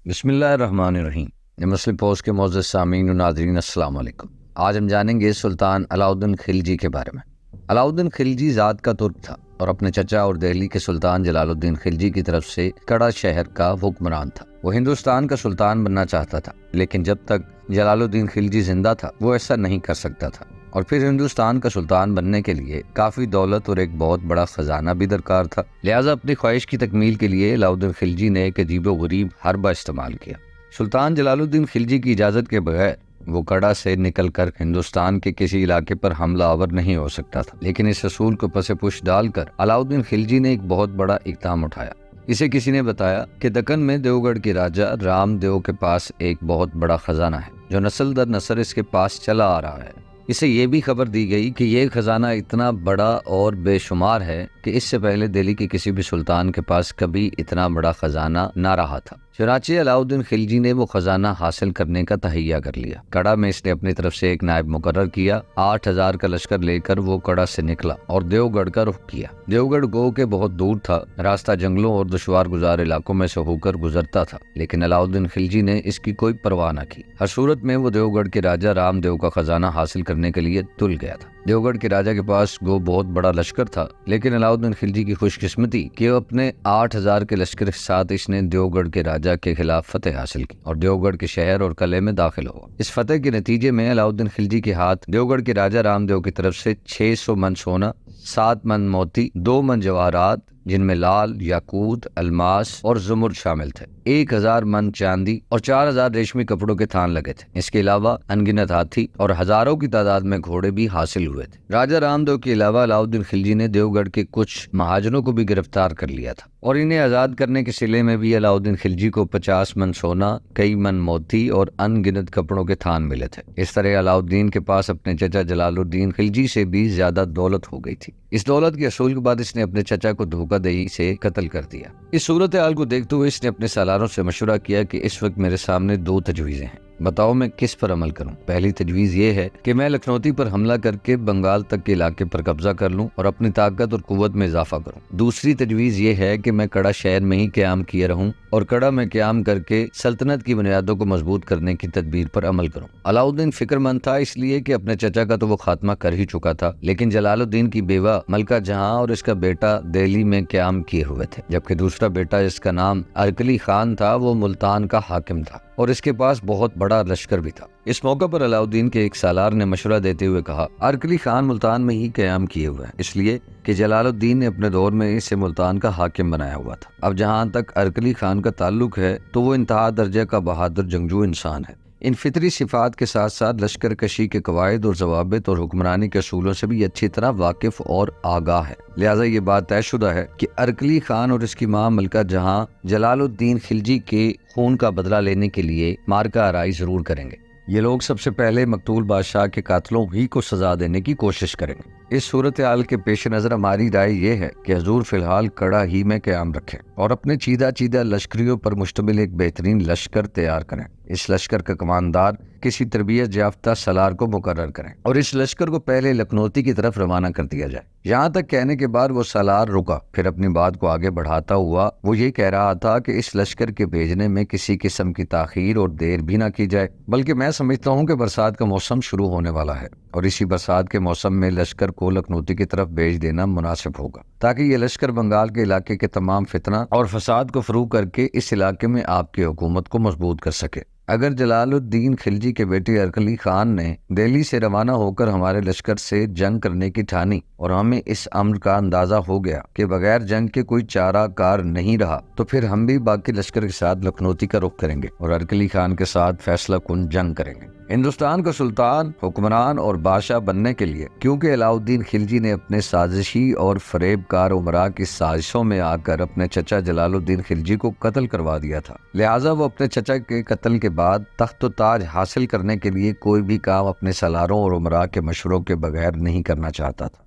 بسم اللہ الرحمن الرحیم۔ مسلم پوسٹ کے معزز سامعین و ناظرین، السلام علیکم۔ آج ہم جانیں گے سلطان علاء الدین خلجی کے بارے میں۔ علاء الدین خلجی ذات کا ترک تھا اور اپنے چچا اور دہلی کے سلطان جلال الدین خلجی کی طرف سے کڑا شہر کا حکمران تھا۔ وہ ہندوستان کا سلطان بننا چاہتا تھا، لیکن جب تک جلال الدین خلجی زندہ تھا وہ ایسا نہیں کر سکتا تھا، اور پھر ہندوستان کا سلطان بننے کے لیے کافی دولت اور ایک بہت بڑا خزانہ بھی درکار تھا۔ لہٰذا اپنی خواہش کی تکمیل کے لیے علاء الدین خلجی نے ایک عجیب و غریب حربہ استعمال کیا۔ سلطان جلال الدین خلجی کی اجازت کے بغیر وہ کڑا سے نکل کر ہندوستان کے کسی علاقے پر حملہ آور نہیں ہو سکتا تھا، لیکن اس اصول کو پس پش ڈال کر علاء الدین خلجی نے ایک بہت بڑا اقدام اٹھایا۔ اسے کسی نے بتایا کہ دکن میں دیوگڑھ کے راجہ رام دیو کے پاس ایک بہت بڑا خزانہ ہے جو نسل در نسل اس کے پاس چلا آ رہا ہے۔ اسے یہ بھی خبر دی گئی کہ یہ خزانہ اتنا بڑا اور بے شمار ہے کہ اس سے پہلے دہلی کے کسی بھی سلطان کے پاس کبھی اتنا بڑا خزانہ نہ رہا تھا۔ چنانچہ علاء الدین خلجی نے وہ خزانہ حاصل کرنے کا تہیہ کر لیا۔ کڑا میں اس نے اپنی طرف سے ایک نائب مقرر کیا۔ 8000 کا لشکر لے کر وہ کڑا سے نکلا اور دیوگڑھ کا رخ کیا۔ دیوگڑھ گو کے بہت دور تھا، راستہ جنگلوں اور دشوار گزار علاقوں میں سے ہو کر گزرتا تھا، لیکن علاء الدین خلجی نے اس کی کوئی پرواہ نہ کی۔ ہر صورت میں وہ دیوگڑھ کے راجہ رام دیو کا خزانہ حاصل کرنے کے لیے تل گیا تھا۔ دیوگڑھ کے راجہ کے پاس گو بہت بڑا لشکر تھا، لیکن علاء الدین خلجی کی خوش قسمتی کہ اپنے 8000 کے لشکر کے ساتھ اس نے دیوگڑھ کے راجہ کے خلاف فتح حاصل کی اور دیوگڑھ کے شہر اور قلعے میں داخل ہوا۔ اس فتح کے نتیجے میں علاء الدین خلجی کے ہاتھ دیوگڑھ کے راجہ رام دیو کی طرف سے 600 من سونا، 7 من موتی، 2 من جواہرات جن میں لال، یاقوت، الماس اور زمرد شامل تھے، 1000 من چاندی اور 4000 ریشمی کپڑوں کے تھان لگے تھے۔ اس کے علاوہ انگنت ہاتھی اور ہزاروں کی تعداد میں گھوڑے بھی حاصل ہوئے تھے۔ راجہ رام دیو کے علاوہ علاء الدین خلجی نے دیوگڑھ کے کچھ مہاجنوں کو بھی گرفتار کر لیا تھا، اور انہیں آزاد کرنے کے صلے میں بھی علاء الدین خلجی کو 50 من سونا، کئی من موتی اور انگنت کپڑوں کے تھان ملے تھے۔ اس طرح علاء الدین کے پاس اپنے چچا جلال الدین خلجی سے بھی زیادہ دولت ہو گئی تھی۔ اس دولت کے حصول کے بعد اس نے اپنے چچا کو دھوکہ دہی سے قتل کر دیا۔ اس صورتحال کو دیکھتے ہوئے اس نے اپنے سالاروں سے مشورہ کیا کہ اس وقت میرے سامنے 2 تجویزیں ہیں، بتاؤ میں کس پر عمل کروں۔ پہلی تجویز یہ ہے کہ میں لکھنوتی پر حملہ کر کے بنگال تک کے علاقے پر قبضہ کر لوں اور اپنی طاقت اور قوت میں اضافہ کروں۔ دوسری تجویز یہ ہے کہ میں کڑا شہر میں ہی قیام کیے رہوں اور کڑا میں قیام کر کے سلطنت کی بنیادوں کو مضبوط کرنے کی تدبیر پر عمل کروں۔ علاء الدین فکر مند تھا، اس لیے کہ اپنے چچا کا تو وہ خاتمہ کر ہی چکا تھا، لیکن جلال الدین کی بیوہ ملکہ جہاں اور اس کا بیٹا دہلی میں قیام کیے ہوئے تھے، جبکہ دوسرا بیٹا جس کا نام ارکلی خان تھا وہ ملتان کا حاکم تھا اور اس کے پاس بہت بڑا لشکر بھی تھا۔ اس موقع پر علاء الدین کے ایک سالار نے مشورہ دیتے ہوئے کہا، ارکلی خان ملتان میں ہی قیام کیے ہوئے ہیں، اس لیے کہ جلال الدین نے اپنے دور میں اسے ملتان کا حاکم بنایا ہوا تھا۔ اب جہاں تک ارکلی خان کا تعلق ہے تو وہ انتہا درجے کا بہادر جنگجو انسان ہے۔ ان فطری صفات کے ساتھ ساتھ لشکر کشی کے قواعد اور ضوابط اور حکمرانی کے اصولوں سے بھی اچھی طرح واقف اور آگاہ ہے۔ لہٰذا یہ بات طے شدہ ہے کہ ارکلی خان اور اس کی ماں ملکہ جہاں جلال الدین خلجی کے خون کا بدلہ لینے کے لیے مارکہ آرائی ضرور کریں گے۔ یہ لوگ سب سے پہلے مقتول بادشاہ کے قاتلوں ہی کو سزا دینے کی کوشش کریں گے۔ اس صورتحال کے پیش نظر ہماری رائے یہ ہے کہ حضور فی الحال کڑا ہی میں قیام رکھیں اور اپنے چیدہ لشکریوں پر مشتمل ایک بہترین لشکر تیار کریں۔ اس لشکر کا کماندار کسی تربیت یافتہ سالار کو مقرر کریں اور اس لشکر کو پہلے لکھنوتی کی طرف روانہ کر دیا جائے۔ یہاں تک کہنے کے بعد وہ سالار رکا، پھر اپنی بات کو آگے بڑھاتا ہوا وہ یہ کہہ رہا تھا کہ اس لشکر کے بھیجنے میں کسی قسم کی تاخیر اور دیر بھی نہ کی جائے، بلکہ میں سمجھتا ہوں کہ برسات کا موسم شروع ہونے والا ہے اور اسی برسات کے موسم میں لشکر کو لکھنوتی کی طرف بھیج دینا مناسب ہوگا، تاکہ یہ لشکر بنگال کے علاقے کے تمام فتنہ اور فساد کو فروغ کر کے اس علاقے میں آپ کی حکومت کو مضبوط کر سکے۔ اگر جلال الدین خلجی کے بیٹے ارکلی خان نے دہلی سے روانہ ہو کر ہمارے لشکر سے جنگ کرنے کی ٹھانی اور ہمیں اس امر کا اندازہ ہو گیا کہ بغیر جنگ کے کوئی چارہ کار نہیں رہا، تو پھر ہم بھی باقی لشکر کے ساتھ لکھنوتی کا رخ کریں گے اور ارکلی خان کے ساتھ فیصلہ کن جنگ کریں گے۔ ہندوستان کا سلطان، حکمران اور بادشاہ بننے کے لیے کیونکہ علاء الدین خلجی نے اپنے سازشی اور فریب کار امراء کی سازشوں میں آ کر اپنے چچا جلال الدین خلجی کو قتل کروا دیا تھا، لہٰذا وہ اپنے چچا کے قتل کے بعد تخت و تاج حاصل کرنے کے لیے کوئی بھی کام اپنے سالاروں اور امراء کے مشوروں کے بغیر نہیں کرنا چاہتا تھا۔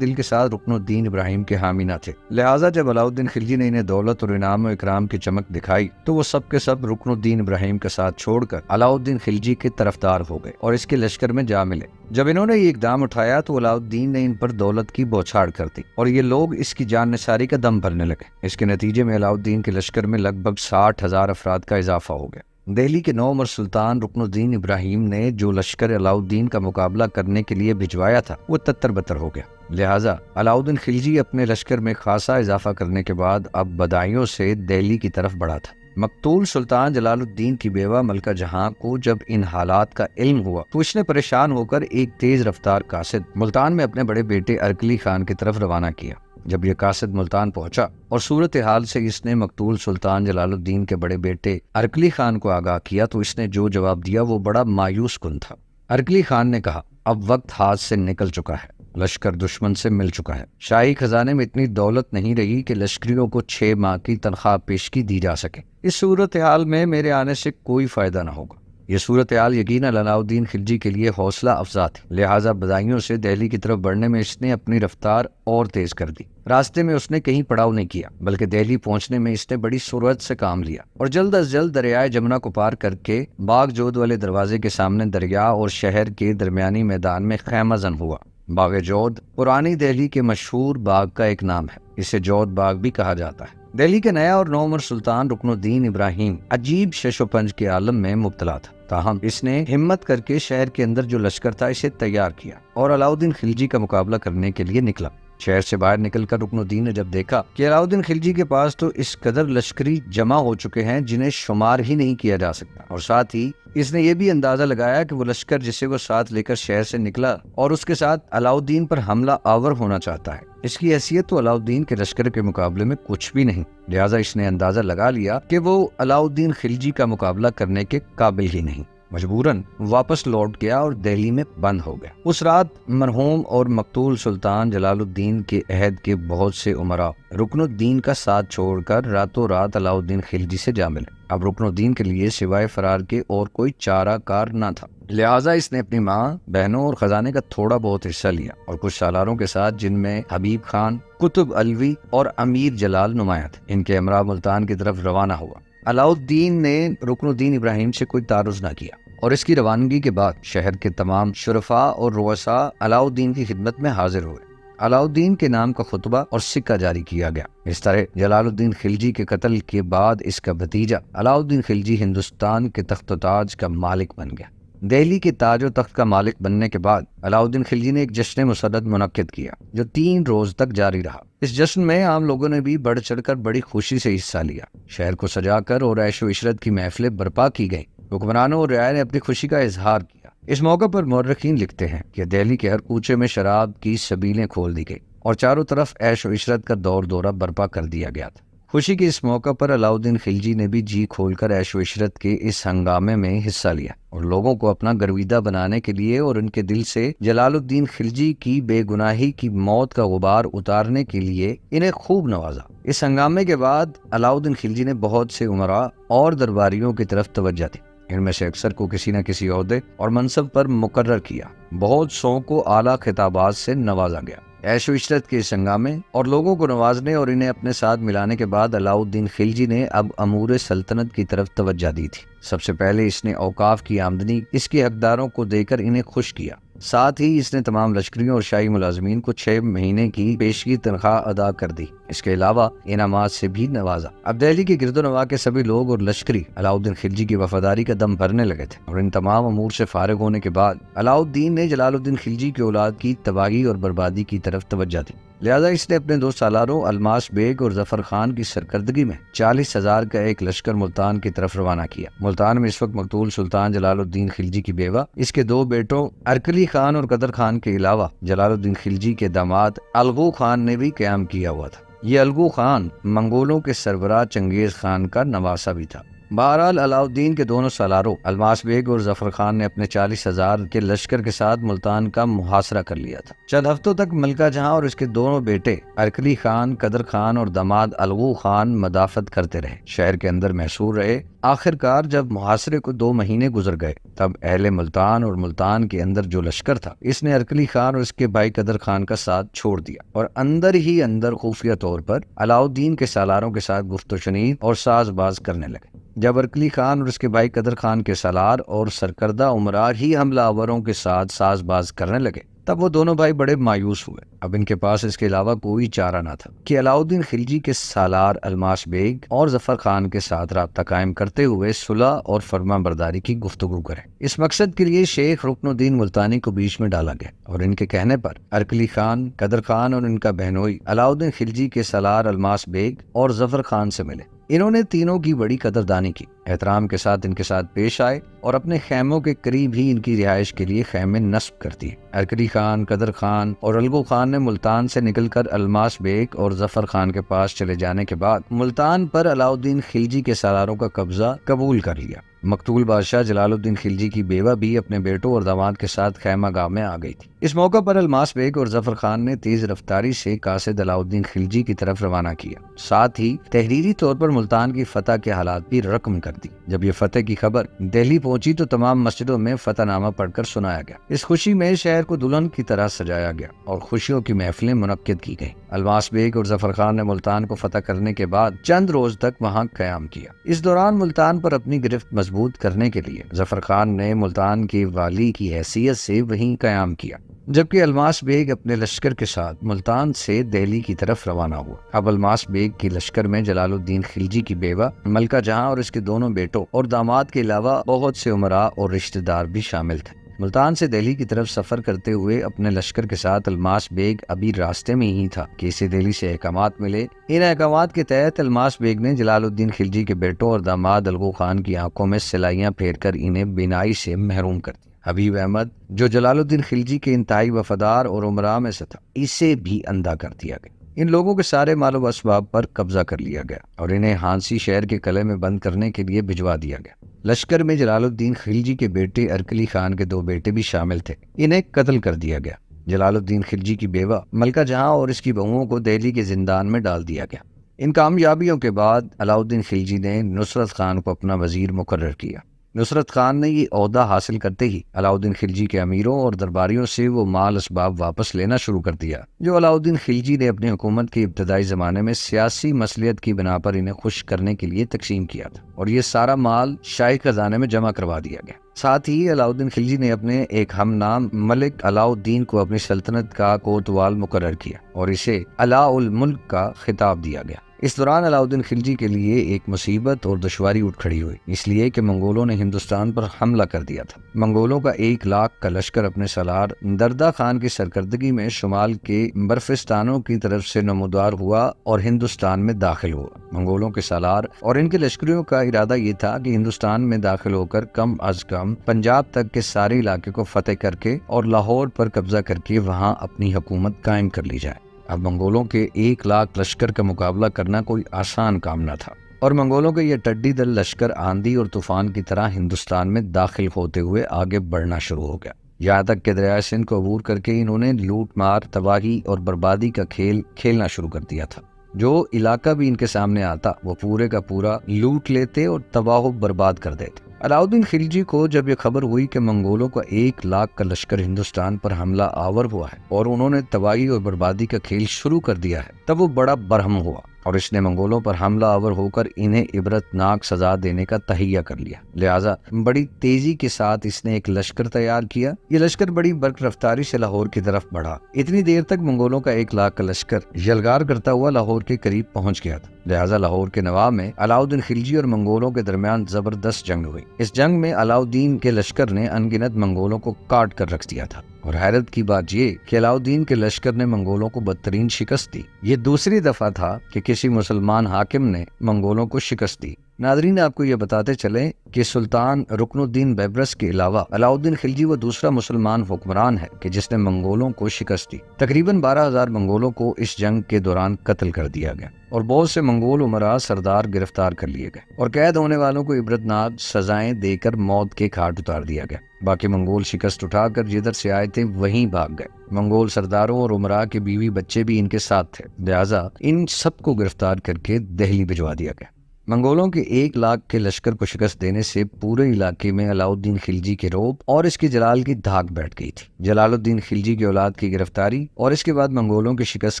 دل کے ساتھ رکن الدین ابراہیم کے حامی نہ تھے، لہٰذا جب علاؤدین خلجی نے انہیں دولت اور انعام و اکرام کی چمک دکھائی تو وہ سب کے سب رکن الدین ابراہیم کا ساتھ چھوڑ کر علاؤدین خلجی کے طرفدار ہو گئے اور اس کے لشکر میں جا ملے۔ جب انہوں نے یہ اقدام اٹھایا تو علاؤدین نے ان پر دولت کی بوچھاڑ کر دی اور یہ لوگ اس کی جان نثاری کا دم بھرنے لگے۔ اس کے نتیجے میں علاؤدین کے لشکر میں لگ بھگ 60,000 افراد کا اضافہ ہو گیا۔ دہلی کے نو عمر سلطان رکن الدین ابراہیم نے جو لشکر علاؤدین کا مقابلہ کرنے کے لیے بھجوایا تھا وہ تتر بتر ہو گیا، لہٰذا علاؤدین خلجی اپنے لشکر میں خاصا اضافہ کرنے کے بعد اب بدایوں سے دہلی کی طرف بڑھا تھا۔ مقتول سلطان جلال الدین کی بیوہ ملکہ جہاں کو جب ان حالات کا علم ہوا تو اس نے پریشان ہو کر ایک تیز رفتار قاصد ملتان میں اپنے بڑے بیٹے ارکلی خان کی طرف روانہ کیا۔ جب یہ قاصد ملتان پہنچا اور صورتحال سے اس نے مقتول سلطان جلال الدین کے بڑے بیٹے ارکلی خان کو آگاہ کیا تو اس نے جو جواب دیا وہ بڑا مایوس کن تھا۔ ارکلی خان نے کہا، اب وقت ہاتھ سے نکل چکا ہے، لشکر دشمن سے مل چکا ہے، شاہی خزانے میں اتنی دولت نہیں رہی کہ لشکریوں کو 6 ماہ کی تنخواہ پیشگی دی جا سکے، اس صورتحال میں میرے آنے سے کوئی فائدہ نہ ہوگا۔ یہ صورتحال یقیناً علاؤدین خلجی کے لیے حوصلہ افزا تھی، لہٰذا بدایوں سے دہلی کی طرف بڑھنے میں اس نے اپنی رفتار اور تیز کر دی۔ راستے میں اس نے کہیں پڑاؤ نہیں کیا بلکہ دہلی پہنچنے میں اس نے بڑی سرعت سے کام لیا اور جلد از جلد دریائے جمنا کو پار کر کے باغ جود والے دروازے کے سامنے دریا اور شہر کے درمیانی میدان میں خیمہ زن ہوا۔ باغ جود پرانی دہلی کے مشہور باغ کا ایک نام ہے، اسے جود باغ بھی کہا جاتا ہے۔ دہلی کے نیا اور نو عمر سلطان رکن الدین ابراہیم عجیب شش و پنج کے عالم میں مبتلا تھا، تاہم اس نے ہمت کر کے شہر کے اندر جو لشکر تھا اسے تیار کیا اور علاؤدین خلجی کا مقابلہ کرنے کے لیے نکلا۔ شہر سے باہر نکل کر رکن الدین نے جب دیکھا کہ علاؤدین خلجی کے پاس تو اس قدر لشکری جمع ہو چکے ہیں جنہیں شمار ہی نہیں کیا جا سکتا، اور ساتھ ہی اس نے یہ بھی اندازہ لگایا کہ وہ لشکر جسے وہ ساتھ لے کر شہر سے نکلا اور اس کے ساتھ علاؤدین پر حملہ آور ہونا چاہتا ہے، اس کی حیثیت تو علاؤدین کے لشکر کے مقابلے میں کچھ بھی نہیں، لہٰذا اس نے اندازہ لگا لیا کہ وہ علاؤدین خلجی کا مقابلہ کرنے کے قابل ہی نہیں۔ مجبوراً واپس لوٹ گیا اور دہلی میں بند ہو گیا۔ اس رات مرحوم اور مقتول سلطان جلال الدین کے عہد کے بہت سے امراء رکن الدین کا ساتھ چھوڑ کر راتوں رات علاؤدین خلجی سے جا ملے۔ اب رکن الدین کے لیے سوائے فرار کے اور کوئی چارہ کار نہ تھا، لہٰذا اس نے اپنی ماں، بہنوں اور خزانے کا تھوڑا بہت حصہ لیا اور کچھ سالاروں کے ساتھ، جن میں حبیب خان، قطب علوی اور امیر جلال نمایاں تھے، ان کے امراء ملتان کی طرف روانہ ہوا۔ علاؤدین نے رکن الدین ابراہیم سے کوئی تعارض نہ کیا اور اس کی روانگی کے بعد شہر کے تمام شرفاء اور رؤساء علاؤدین کی خدمت میں حاضر ہوئے۔ علاؤدین کے نام کا خطبہ اور سکہ جاری کیا گیا۔ اس طرح جلال الدین خلجی کے قتل کے بعد اس کا بھتیجا علاؤدین خلجی ہندوستان کے تخت و تاج کا مالک بن گیا۔ دہلی کے تاج و تخت کا مالک بننے کے بعد علاؤدین خلجی نے ایک جشن مسرت منعقد کیا جو 3 روز تک جاری رہا۔ اس جشن میں عام لوگوں نے بھی بڑھ چڑھ کر بڑی خوشی سے حصہ لیا۔ شہر کو سجا کر اور عیش و عشرت کی محفلیں برپا کی گئیں۔ حکمرانوں اور رعایا نے اپنی خوشی کا اظہار کیا۔ اس موقع پر مورخین لکھتے ہیں کہ دہلی کے ہر کوچے میں شراب کی سبیلیں کھول دی گئی اور چاروں طرف عیش و عشرت کا دور دورہ برپا کر دیا گیا تھا۔ خوشی کے اس موقع پر علاؤدین خلجی نے بھی جی کھول کر عیش و عشرت کے اس ہنگامے میں حصہ لیا اور لوگوں کو اپنا گرویدہ بنانے کے لیے اور ان کے دل سے جلال الدین خلجی کی بے گناہی کی موت کا غبار اتارنے کے لیے انہیں خوب نوازا۔ اس ہنگامے کے بعد علاؤدین خلجی نے بہت سے امراء اور درباریوں کی طرف توجہ دی، ان میں سے اکثر کو کسی نہ کسی عہدے اور منصب پر مقرر کیا، بہت سو کو اعلیٰ خطابات سے نوازا گیا۔ عیش و عشرت کے اس ہنگامے اور لوگوں کو نوازنے اور انہیں اپنے ساتھ ملانے کے بعد علاؤدین خلجی نے اب امور سلطنت کی طرف توجہ دی تھی۔ سب سے پہلے اس نے اوقاف کی آمدنی اس کے حقداروں کو دے کر انہیں خوش کیا، ساتھ ہی اس نے تمام لشکریوں اور شاہی ملازمین کو 6 مہینے کی پیشگی تنخواہ ادا کر دی۔ اس کے علاوہ انعامات سے بھی نوازا۔ اب دہلی کے گرد و نواح کے سبھی لوگ اور لشکری علاؤدین خلجی کی وفاداری کا دم بھرنے لگے تھے اور ان تمام امور سے فارغ ہونے کے بعد علاؤدین نے جلال الدین خلجی کی اولاد کی تباہی اور بربادی کی طرف توجہ دی، لہذا اس نے اپنے 2 سالاروں الماس بیگ اور ظفر خان کی سرکردگی میں 40,000 کا ایک لشکر ملتان کی طرف روانہ کیا۔ ملتان میں اس وقت مقتول سلطان جلال الدین خلجی کی بیوہ، اس کے 2 بیٹوں ارکلی خان اور قدر خان کے علاوہ جلال الدین خلجی کے داماد الغو خان نے بھی قیام کیا ہوا تھا۔ یہ الغو خان منگولوں کے سربراہ چنگیز خان کا نواسہ بھی تھا۔ بہرحال علاؤالدین کے دونوں سالاروں الماس بیگ اور ظفر خان نے اپنے 40,000 کے لشکر کے ساتھ ملتان کا محاصرہ کر لیا تھا۔ چند ہفتوں تک ملکہ جہاں اور اس کے دونوں بیٹے ارکلی خان، قدر خان اور داماد الغو خان مدافعت کرتے رہے، شہر کے اندر محصور رہے۔ آخر کار جب محاصرے کو 2 مہینے گزر گئے تب اہل ملتان اور ملتان کے اندر جو لشکر تھا اس نے ارکلی خان اور اس کے بھائی قدر خان کا ساتھ چھوڑ دیا اور اندر ہی اندر خفیہ طور پر علاؤالدین کے سالاروں کے ساتھ گفت و شنید اور ساز باز کرنے لگے۔ جب ارکلی خان اور اس کے بھائی قدر خان کے سالار اور سرکردہ عمرا ہی حملہ آوروں کے ساتھ ساز باز کرنے لگے تب وہ دونوں بھائی بڑے مایوس ہوئے۔ اب ان کے پاس اس کے علاوہ کوئی چارہ نہ تھا کہ علاؤالدین خلجی کے سالار الماس بیگ اور ظفر خان کے ساتھ رابطہ قائم کرتے ہوئے صلح اور فرما برداری کی گفتگو کریں۔ اس مقصد کے لیے شیخ رکن الدین ملتانی کو بیچ میں ڈالا گیا اور ان کے کہنے پر ارکلی خان، قدر خان اور ان کا بہنوئی علاؤالدین خلجی کے سالار الماس بیگ اور ظفر خان سے ملے۔ انہوں نے تینوں کی بڑی قدردانی کی، احترام کے ساتھ ان کے ساتھ پیش آئے اور اپنے خیموں کے قریب ہی ان کی رہائش کے لیے خیمے نصب کر دیے۔ ارکلی خان، قدر خان اور الغو خان نے ملتان سے نکل کر الماس بیگ اور ظفر خان کے پاس چلے جانے کے بعد ملتان پر علاؤالدین خلجی کے سالاروں کا قبضہ قبول کر لیا۔ مقتول بادشاہ جلال الدین خلجی کی بیوہ بھی اپنے بیٹوں اور داماد کے ساتھ خیمہ گاہ میں آ گئی تھی۔ اس موقع پر الماس بیگ اور ظفر خان نے تیز رفتاری سے قاصد علاؤالدین خلجی کی طرف روانہ کیا، ساتھ ہی تحریری طور پر ملتان کی فتح کے حالات بھی رقم کر دی۔ جب یہ فتح کی خبر دہلی پہنچی تو تمام مسجدوں میں فتح نامہ پڑھ کر سنایا گیا۔ اس خوشی میں شہر کو دلہن کی طرح سجایا گیا اور خوشیوں کی محفلیں منعقد کی گئیں۔ الماس بیگ اور ظفر خان نے ملتان کو فتح کرنے کے بعد چند روز تک وہاں قیام کیا۔ اس دوران ملتان پر اپنی گرفت مضبوط کرنے کے لیے ظفر خان نے ملتان کے والی کی حیثیت سے وہیں قیام کیا، جبکہ الماس بیگ اپنے لشکر کے ساتھ ملتان سے دہلی کی طرف روانہ ہوا۔ اب الماس بیگ کے لشکر میں جلال الدین خلجی کی بیوہ ملکہ جہاں اور اس کے دونوں بیٹوں اور داماد کے علاوہ بہت سے امراء اور رشتہ دار بھی شامل تھے۔ ملتان سے دہلی کی طرف سفر کرتے ہوئے اپنے لشکر کے ساتھ الماس بیگ ابھی راستے میں ہی تھا کہ اسے دہلی سے احکامات ملے۔ ان احکامات کے تحت الماس بیگ نے جلال الدین خلجی کے بیٹوں اور داماد الغو خان کی آنکھوں میں سلائیاں پھیر کر انہیں بینائی سے محروم کر دیا۔ حبیب احمد جو جلال الدین خلجی کے انتہائی وفادار اور امراء میں سے تھا، اسے بھی اندھا کر دیا گیا۔ ان لوگوں کے سارے مال و اسباب پر قبضہ کر لیا گیا اور انہیں ہانسی شہر کے قلعے میں بند کرنے کے لیے بھجوا دیا گیا۔ لشکر میں جلال الدین خلجی کے بیٹے ارکلی خان کے 2 بیٹے بھی شامل تھے، انہیں قتل کر دیا گیا۔ جلال الدین خلجی کی بیوہ ملکہ جہاں اور اس کی بہوؤں کو دہلی کے زندان میں ڈال دیا گیا۔ ان کامیابیوں کے بعد علاؤالدین خلجی نے نصرت خان کو اپنا وزیر مقرر کیا۔ نصرت خان نے یہ عہدہ حاصل کرتے ہی علاؤالدین خلجی کے امیروں اور درباریوں سے وہ مال اسباب واپس لینا شروع کر دیا جو علاؤالدین خلجی نے اپنی حکومت کے ابتدائی زمانے میں سیاسی مصلحت کی بنا پر انہیں خوش کرنے کے لیے تقسیم کیا تھا، اور یہ سارا مال شاہی خزانے میں جمع کروا دیا گیا۔ ساتھ ہی علاؤالدین خلجی نے اپنے ایک ہم نام ملک علاؤالدین کو اپنی سلطنت کا کوتوال مقرر کیا اور اسے علاء الملک کا خطاب دیا گیا۔ اس دوران علاؤالدین خلجی کے لیے ایک مصیبت اور دشواری اٹھ کھڑی ہوئی، اس لیے کہ منگولوں نے ہندوستان پر حملہ کر دیا تھا۔ منگولوں کا 1 لاکھ کا لشکر اپنے سالار دردہ خان کی سرکردگی میں شمال کے برفستانوں کی طرف سے نمودار ہوا اور ہندوستان میں داخل ہوا۔ منگولوں کے سالار اور ان کے لشکریوں کا ارادہ یہ تھا کہ ہندوستان میں داخل ہو کر کم از کم پنجاب تک کے سارے علاقے کو فتح کر کے اور لاہور پر قبضہ کر کے وہاں اپنی حکومت قائم کر لی جائے۔ اب منگولوں کے 1 لاکھ لشکر کا مقابلہ کرنا کوئی آسان کام نہ تھا، اور منگولوں کا یہ ٹڈی دل لشکر آندھی اور طوفان کی طرح ہندوستان میں داخل ہوتے ہوئے آگے بڑھنا شروع ہو گیا، یہاں تک کہ دریائے سندھ کو عبور کر کے انہوں نے لوٹ مار، تباہی اور بربادی کا کھیل کھیلنا شروع کر دیا تھا۔ جو علاقہ بھی ان کے سامنے آتا وہ پورے کا پورا لوٹ لیتے اور تباہ و برباد کر دیتے۔ علاؤالدین خلجی کو جب یہ خبر ہوئی کہ منگولوں کا 1 لاکھ کا لشکر ہندوستان پر حملہ آور ہوا ہے اور انہوں نے تباہی اور بربادی کا کھیل شروع کر دیا ہے، تب وہ بڑا برہم ہوا اور اس نے منگولوں پر حملہ آور ہو کر انہیں عبرتناک سزا دینے کا تہیہ کر لیا۔ لہٰذا بڑی تیزی کے ساتھ اس نے ایک لشکر تیار کیا۔ یہ لشکر بڑی برق رفتاری سے لاہور کی طرف بڑھا۔ اتنی دیر تک منگولوں کا 1 لاکھ کا لشکر یلغار کرتا ہوا لاہور کے قریب پہنچ گیا تھا۔ لہٰذا لاہور کے نواب میں علاؤالدین خلجی اور منگولوں کے درمیان زبردست جنگ ہوئی۔ اس جنگ میں علاؤالدین کے لشکر نے ان گنت منگولوں کو کاٹ کر رکھ دیا تھا۔ اور حیرت کی بات یہ کہ علاؤدین کے لشکر نے منگولوں کو بدترین شکست دی۔ یہ دوسری دفعہ تھا کہ کسی مسلمان حاکم نے منگولوں کو شکست دی۔ ناظرین، آپ کو یہ بتاتے چلیں کہ سلطان رکن الدین بیبرس کے علاوہ علاؤدین خلجی وہ دوسرا مسلمان حکمران ہے کہ جس نے منگولوں کو شکست دی۔ تقریباً 12,000 منگولوں کو اس جنگ کے دوران قتل کر دیا گیا اور بہت سے منگول امراء سردار گرفتار کر لیے گئے اور قید ہونے والوں کو عبرتناک سزائیں دے کر موت کے گھاٹ اتار دیا گیا۔ باقی منگول شکست اٹھا کر جدھر سے آئے تھے وہیں بھاگ گئے۔ منگول سرداروں اور امراء کے بیوی بچے بھی ان کے ساتھ تھے، لہٰذا ان سب کو گرفتار کر کے دہلی بھجوا دیا گیا۔ منگولوں کے 1 لاکھ کے لشکر کو شکست دینے سے پورے علاقے میں علاؤدین خلجی کے رعب اور اس کے جلال کی دھاک بیٹھ گئی تھی۔ جلال الدین خلجی کی اولاد کی گرفتاری اور اس کے بعد منگولوں کی شکست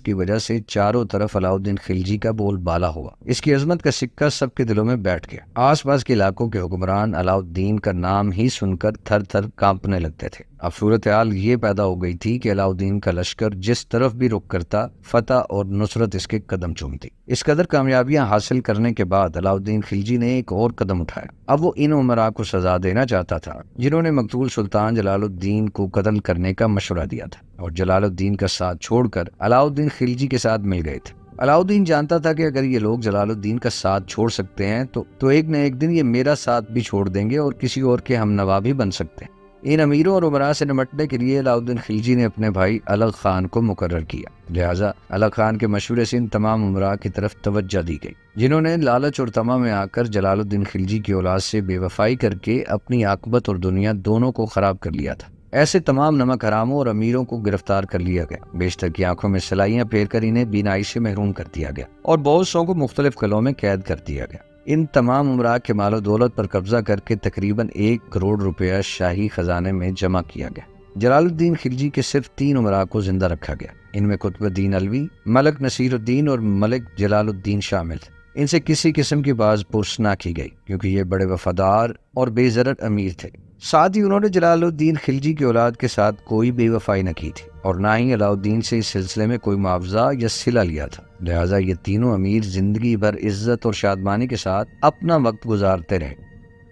کی وجہ سے چاروں طرف علاؤدین خلجی کا بول بالا ہوا۔ اس کی عظمت کا سکہ سب کے دلوں میں بیٹھ گیا۔ آس پاس کے علاقوں کے حکمران علاؤدین کا نام ہی سن کر تھر تھر کانپنے لگتے تھے۔ اب صورتحال یہ پیدا ہو گئی تھی کہ علاؤدین کا لشکر جس طرف بھی رخ کرتا، فتح اور نصرت اس کے قدم چومتی۔ اس قدر کامیابیاں حاصل کرنے کے بعد علاؤدین خلجی نے ایک اور قدم اٹھایا۔ اب وہ ان امراء کو سزا دینا چاہتا تھا جنہوں نے مقتول سلطان جلال الدین کو قتل کرنے کا مشورہ دیا تھا اور جلال الدین کا ساتھ چھوڑ کر علاؤدین خلجی کے ساتھ مل گئے تھے۔ علاؤدین جانتا تھا کہ اگر یہ لوگ جلال الدین کا ساتھ چھوڑ سکتے ہیں تو ایک نہ ایک دن یہ میرا ساتھ بھی چھوڑ دیں گے اور کسی اور کے ہم نوا بھی بن سکتے ہیں۔ ان امیروں اور امراء سے نمٹنے کے لیے علاؤدین خلجی نے اپنے بھائی الغ خان کو مقرر کیا، لہٰذا الغ خان کے مشورے سے ان تمام امراء کی طرف توجہ دی گئی جنہوں نے لالچ اور طمع میں آ کر جلال الدین خلجی کی اولاد سے بے وفائی کر کے اپنی عاقبت اور دنیا دونوں کو خراب کر لیا تھا۔ ایسے تمام نمک حراموں اور امیروں کو گرفتار کر لیا گیا، بیشتر کی آنکھوں میں سلائیاں پھیر کر انہیں بینائی سے محروم کر دیا گیا اور بہت سو کو مختلف قلعوں میں قید کر دیا گیا۔ ان تمام امراء کے مال و دولت پر قبضہ کر کے تقریباً 1 کروڑ روپیہ شاہی خزانے میں جمع کیا گیا۔ جلال الدین خلجی کے صرف 3 امراء کو زندہ رکھا گیا۔ ان میں قطب الدین علوی، ملک نصیر الدین اور ملک جلال الدین شامل تھے۔ ان سے کسی قسم کی باز پرس نہ کی گئی کیونکہ یہ بڑے وفادار اور بے ضرر امیر تھے۔ ساتھ ہی انہوں نے جلال الدین خلجی کی اولاد کے ساتھ کوئی بے وفائی نہ کی تھی اور نہ ہی علاؤدین سے اس سلسلے میں کوئی معاوضہ یا صلہ لیا تھا، لہٰذا یہ تینوں امیر زندگی بھر عزت اور شادمانی کے ساتھ اپنا وقت گزارتے رہے۔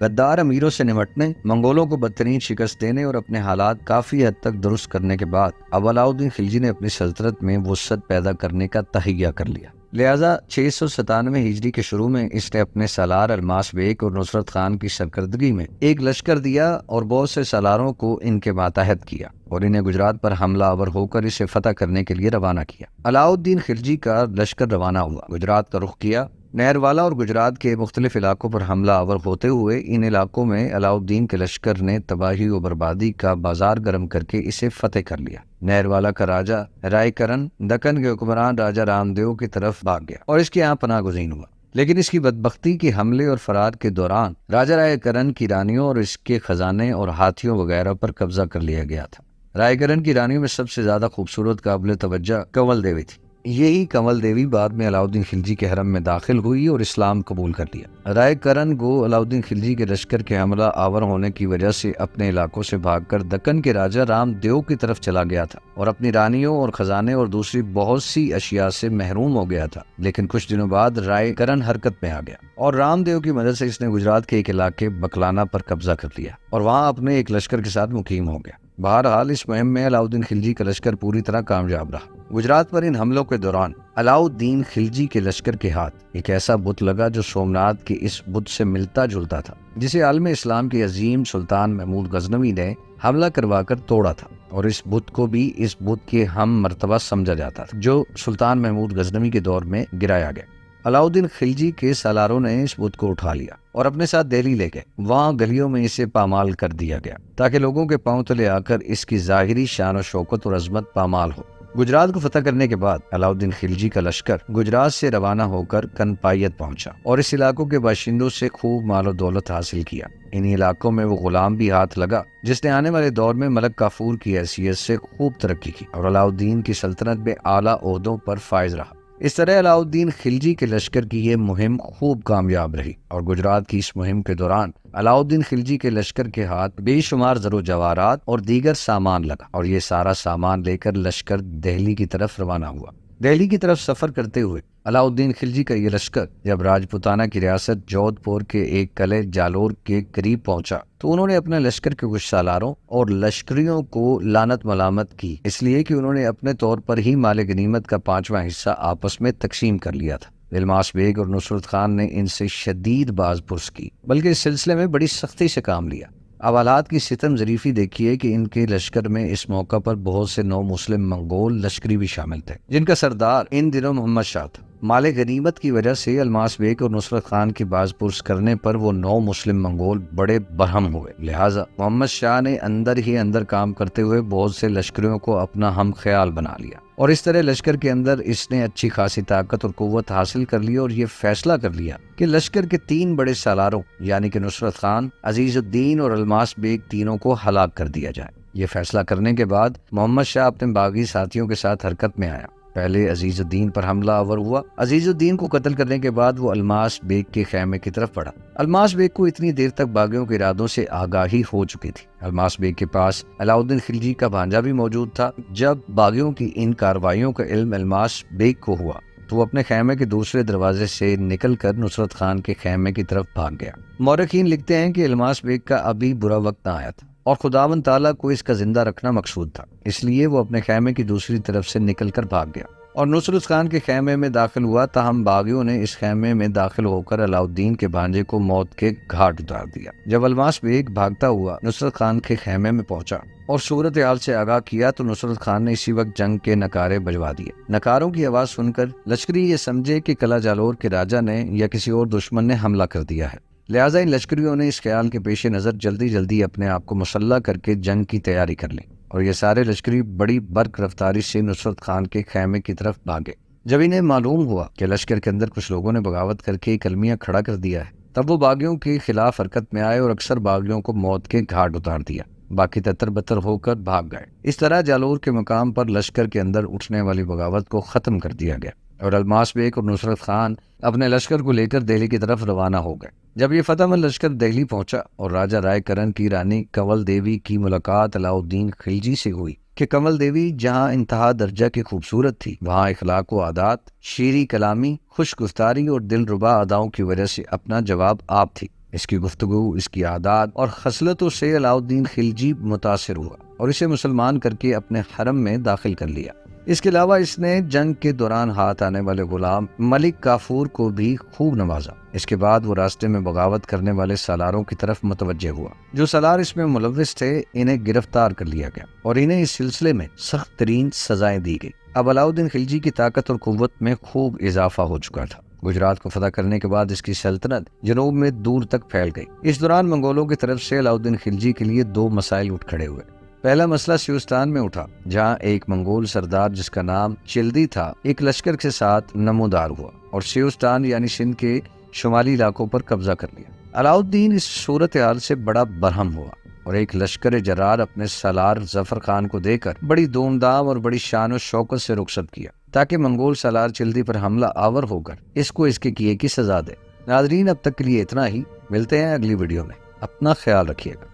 غدار امیروں سے نمٹنے، منگولوں کو بدترین شکست دینے اور اپنے حالات کافی حد تک درست کرنے کے بعد اب علاؤدین خلجی نے اپنی سلطنت میں وسعت پیدا کرنے کا تہیہ کر لیا، لہٰذا 697 ہجری کے شروع میں اس نے اپنے سالار الماس بیگ اور نصرت خان کی سرکردگی میں ایک لشکر دیا اور بہت سے سالاروں کو ان کے ماتحت کیا اور انہیں گجرات پر حملہ آور ہو کر اسے فتح کرنے کے لیے روانہ کیا۔ علاؤدین خلجی کا لشکر روانہ ہوا، گجرات کا رخ کیا۔ نہروالا اور گجرات کے مختلف علاقوں پر حملہ آور ہوتے ہوئے ان علاقوں میں علاؤدین کے لشکر نے تباہی و بربادی کا بازار گرم کر کے اسے فتح کر لیا۔ نہروالا کا راجہ رائے کرن دکن کے حکمران راجہ رام دیو کی طرف بھاگ گیا اور اس کے یہاں پناہ گزین ہوا، لیکن اس کی بدبختی کے حملے اور فرار کے دوران راجہ رائے کرن کی رانیوں اور اس کے خزانے اور ہاتھیوں وغیرہ پر قبضہ کر لیا گیا تھا۔ رائے کرن کی رانیوں میں سب سے زیادہ خوبصورت قابل توجہ کنول دیوی تھی۔ یہی کنول دیوی بعد میں علاؤدین خلجی کے حرم میں داخل ہوئی اور اسلام قبول کر لیا۔ رائے کرن کو علاؤدین خلجی کے لشکر کے حملہ آور ہونے کی وجہ سے اپنے علاقوں سے بھاگ کر دکن کے راجہ رام دیو کی طرف چلا گیا تھا اور اپنی رانیوں اور خزانے اور دوسری بہت سی اشیاء سے محروم ہو گیا تھا، لیکن کچھ دنوں بعد رائے کرن حرکت میں آ گیا اور رام دیو کی مدد سے اس نے گجرات کے ایک علاقے بکلانا پر قبضہ کر لیا اور وہاں اپنے ایک لشکر کے ساتھ مقیم ہو گیا۔ بہرحال اس مہم میں علاؤدین خلجی کا لشکر پوری طرح کامیاب رہا۔ گجرات پر ان حملوں کے دوران علاؤدین خلجی کے لشکر کے ہاتھ ایک ایسا بت لگا جو سومناتھ کے اس بت سے ملتا جلتا تھا، جسے عالم اسلام کے عظیم سلطان محمود غزنوی نے حملہ کروا کر توڑا تھا، اور اس بت کو بھی اس بت کے ہم مرتبہ سمجھا جاتا تھا جو سلطان محمود غزنوی کے دور میں گرایا گیا۔ علاؤدین خلجی کے سالاروں نے اس بت کو اٹھا لیا اور اپنے ساتھ دہلی لے گئے۔ وہاں گلیوں میں اسے پامال کر دیا گیا تاکہ لوگوں کے پاؤں تلے آ کر اس کی ظاہری شان و شوکت اور عظمت پامال ہو۔ گجرات کو فتح کرنے کے بعد علاؤدین خلجی کا لشکر گجرات سے روانہ ہو کر کنپائیت پہنچا اور اس علاقوں کے باشندوں سے خوب مال و دولت حاصل کیا۔ انہی علاقوں میں وہ غلام بھی ہاتھ لگا جس نے آنے والے دور میں ملک کافور کی حیثیت سے خوب ترقی کی اور علاؤدین کی سلطنت میں اعلیٰ عہدوں پر فائز رہا۔ اس طرح علاؤدین خلجی کے لشکر کی یہ مہم خوب کامیاب رہی اور گجرات کی اس مہم کے دوران علاؤدین خلجی کے لشکر کے ہاتھ بے شمار زر و جواہرات اور دیگر سامان لگا اور یہ سارا سامان لے کر لشکر دہلی کی طرف روانہ ہوا۔ دہلی کی طرف سفر کرتے ہوئے علاؤدین خلجی کا یہ لشکر جب راجپوتانہ کی ریاست جودھ پور کے ایک قلعے جالور کے قریب پہنچا تو انہوں نے اپنے لشکر کے کچھ سالاروں اور لشکریوں کو لعنت ملامت کی، اس لیے کہ انہوں نے اپنے طور پر ہی مال غنیمت کا 5واں حصہ آپس میں تقسیم کر لیا تھا۔ الماس بیگ اور نصرت خان نے ان سے شدید باز پرس کی، بلکہ اس سلسلے میں بڑی سختی سے کام لیا۔ اب حالات کی ستم ظریفی دیکھیے کہ ان کے لشکر میں اس موقع پر بہت سے نو مسلم منگول لشکری بھی شامل تھے، جن کا سردار ان دنوں محمد شاہ تھا۔ مال غنیمت کی وجہ سے الماس بیگ اور نصرت خان کی باز پرس کرنے پر وہ نو مسلم منگول بڑے برہم ہوئے، لہٰذا محمد شاہ نے اندر ہی اندر کام کرتے ہوئے بہت سے لشکریوں کو اپنا ہم خیال بنا لیا، اور اس طرح لشکر کے اندر اس نے اچھی خاصی طاقت اور قوت حاصل کر لی اور یہ فیصلہ کر لیا کہ لشکر کے 3 بڑے سالاروں یعنی کہ نصرت خان، عزیز الدین اور الماس بیگ تینوں کو ہلاک کر دیا جائے۔ یہ فیصلہ کرنے کے بعد محمد شاہ اپنے باغی ساتھیوں کے ساتھ حرکت میں آیا۔ پہلے عزیز الدین پر حملہ آور ہوا۔ عزیز الدین کو قتل کرنے کے بعد وہ الماس بیگ کے خیمے کی طرف بڑھا۔ الماس بیگ کو اتنی دیر تک باغیوں کے ارادوں سے آگاہی ہو چکی تھی۔ الماس بیگ کے پاس علاؤدین خلجی کا بھانجا بھی موجود تھا۔ جب باغیوں کی ان کارروائیوں کا علم الماس بیگ کو ہوا تو وہ اپنے خیمے کے دوسرے دروازے سے نکل کر نصرت خان کے خیمے کی طرف بھاگ گیا۔ مورخین لکھتے ہیں کہ الماس بیگ کا ابھی برا وقت نہ آیا تھا اور خداوند تعالیٰ کو اس کا زندہ رکھنا مقصود تھا، اس لیے وہ اپنے خیمے کی دوسری طرف سے نکل کر بھاگ گیا اور نصرت خان کے خیمے میں داخل ہوا۔ تاہم باغیوں نے اس خیمے میں داخل ہو کر علاؤدین کے بھانجے کو موت کے گھاٹ اتار دیا۔ جب الماس بیگ بھاگتا ہوا نصرت خان کے خیمے میں پہنچا اور صورتحال سے آگاہ کیا تو نصرت خان نے اسی وقت جنگ کے نعرے بجوا دیے۔ نعروں کی آواز سن کر لشکری یہ سمجھے کہ قلعہ جالور کے راجا نے یا کسی اور دشمن نے حملہ کر دیا ہے، لہٰذا ان لشکریوں نے اس خیال کے پیش نظر جلدی اپنے آپ کو مسلح کر کے جنگ کی تیاری کر لی، اور یہ سارے لشکری بڑی برق رفتاری سے نصرت خان کے خیمے کی طرف بھاگے۔ جب انہیں معلوم ہوا کہ لشکر کے اندر کچھ لوگوں نے بغاوت کر کے کلمیہ کھڑا کر دیا ہے، تب وہ باغیوں کے خلاف حرکت میں آئے اور اکثر باغیوں کو موت کے گھاٹ اتار دیا، باقی تتر بتر ہو کر بھاگ گئے۔ اس طرح جالور کے مقام پر لشکر کے اندر اٹھنے والی بغاوت کو ختم کر دیا گیا اور الماس بیگ اور نصرت خان اپنے لشکر کو لے کر دہلی کی طرف روانہ ہو گئے۔ جب یہ فتح مند لشکر دہلی پہنچا اور راجہ رائے کرن کی رانی کنول دیوی کی ملاقات علاؤدین خلجی سے ہوئی کہ کنول دیوی جہاں انتہا درجہ کی خوبصورت تھی، وہاں اخلاق و عادات، شیریں کلامی، خوش گفتاری اور دلربا اداؤں کی وجہ سے اپنا جواب آپ تھی۔ اس کی گفتگو، اس کی عادات اور خصلتوں سے علاؤدین خلجی متاثر ہوا اور اسے مسلمان کر کے اپنے حرم میں داخل کر لیا۔ اس کے علاوہ اس نے جنگ کے دوران ہاتھ آنے والے غلام ملک کافور کو بھی خوب نوازا۔ اس کے بعد وہ راستے میں بغاوت کرنے والے سالاروں کی طرف متوجہ ہوا۔ جو سالار اس میں ملوث تھے انہیں گرفتار کر لیا گیا اور انہیں اس سلسلے میں سخت ترین سزائیں دی گئی۔ اب علاؤدین خلجی کی طاقت اور قوت میں خوب اضافہ ہو چکا تھا۔ گجرات کو فتح کرنے کے بعد اس کی سلطنت جنوب میں دور تک پھیل گئی۔ اس دوران منگولوں کی طرف سے علاؤدین خلجی کے لیے 2 مسائل اٹھ کھڑے ہوئے۔ پہلا مسئلہ سیوستان میں اٹھا، جہاں ایک منگول سردار جس کا نام چلدی تھا ایک لشکر کے ساتھ نمودار ہوا اور سیوستان یعنی سندھ کے شمالی علاقوں پر قبضہ کر لیا۔ علاؤدین اس صورتحال سے بڑا برہم ہوا اور ایک لشکر جرار اپنے سالار ظفر خان کو دے کر بڑی دھوم دھام اور بڑی شان و شوکت سے رخصت کیا تاکہ منگول سالار چلدی پر حملہ آور ہو کر اس کو اس کے کیے کی سزا دے۔ ناظرین، اب تک کے لیے اتنا ہی، ملتے ہیں اگلی ویڈیو میں، اپنا خیال رکھیے گا۔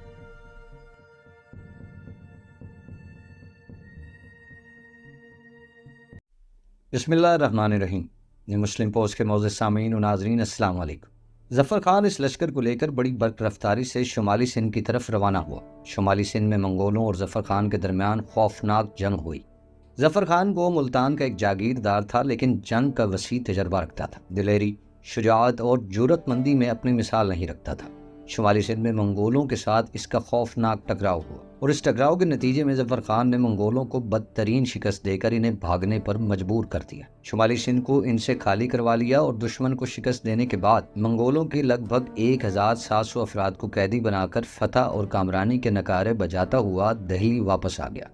بسم اللہ الرحمن الرحیم۔ یہ مسلم پوسٹ کے معزز سامعین و ناظرین، السلام علیکم۔ ظفر خان اس لشکر کو لے کر بڑی برق رفتاری سے شمالی سندھ کی طرف روانہ ہوا۔ شمالی سندھ میں منگولوں اور ظفر خان کے درمیان خوفناک جنگ ہوئی۔ ظفر خان کو ملتان کا ایک جاگیردار تھا، لیکن جنگ کا وسیع تجربہ رکھتا تھا، دلیری، شجاعت اور جرأت مندی میں اپنی مثال نہیں رکھتا تھا۔ شمالی سندھ میں منگولوں کے ساتھ اس کا خوفناک ٹکراؤ ہوا اور اس ٹکراؤ کے نتیجے میں ظفر خان نے منگولوں کو بدترین شکست دے کر انہیں بھاگنے پر مجبور کر دیا۔ شمالی سندھ کو ان سے خالی کروا لیا اور دشمن کو شکست دینے کے بعد منگولوں کے لگ بھگ 1700 افراد کو قیدی بنا کر فتح اور کامرانی کے نعرے بجاتا ہوا دہلی واپس آ گیا۔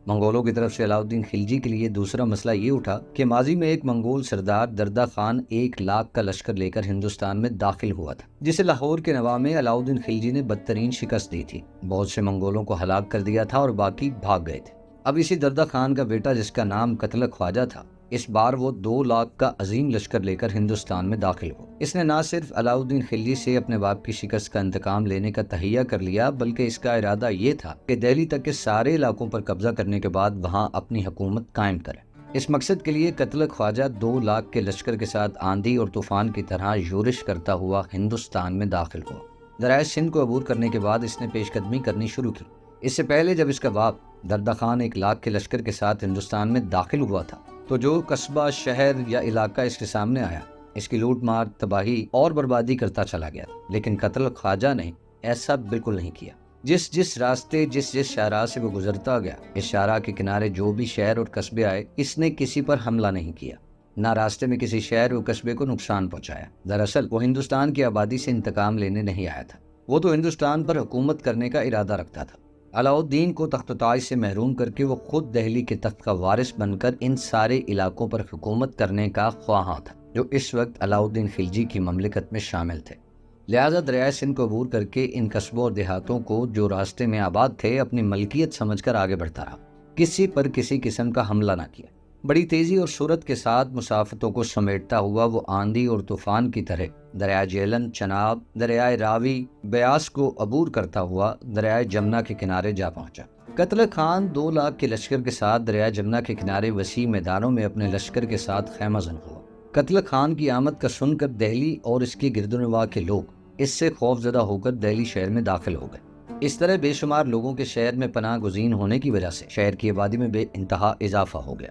منگولوں کی طرف سے علاؤدین خلجی کے لیے دوسرا مسئلہ یہ اٹھا کہ ماضی میں ایک منگول سردار دردہ خان 1 لاکھ کا لشکر لے کر ہندوستان میں داخل ہوا تھا، جسے لاہور کے نواح میں علاؤدین خلجی نے بدترین شکست دی تھی۔ بہت سے منگولوں کو ہلاک کر دیا تھا اور باقی بھاگ گئے تھے۔ اب اسی دردہ خان کا بیٹا جس کا نام قتل خواجہ تھا، اس بار وہ 2 لاکھ کا عظیم لشکر لے کر ہندوستان میں داخل ہوا۔ اس نے نہ صرف علاؤدین خلجی سے اپنے باپ کی شکست کا انتقام لینے کا تہیہ کر لیا، بلکہ اس کا ارادہ یہ تھا کہ دہلی تک کے سارے علاقوں پر قبضہ کرنے کے بعد وہاں اپنی حکومت قائم کرے۔ اس مقصد کے لیے قتل خواجہ 2 لاکھ کے لشکر کے ساتھ آندھی اور طوفان کی طرح یورش کرتا ہوا ہندوستان میں داخل ہوا۔ دریائے سندھ کو عبور کرنے کے بعد اس نے پیش قدمی کرنی شروع کی۔ اس سے پہلے جب اس کا باپ دردہ خان 1 لاکھ کے لشکر کے ساتھ ہندوستان میں داخل ہوا تھا تو جو قصبہ، شہر یا علاقہ اس کے سامنے آیا، اس کی لوٹ مار، تباہی اور بربادی کرتا چلا گیا، لیکن قتل خواجہ نے ایسا بالکل نہیں کیا۔ جس راستے، جس شاہراہ سے وہ گزرتا گیا، اس شاہراہ کے کنارے جو بھی شہر اور قصبے آئے، اس نے کسی پر حملہ نہیں کیا، نہ راستے میں کسی شہر اور قصبے کو نقصان پہنچایا۔ دراصل وہ ہندوستان کی آبادی سے انتقام لینے نہیں آیا تھا، وہ تو ہندوستان پر حکومت کرنے کا ارادہ رکھتا تھا۔ علاؤالدین کو تخت و تاج سے محروم کر کے وہ خود دہلی کے تخت کا وارث بن کر ان سارے علاقوں پر حکومت کرنے کا خواہاں تھا جو اس وقت علاؤالدین خلجی کی مملکت میں شامل تھے۔ لہٰذا دریائے سندھ کو عبور کر کے ان قصبوں اور دیہاتوں کو جو راستے میں آباد تھے اپنی ملکیت سمجھ کر آگے بڑھتا رہا، کسی پر کسی قسم کا حملہ نہ کیا۔ بڑی تیزی اور سرعت کے ساتھ مسافتوں کو سمیٹتا ہوا وہ آندھی اور طوفان کی طرح دریائے جیلم، چناب، دریائے راوی، بیاس کو عبور کرتا ہوا دریائے جمنا کے کنارے جا پہنچا۔ قتل خان 2 لاکھ کے لشکر کے ساتھ دریائے جمنا کے کنارے وسیع میدانوں میں اپنے لشکر کے ساتھ خیمہ زن ہوا۔ قتل خان کی آمد کا سن کر دہلی اور اس کے گرد و نواح کے لوگ اس سے خوف زدہ ہو کر دہلی شہر میں داخل ہو گئے۔ اس طرح بے شمار لوگوں کے شہر میں پناہ گزین ہونے کی وجہ سے شہر کی آبادی میں بے انتہا اضافہ ہو گیا۔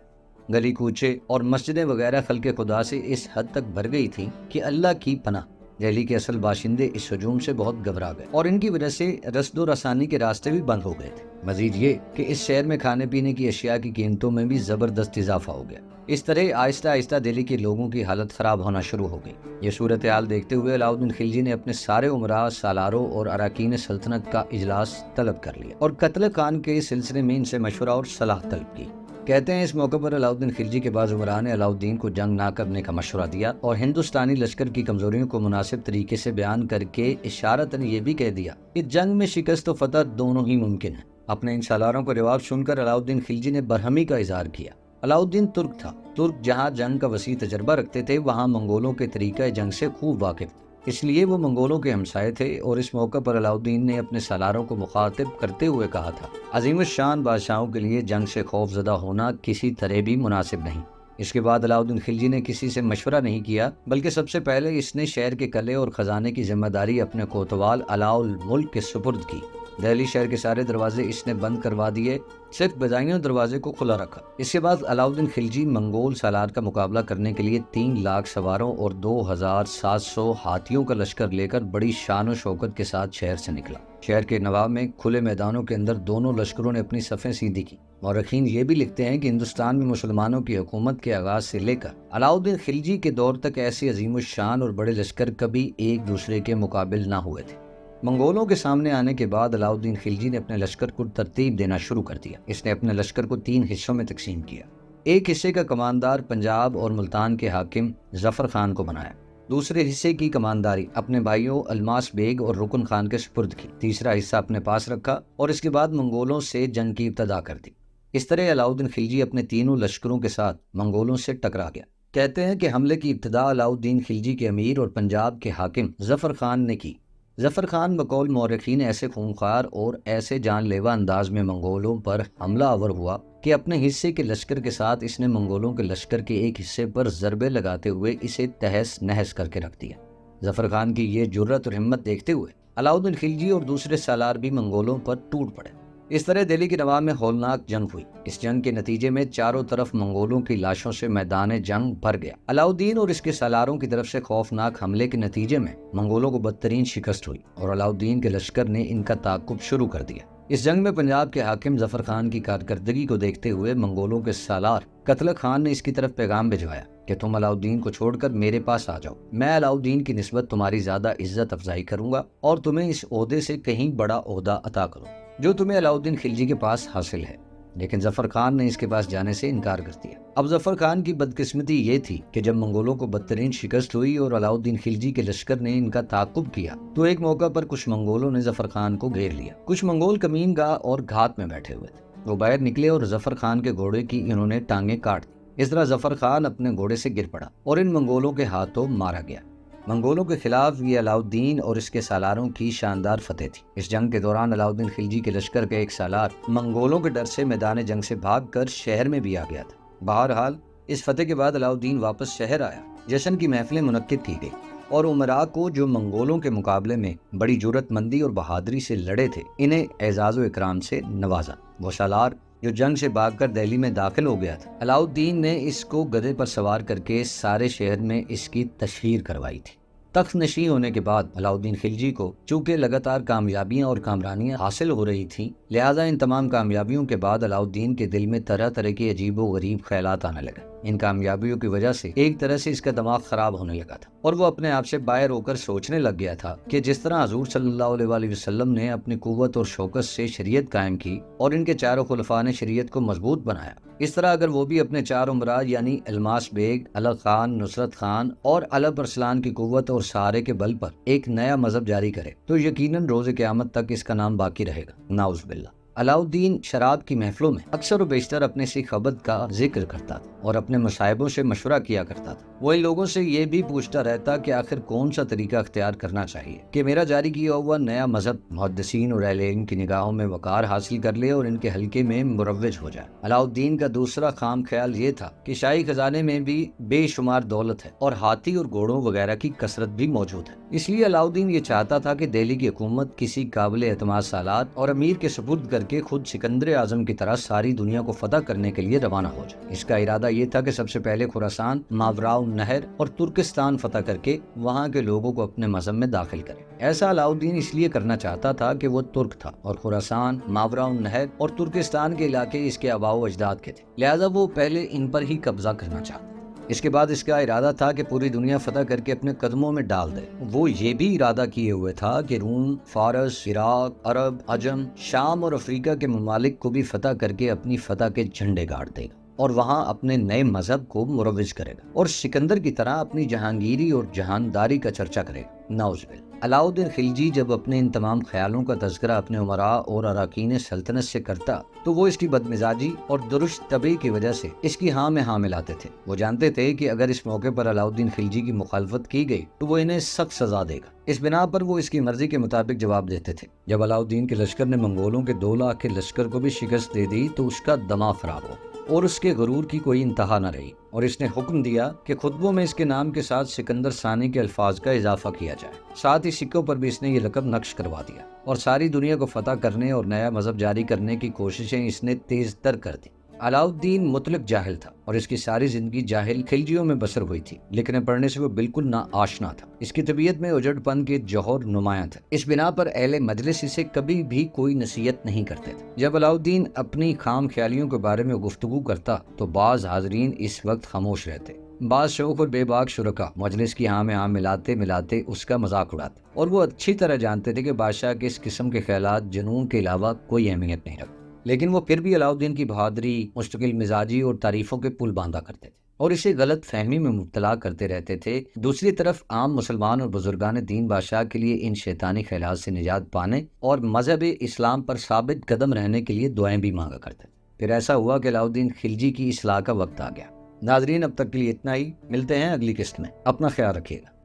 گلی کوچے اور مسجدیں وغیرہ خلق خدا سے اس حد تک بھر گئی تھیں کہ اللہ کی پناہ دہلی کے اصل باشندے اس ہجوم سے بہت گھبرا گئے اور ان کی وجہ سے رسد و رسانی کے راستے بھی بند ہو گئے تھے۔ مزید یہ کہ اس شہر میں کھانے پینے کی اشیاء کی قیمتوں میں بھی زبردست اضافہ ہو گیا۔ اس طرح آہستہ آہستہ دہلی کے لوگوں کی حالت خراب ہونا شروع ہو گئی۔ یہ صورتحال دیکھتے ہوئے علاؤالدین خلجی نے اپنے سارے امراء، سالاروں اور اراکین سلطنت کا اجلاس طلب کر لیا اور قتل خان کے سلسلے میں ان سے مشورہ اور صلاح طلب کی۔ کہتے ہیں اس موقع پر علاؤالدین خلجی کے بعض امراء نے علاؤالدین کو جنگ نہ کرنے کا مشورہ دیا اور ہندوستانی لشکر کی کمزوریوں کو مناسب طریقے سے بیان کر کے اشارتاً یہ بھی کہہ دیا کہ جنگ میں شکست و فتح دونوں ہی ممکن ہے۔ اپنے ان سالاروں کا جواب سن کر علاؤالدین خلجی نے برہمی کا اظہار کیا۔ علاؤالدین ترک تھا۔ ترک جہاں جنگ کا وسیع تجربہ رکھتے تھے وہاں منگولوں کے طریقہ جنگ سے خوب واقف تھے، اس لیے وہ منگولوں کے ہمسائے تھے اور اس موقع پر علاؤالدین نے اپنے سالاروں کو مخاطب کرتے ہوئے کہا تھا، عظیم الشان بادشاہوں کے لیے جنگ سے خوف زدہ ہونا کسی طرح بھی مناسب نہیں۔ اس کے بعد علاؤالدین خلجی نے کسی سے مشورہ نہیں کیا، بلکہ سب سے پہلے اس نے شہر کے قلعے اور خزانے کی ذمہ داری اپنے کوتوال علاء الملک کے سپرد کی۔ دہلی شہر کے سارے دروازے اس نے بند کروا دیے، صرف بدائیوں دروازے کو کھلا رکھا۔ اس کے بعد علاؤالدین خلجی منگول سالار کا مقابلہ کرنے کے لیے 3 لاکھ سواروں اور 2700 ہاتھیوں کا لشکر لے کر بڑی شان و شوکت کے ساتھ شہر سے نکلا۔ شہر کے نواح میں کھلے میدانوں کے اندر دونوں لشکروں نے اپنی صفیں سیدھی کی۔ مورخین یہ بھی لکھتے ہیں کہ ہندوستان میں مسلمانوں کی حکومت کے آغاز سے لے کر علاؤالدین خلجی کے دور تک ایسے عظیم الشان اور بڑے لشکر کبھی ایک دوسرے کے مقابل نہ ہوئے تھے۔ منگولوں کے سامنے آنے کے بعد علاؤالدین خلجی نے اپنے لشکر کو ترتیب دینا شروع کر دیا۔ اس نے اپنے لشکر کو 3 حصوں میں تقسیم کیا۔ ایک حصے کا کماندار پنجاب اور ملتان کے حاکم ظفر خان کو بنایا، دوسرے حصے کی کمانداری اپنے بھائیوں الماس بیگ اور رکن خان کے سپرد کی، تیسرا حصہ اپنے پاس رکھا اور اس کے بعد منگولوں سے جنگ کی ابتدا کر دی۔ اس طرح علاؤالدین خلجی اپنے تینوں لشکروں کے ساتھ منگولوں سے ٹکرا گیا۔ کہتے ہیں کہ حملے کی ابتدا علاؤالدین خلجی کے امیر اور پنجاب کے حاکم ظفر خان نے کی۔ ظفر خان بقول مورخین ایسے خونخوار اور ایسے جان لیوا انداز میں منگولوں پر حملہ آور ہوا کہ اپنے حصے کے لشکر کے ساتھ اس نے منگولوں کے لشکر کے ایک حصے پر ضربے لگاتے ہوئے اسے تہس نہس کر کے رکھ دیا۔ ظفر خان کی یہ جرأت اور ہمت دیکھتے ہوئے علاؤالدین خلجی اور دوسرے سالار بھی منگولوں پر ٹوٹ پڑے۔ اس طرح دہلی کے نواح میں ہولناک جنگ ہوئی۔ اس جنگ کے نتیجے میں چاروں طرف منگولوں کی لاشوں سے میدان جنگ بھر گیا۔ علاؤالدین اور اس کے سالاروں کی طرف سے خوفناک حملے کے نتیجے میں منگولوں کو بدترین شکست ہوئی اور علاؤالدین کے لشکر نے ان کا تعاقب شروع کر دیا۔ اس جنگ میں پنجاب کے حاکم ظفر خان کی کارکردگی کو دیکھتے ہوئے منگولوں کے سالار قتل خان نے اس کی طرف پیغام بھجوایا کہ تم علاؤالدین کو چھوڑ کر میرے پاس آ جاؤ، میں علاؤالدین کی نسبت تمہاری زیادہ عزت افزائی کروں گا اور تمہیں اس عہدے سے کہیں بڑا عہدہ عطا کروں جو تمہیں علاؤالدین خلجی کے پاس حاصل ہے۔ لیکن ظفر خان نے اس کے پاس جانے سے انکار کر دیا۔ اب ظفر خان کی بدقسمتی یہ تھی کہ جب منگولوں کو بدترین شکست ہوئی اور علاؤالدین خلجی کے لشکر نے ان کا تعاقب کیا تو ایک موقع پر کچھ منگولوں نے ظفر خان کو گھیر لیا۔ کچھ منگول کمین گاہ اور گھات میں بیٹھے ہوئے تھے، وہ باہر نکلے اور ظفر خان کے گھوڑے کی انہوں نے ٹانگیں کاٹ دی۔ اس طرح ظفر خان اپنے گھوڑے سے گر پڑا اور ان منگولوں کے ہاتھوں مارا گیا۔ منگولوں کے خلاف یہ علاؤالدین اور اس کے سالاروں کی شاندار فتح تھی۔ اس جنگ کے دوران علاؤالدین خلجی کے لشکر کے ایک سالار منگولوں کے ڈر سے میدان جنگ سے بھاگ کر شہر میں بھی آ گیا تھا۔ بہرحال اس فتح کے بعد علاؤدین واپس شہر آیا، جشن کی محفلیں منعقد کی گئی اور امراء کو جو منگولوں کے مقابلے میں بڑی جرأت مندی اور بہادری سے لڑے تھے انہیں اعزاز و اکرام سے نوازا۔ وہ سالار جو جنگ سے بھاگ کر دہلی میں داخل ہو گیا تھا، علاؤدین نے اس کو گدھے پر سوار کر کے سارے شہر میں اس کی تشہیر کروائی تھی۔ تخت نشین ہونے کے بعد علاؤدین خلجی کو چونکہ لگاتار کامیابیاں اور کامرانیاں حاصل ہو رہی تھیں، لہٰذا ان تمام کامیابیوں کے بعد علاؤدین کے دل میں طرح طرح کے عجیب و غریب خیالات آنے لگے۔ ان کامیابیوں کی وجہ سے ایک طرح سے اس کا دماغ خراب ہونے لگا تھا اور وہ اپنے آپ سے باہر ہو کر سوچنے لگ گیا تھا کہ جس طرح حضور صلی اللہ علیہ وآلہ وسلم نے اپنی قوت اور شوکت سے شریعت قائم کی اور ان کے چاروں خلفاء نے شریعت کو مضبوط بنایا، اس طرح اگر وہ بھی اپنے چار امراء یعنی الماس بیگ، الغ خان، نصرت خان اور الب ارسلان کی قوت اور سہارے کے بل پر ایک نیا مذہب جاری کرے تو یقیناً روز قیامت تک اس کا نام باقی رہے گا۔ نعوذ باللہ۔ علاؤدین شراب کی محفلوں میں اکثر و بیشتر اپنے سکھ ابد کا ذکر کرتا تھا اور اپنے مصاحبوں سے مشورہ کیا کرتا تھا۔ وہ ان لوگوں سے یہ بھی پوچھتا رہتا کہ آخر کون سا طریقہ اختیار کرنا چاہیے کہ میرا جاری کیا ہوا نیا مذہب محدثین اور اہل علم کی نگاہوں میں وقار حاصل کر لے اور ان کے حلقے میں مروج ہو جائے۔ علاؤدین کا دوسرا خام خیال یہ تھا کہ شاہی خزانے میں بھی بے شمار دولت ہے اور ہاتھی اور گھوڑوں وغیرہ کی کثرت بھی موجود ہے، اس لیے علاؤدین یہ چاہتا تھا کہ دہلی کی حکومت کسی قابل اعتماد سالار اور امیر کے سپرد کر کے خود سکندر اعظم کی طرح ساری دنیا کو فتح کرنے کے لیے روانہ ہو جائے۔ اس کا ارادہ یہ تھا کہ سب سے پہلے خراسان، ماوراء النہر اور ترکستان فتح کر کے وہاں کے لوگوں کو اپنے مذہب میں داخل کرے۔ ایسا علاؤدین اس لیے کرنا چاہتا تھا کہ وہ ترک تھا اور خراسان، ماوراء النہر اور ترکستان کے علاقے اس کے آباء و اجداد کے تھے، لہذا وہ پہلے ان پر ہی قبضہ کرنا چاہتا۔ اس کے بعد اس کا ارادہ تھا کہ پوری دنیا فتح کر کے اپنے قدموں میں ڈال دے۔ وہ یہ بھی ارادہ کیے ہوئے تھا کہ روم، فارس، عراق، عرب، عجم، شام اور افریقہ کے ممالک کو بھی فتح کر کے اپنی فتح کے جھنڈے گاڑ دے گا اور وہاں اپنے نئے مذہب کو مروج کرے گا اور سکندر کی طرح اپنی جہانگیری اور جہانداری کا چرچا کرے گا۔ نعوذ باللہ۔ علاؤدین خلجی جب اپنے ان تمام خیالوں کا تذکرہ اپنے امراء اور اراکین سلطنت سے کرتا تو وہ اس کی بدمزاجی اور درست طبع کی وجہ سے اس کی ہاں میں ہاں ملاتے تھے۔ وہ جانتے تھے کہ اگر اس موقع پر علاؤدین خلجی کی مخالفت کی گئی تو وہ انہیں سخت سزا دے گا، اس بنا پر وہ اس کی مرضی کے مطابق جواب دیتے تھے۔ جب علاؤدین کے لشکر نے منگولوں کے 2 لاکھ کے لشکر کو بھی شکست دے دی تو اس کا دماغ خراب ہو اور اس کے غرور کی کوئی انتہا نہ رہی اور اس نے حکم دیا کہ خطبوں میں اس کے نام کے ساتھ سکندر ثانی کے الفاظ کا اضافہ کیا جائے۔ ساتھ ہی سکوں پر بھی اس نے یہ لقب نقش کروا دیا اور ساری دنیا کو فتح کرنے اور نیا مذہب جاری کرنے کی کوششیں اس نے تیز تر کر دی۔ علاؤدین مطلق جاہل تھا اور اس کی ساری زندگی جاہل خلجیوں میں بسر ہوئی تھی، لکھنے پڑھنے سے وہ بالکل نا آشنا تھا۔ اس کی طبیعت میں اجڑ پن کے جوہر نمایاں تھے، اس بنا پر اہل مجلس اسے کبھی بھی کوئی نصیحت نہیں کرتے تھے۔ جب علاؤدین اپنی خام خیالیوں کے بارے میں گفتگو کرتا تو بعض حاضرین اس وقت خاموش رہتے، بعض شوق اور بے باک شرکا مجلس کی ہاں میں ہاں ملاتے ملاتے اس کا مذاق اڑاتے اور وہ اچھی طرح جانتے تھے کہ بادشاہ کے اس قسم کے خیالات جنون کے علاوہ کوئی اہمیت نہیں رکھتے، لیکن وہ پھر بھی علاؤدین کی بہادری، مستقل مزاجی اور تعریفوں کے پل باندھا کرتے تھے اور اسے غلط فہمی میں مبتلا کرتے رہتے تھے۔ دوسری طرف عام مسلمان اور بزرگان دین بادشاہ کے لیے ان شیطانی خیالات سے نجات پانے اور مذہب اسلام پر ثابت قدم رہنے کے لیے دعائیں بھی مانگا کرتے تھے۔ پھر ایسا ہوا کہ علاؤدین خلجی کی اصلاح کا وقت آ گیا۔ ناظرین، اب تک کے لیے اتنا ہی، ملتے ہیں اگلی قسط میں، اپنا خیال رکھیے گا۔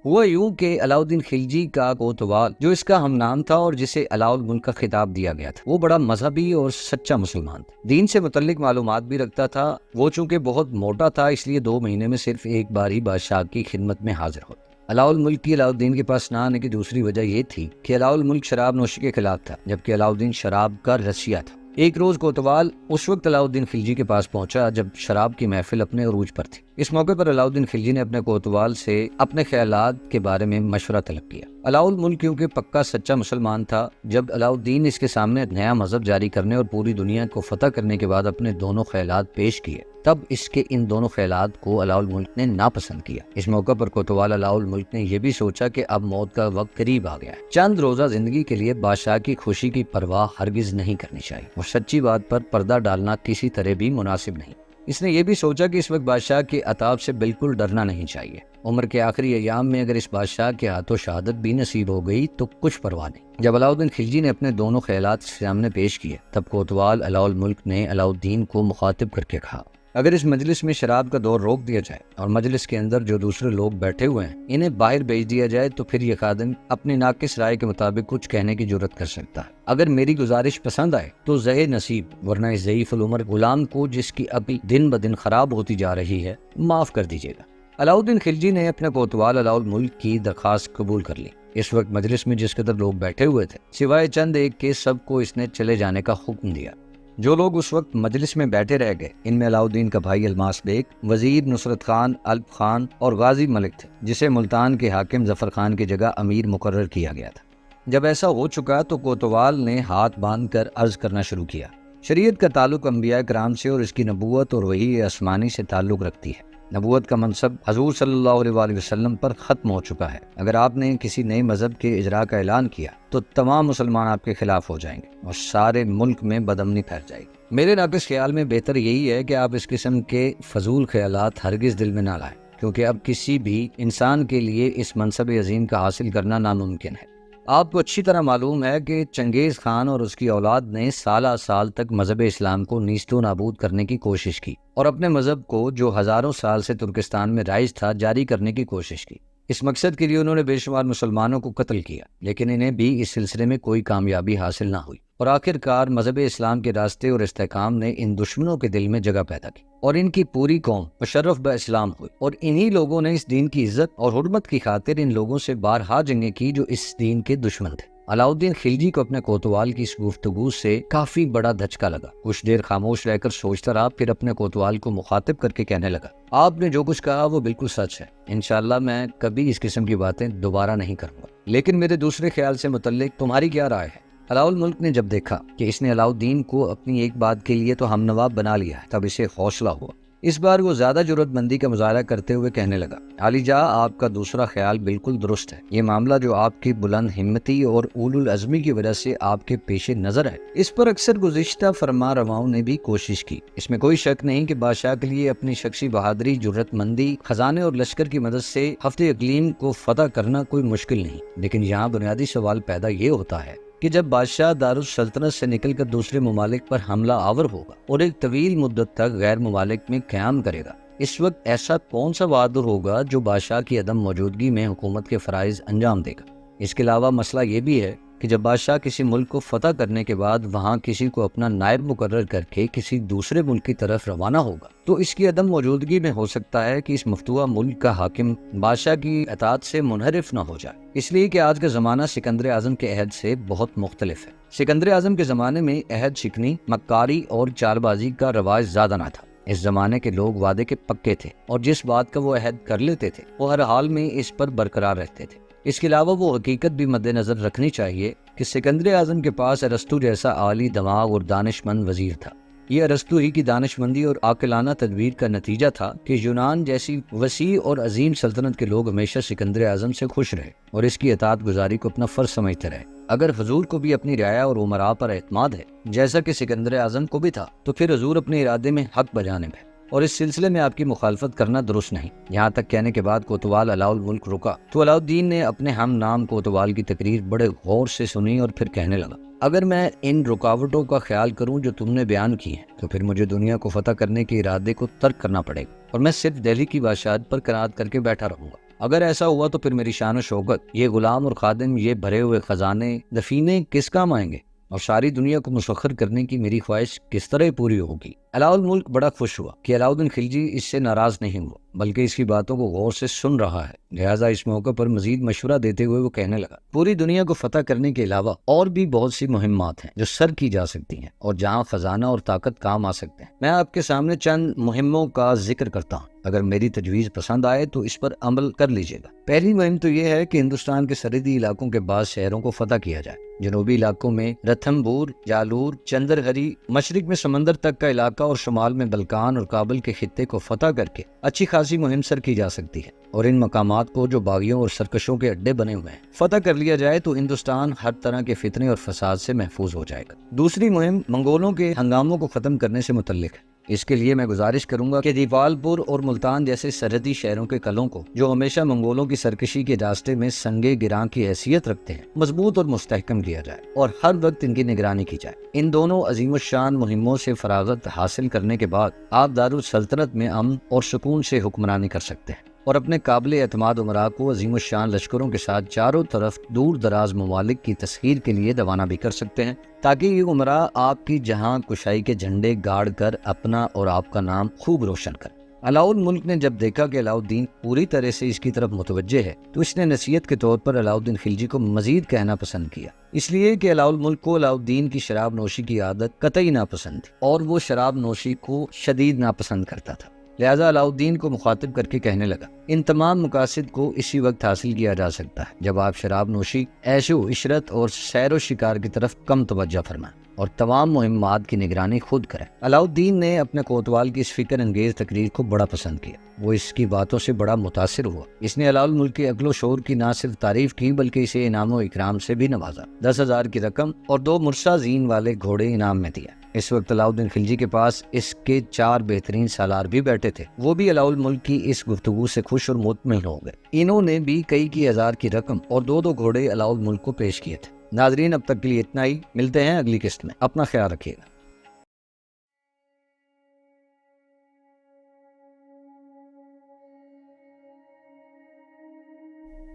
ہوا یوں کہ علاؤدین خلجی کا کوتوال جو اس کا ہم نام تھا اور جسے علاؤ الملک کا خطاب دیا گیا تھا، وہ بڑا مذہبی اور سچا مسلمان تھا، دین سے متعلق معلومات بھی رکھتا تھا۔ وہ چونکہ بہت موٹا تھا اس لیے 2 مہینے میں صرف ایک بار ہی بادشاہ کی خدمت میں حاضر ہوتا۔ علاؤ الملک کی علاؤدین کے پاس نہ آنے کی دوسری وجہ یہ تھی کہ علاؤ الملک شراب نوشی کے خلاف تھا جبکہ علاؤدین شراب کا رسیا تھا۔ ایک روز کوتوال اس وقت علاؤدین خلجی کے پاس پہنچا جب شراب کی محفل اپنے عروج پر تھی۔ اس موقع پر علاؤدین خلجی نے اپنے کوتوال سے اپنے خیالات کے بارے میں مشورہ طلب کیا۔ علاؤ الملک کیونکہ پکا سچا مسلمان تھا، جب علاؤدین اس کے سامنے نیا مذہب جاری کرنے اور پوری دنیا کو فتح کرنے کے بعد اپنے دونوں خیالات پیش کیے تب اس کے ان دونوں خیالات کو علاؤ الملک نے ناپسند کیا۔ اس موقع پر کوتوال علاؤ الملک نے یہ بھی سوچا کہ اب موت کا وقت قریب آ گیا ہے، چند روزہ زندگی کے لیے بادشاہ کی خوشی کی پرواہ ہرگز نہیں کرنی چاہیے اور سچی بات پر پردہ ڈالنا کسی طرح بھی مناسب نہیں۔ اس نے یہ بھی سوچا کہ اس وقت بادشاہ کے عتاب سے بالکل ڈرنا نہیں چاہیے۔ عمر کے آخری ایام میں اگر اس بادشاہ کے ہاتھوں شہادت بھی نصیب ہو گئی تو کچھ پرواہ نہیں۔ جب علاؤدین خلجی نے اپنے دونوں خیالات سامنے پیش کیے تب کوتوال علاؤ الملک نے علاؤدین کو مخاطب کر کے کہا، اگر اس مجلس میں شراب کا دور روک دیا جائے اور مجلس کے اندر جو دوسرے لوگ بیٹھے ہوئے ہیں انہیں باہر بھیج دیا جائے تو پھر یہ خادم اپنی ناقص رائے کے مطابق کچھ کہنے کی جرات کر سکتا ہے۔ اگر میری گزارش پسند آئے تو زہ نصیب، ورنہ اس ضعیف العمر غلام کو جس کی ابھی دن بدن خراب ہوتی جا رہی ہے معاف کر دیجیے گا۔ علاؤالدین خلجی نے اپنے کوتوال علاء الملک کی درخواست قبول کر لی۔ اس وقت مجلس میں جس قدر لوگ بیٹھے ہوئے تھے سوائے چند ایک کے، سب کو اس نے چلے جانے کا حکم دیا۔ جو لوگ اس وقت مجلس میں بیٹھے رہ گئے ان میں علاؤالدین کا بھائی الماس بیگ، وزیر نصرت خان، الپ خان اور غازی ملک تھے، جسے ملتان کے حاکم ظفر خان کی جگہ امیر مقرر کیا گیا تھا۔ جب ایسا ہو چکا تو کوتوال نے ہاتھ باندھ کر عرض کرنا شروع کیا۔ شریعت کا تعلق انبیاء کرام سے اور اس کی نبوت اور وحی آسمانی سے تعلق رکھتی ہے۔ نبوت کا منصب حضور صلی اللہ علیہ وآلہ وسلم پر ختم ہو چکا ہے۔ اگر آپ نے کسی نئے مذہب کے اجراء کا اعلان کیا تو تمام مسلمان آپ کے خلاف ہو جائیں گے اور سارے ملک میں بدامنی پھیل جائے گی۔ میرے ناقص خیال میں بہتر یہی ہے کہ آپ اس قسم کے فضول خیالات ہرگز دل میں نہ لائیں، کیونکہ اب کسی بھی انسان کے لیے اس منصب عظیم کا حاصل کرنا ناممکن ہے۔ آپ کو اچھی طرح معلوم ہے کہ چنگیز خان اور اس کی اولاد نے سالہ سال تک مذہب اسلام کو نیست و نابود کرنے کی کوشش کی اور اپنے مذہب کو جو ہزاروں سال سے ترکستان میں رائج تھا جاری کرنے کی کوشش کی۔ اس مقصد کے لیے انہوں نے بے شمار مسلمانوں کو قتل کیا، لیکن انہیں بھی اس سلسلے میں کوئی کامیابی حاصل نہ ہوئی اور آخر کار مذہب اسلام کے راستے اور استحکام نے ان دشمنوں کے دل میں جگہ پیدا کی اور ان کی پوری قوم مشرف با اسلام ہوئی، اور انہی لوگوں نے اس دین کی عزت اور حرمت کی خاطر ان لوگوں سے بارہا جنگیں کی جو اس دین کے دشمن تھے۔ علاؤالدین خلجی کو اپنے کوتوال کی اس گفتگو سے کافی بڑا دھچکا لگا۔ کچھ دیر خاموش رہ کر سوچتا رہا، پھر اپنے کوتوال کو مخاطب کر کے کہنے لگا، آپ نے جو کچھ کہا وہ بالکل سچ ہے۔ انشاءاللہ میں کبھی اس قسم کی باتیں دوبارہ نہیں کروں گا، لیکن میرے دوسرے خیال سے متعلق تمہاری کیا رائے ہے؟ علاء الملک نے جب دیکھا کہ اس نے علاؤالدین کو اپنی ایک بات کے لیے تو ہم نواب بنا لیا ہے تب اسے حوصلہ ہوا۔ اس بار وہ زیادہ جرات مندی کا مظاہرہ کرتے ہوئے کہنے لگا، عالی جاں آپ کا دوسرا خیال بالکل درست ہے۔ یہ معاملہ جو آپ کی بلند ہمتی اور اولو العزمی کی وجہ سے آپ کے پیش نظر ہے، اس پر اکثر گزشتہ فرما رواؤں نے بھی کوشش کی۔ اس میں کوئی شک نہیں کہ بادشاہ کے لیے اپنی شخصی بہادری، جرات مندی، خزانے اور لشکر کی مدد سے ہفتے اقلیم کو فتح کرنا کوئی مشکل نہیں، لیکن یہاں بنیادی سوال پیدا یہ ہوتا ہے کہ جب بادشاہ دارالسلطنت سے نکل کر دوسرے ممالک پر حملہ آور ہوگا اور ایک طویل مدت تک غیر ممالک میں قیام کرے گا، اس وقت ایسا کون سا بہادر ہوگا جو بادشاہ کی عدم موجودگی میں حکومت کے فرائض انجام دے گا؟ اس کے علاوہ مسئلہ یہ بھی ہے کہ جب بادشاہ کسی ملک کو فتح کرنے کے بعد وہاں کسی کو اپنا نائب مقرر کر کے کسی دوسرے ملک کی طرف روانہ ہوگا تو اس کی عدم موجودگی میں ہو سکتا ہے کہ اس مفتوحہ ملک کا حاکم بادشاہ کی اطاعت سے منحرف نہ ہو جائے، اس لیے کہ آج کا زمانہ سکندر اعظم کے عہد سے بہت مختلف ہے۔ سکندر اعظم کے زمانے میں عہد شکنی، مکاری اور چال بازی کا رواج زیادہ نہ تھا۔ اس زمانے کے لوگ وعدے کے پکے تھے اور جس بات کا وہ عہد کر لیتے تھے وہ ہر حال میں اس پر برقرار رہتے تھے۔ اس کے علاوہ وہ حقیقت بھی مد نظر رکھنی چاہیے کہ سکندر اعظم کے پاس ارسطو جیسا عالی دماغ اور دانش مند وزیر تھا۔ یہ ارسطو ہی کی دانش مندی اور عاقلانہ تدبیر کا نتیجہ تھا کہ یونان جیسی وسیع اور عظیم سلطنت کے لوگ ہمیشہ سکندر اعظم سے خوش رہے اور اس کی اطاعت گزاری کو اپنا فرض سمجھتے رہے۔ اگر حضور کو بھی اپنی رعایا اور امراء پر اعتماد ہے جیسا کہ سکندر اعظم کو بھی تھا تو پھر حضور اپنے ارادے میں حق بجانب ہے اور اس سلسلے میں آپ کی مخالفت کرنا درست نہیں۔ یہاں تک کہنے کے بعد کوتوال علاء الملک رکا تو علاؤالدین نے اپنے ہم نام کوتوال کی تقریر بڑے غور سے سنی اور پھر کہنے لگا، اگر میں ان رکاوٹوں کا خیال کروں جو تم نے بیان کی ہیں تو پھر مجھے دنیا کو فتح کرنے کے ارادے کو ترک کرنا پڑے گا اور میں صرف دہلی کی بادشاہت پر قناعت کر کے بیٹھا رہوں گا۔ اگر ایسا ہوا تو پھر میری شان و شوکت، یہ غلام اور خادم، یہ بھرے ہوئے خزانے، دفینے کس کام آئیں گے اور ساری دنیا کو مسخر کرنے کی میری خواہش کس طرح پوری ہوگی؟ علاء الملک بڑا خوش ہوا کہ علاؤالدین خلجی اس سے ناراض نہیں ہوا بلکہ اس کی باتوں کو غور سے سن رہا ہے، لہٰذا اس موقع پر مزید مشورہ دیتے ہوئے وہ کہنے لگا، پوری دنیا کو فتح کرنے کے علاوہ اور بھی بہت سی مہمات ہیں جو سر کی جا سکتی ہیں اور جہاں خزانہ اور طاقت کام آ سکتے ہیں۔ میں آپ کے سامنے چند مہموں کا ذکر کرتا ہوں، اگر میری تجویز پسند آئے تو اس پر عمل کر لیجیے گا۔ پہلی مہم تو یہ ہے کہ ہندوستان کے سرحدی علاقوں کے بعض شہروں کو فتح کیا جائے۔ جنوبی علاقوں میں رتھمبور، جالور، چندرہری، مشرق میں سمندر تک کا علاقہ اور شمال میں بلکان اور کابل کے خطے کو فتح کر کے اچھی خاصی مہم سر کی جا سکتی ہے اور ان مقامات کو جو باغیوں اور سرکشوں کے اڈے بنے ہوئے ہیں فتح کر لیا جائے تو ہندوستان ہر طرح کے فتنے اور فساد سے محفوظ ہو جائے گا۔ دوسری مہم منگولوں کے ہنگاموں کو ختم کرنے سے متعلق ہے۔ اس کے لیے میں گزارش کروں گا کہ دیپالپور اور ملتان جیسے سرحدی شہروں کے قلعوں کو، جو ہمیشہ منگولوں کی سرکشی کے راستے میں سنگے گراں کی حیثیت رکھتے ہیں، مضبوط اور مستحکم کیا جائے اور ہر وقت ان کی نگرانی کی جائے۔ ان دونوں عظیم الشان مہموں سے فراغت حاصل کرنے کے بعد آپ دارالسلطنت میں امن اور سکون سے حکمرانی کر سکتے ہیں اور اپنے قابل اعتماد امراء کو عظیم الشان لشکروں کے ساتھ چاروں طرف دور دراز ممالک کی تسخیر کے لیے روانہ بھی کر سکتے ہیں، تاکہ یہ امراء آپ کی جہاں کشائی کے جھنڈے گاڑ کر اپنا اور آپ کا نام خوب روشن کریں۔ علاء الملک نے جب دیکھا کہ علاء الدین پوری طرح سے اس کی طرف متوجہ ہے تو اس نے نصیحت کے طور پر علاء الدین خلجی کو مزید کہنا پسند کیا، اس لیے کہ علاء الملک کو علاء الدین کی شراب نوشی کی عادت قطعی ناپسند تھی اور وہ شراب نوشی کو شدید ناپسند کرتا تھا۔ لہذا علاء الدین کو مخاطب کر کے کہنے لگا، ان تمام مقاصد کو اسی وقت حاصل کیا جا سکتا ہے جب آپ شراب نوشی، عیش و عشرت اور سیر و شکار کی طرف کم توجہ فرمائیں اور تمام مہمات کی نگرانی خود کریں۔ علاء الدین نے اپنے کوتوال کی اس فکر انگیز تقریر کو بڑا پسند کیا، وہ اس کی باتوں سے بڑا متاثر ہوا۔ اس نے علاء الملک کے عقل و شعور کی نہ صرف تعریف کی بلکہ اسے انعام و اکرام سے بھی نوازا۔ 10,000 کی رقم اور 2 مرصع زین والے گھوڑے انعام میں دیا۔ اس وقت علاء الدین خلجی کے پاس اس کے 4 بہترین سالار بھی بیٹھے تھے، وہ بھی علاء الملک کی اس گفتگو سے خوش اور مطمئن ہو گئے۔ انہوں نے بھی کئی ہزار کی رقم اور 2 گھوڑے علاء الملک کو پیش کیے تھے۔ ناظرین، اب تک کے لیے اتنا ہی، ملتے ہیں اگلی قسط میں، اپنا خیال رکھیے گا۔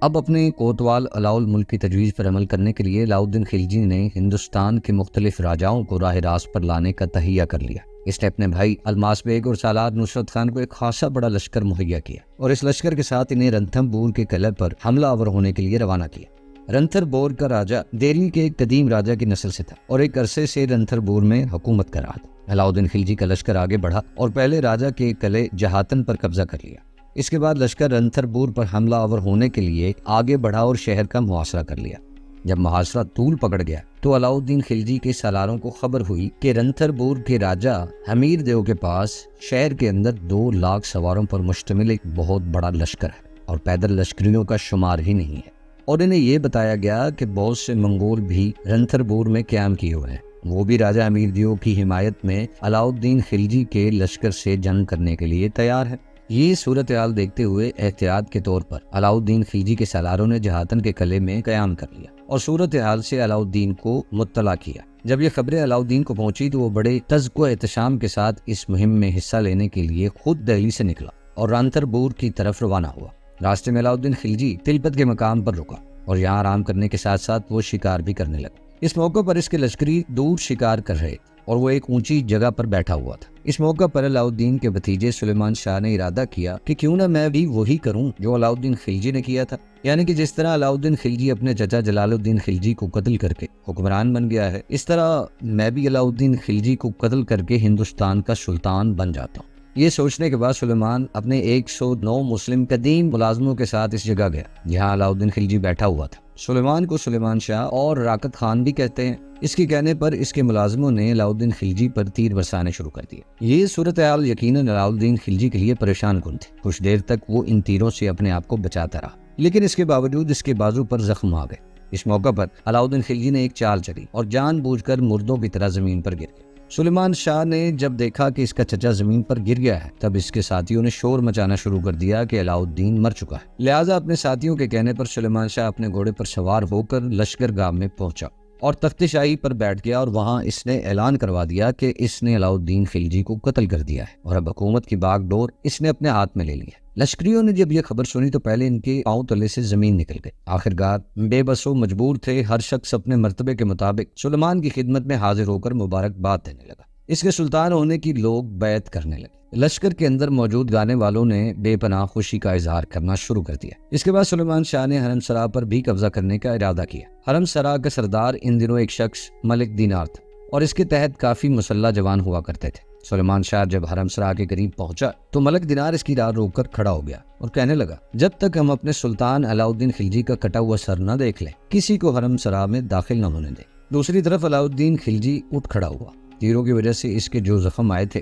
اب اپنے کوتوال علاء الملک کی تجویز پر عمل کرنے کے لیے علاء الدین خلجی نے ہندوستان کے مختلف راجاؤں کو راہ راست پر لانے کا تہیہ کر لیا۔ اس نے اپنے بھائی الماس بیگ اور سالار نصرت خان کو ایک خاصا بڑا لشکر مہیا کیا اور اس لشکر کے ساتھ انہیں رنتھمبور کے قلعے پر حملہ آور ہونے کے لیے روانہ کیا۔ رنتھر بور کا راجا دہلی کے ایک قدیم راجا کی نسل سے تھا اور ایک عرصے سے رنتھر بور میں حکومت کر رہا تھا۔ علاء الدین خلجی کا لشکر آگے بڑھا اور پہلے راجا کے قلعے جہاتن پر قبضہ کر لیا۔ اس کے بعد لشکر رنتھر بور پر حملہ آور ہونے کے لیے آگے بڑھا اور شہر کا محاصرہ کر لیا۔ جب محاصرہ طول پکڑ گیا تو علاء الدین خلجی کے سالاروں کو خبر ہوئی کہ رنتھر بور کے راجا حمیر دیو کے پاس شہر کے اندر 2 لاکھ سواروں پر مشتمل ایک بہت بڑا لشکر ہے اور پیدل لشکریوں کا شمار ہی نہیں ہے، اور انہیں یہ بتایا گیا کہ بہت سے منگول بھی رنتھر بور میں قیام کیے ہوئے ہیں، وہ بھی راجا حمیر دیو کی حمایت میں علاء الدین خلجی کے لشکر سے جنگ کرنے کے لیے تیار ہے۔ یہ صورتحال دیکھتے ہوئے احتیاط کے طور پر علاء الدین خلجی کے سالاروں نے جہاتن کے قلعے میں قیام کر لیا اور صورتحال سے علاء الدین کو مطلع کیا۔ جب یہ خبریں علاء الدین کو پہنچی تو وہ بڑے تذک و احتشام کے ساتھ اس مہم میں حصہ لینے کے لیے خود دہلی سے نکلا اور رنتھر بور کی طرف روانہ ہوا۔ راستے میں علاء الدین خلجی تلپت کے مقام پر رکا اور یہاں آرام کرنے کے ساتھ ساتھ وہ شکار بھی کرنے لگا۔ اس موقع پر اس کے لشکری دور شکار کر رہے اور وہ ایک اونچی جگہ پر بیٹھا ہوا تھا۔ اس موقع پر علاء الدین کے بھتیجے سلیمان شاہ نے ارادہ کیا کہ کیوں نہ میں بھی وہی کروں جو علاء الدین خلجی نے کیا تھا، یعنی کہ جس طرح علاء الدین خلجی اپنے چچا جلال الدین خلجی کو قتل کر کے حکمران بن گیا ہے، اس طرح میں بھی علاء الدین خلجی کو قتل کر کے ہندوستان کا سلطان بن جاتا ہوں۔ یہ سوچنے کے بعد سلیمان اپنے 109 مسلم قدیم ملازموں کے ساتھ اس جگہ گیا جہاں علاء الدین خلجی بیٹھا ہوا تھا۔ سلیمان کو سلیمان شاہ اور راکت خان بھی کہتے ہیں۔ اس کے کہنے پر اس کے ملازموں نے علاء الدین خلجی پر تیر برسانے شروع کر دیے۔ یہ صورتحال یقیناً علاء الدین خلجی کے لیے پریشان کن تھی۔ کچھ دیر تک وہ ان تیروں سے اپنے آپ کو بچاتا رہا، لیکن اس کے باوجود اس کے بازو پر زخم آ گئے۔ اس موقع پر علاء الدین خلجی نے ایک چال چلی اور جان بوجھ کر مردوں کی طرح زمین پر گر گیا۔ سلیمان شاہ نے جب دیکھا کہ اس کا چچا زمین پر گر گیا ہے تب اس کے ساتھیوں نے شور مچانا شروع کر دیا کہ علاء الدین مر چکا ہے۔ لہٰذا اپنے ساتھیوں کے کہنے پر سلیمان شاہ اپنے گھوڑے پر سوار ہو کر لشکر گاہ میں پہنچا اور تخت شاہی پر بیٹھ گیا اور وہاں اس نے اعلان کروا دیا کہ اس نے علاء الدین خلجی کو قتل کر دیا ہے اور اب حکومت کی باغ ڈور اس نے اپنے ہاتھ میں لے لی ہے۔ لشکریوں نے جب یہ خبر سنی تو پہلے ان کے پاؤں تلے سے زمین نکل گئی۔ آخرکار بے بس و مجبور تھے، ہر شخص اپنے مرتبے کے مطابق سلیمان کی خدمت میں حاضر ہو کر مبارکباد دینے لگا۔ اس کے سلطان ہونے کی لوگ بیعت کرنے لگے۔ لشکر کے اندر موجود گانے والوں نے بے پناہ خوشی کا اظہار کرنا شروع کر دیا۔ اس کے بعد سلیمان شاہ نے حرم سرا پر بھی قبضہ کرنے کا ارادہ کیا۔ حرم سرا کا سردار ان دنوں ایک شخص ملک دینار تھا اور اس کے تحت کافی مسلح جوان ہوا کرتے تھے۔ سلیمان شاہ جب حرم سرا کے قریب پہنچا تو ملک دینار اس کی راہ روک کر کھڑا ہو گیا اور کہنے لگا، جب تک ہم اپنے سلطان علاء الدین خلجی کا کٹا ہوا سر نہ دیکھ لیں کسی کو حرم سرا میں داخل نہ ہونے دیں۔ دوسری طرف علاء الدین خلجی اٹھ کھڑا ہوا۔ تیروں کی وجہ سے اس کے جو زخم آئے تھے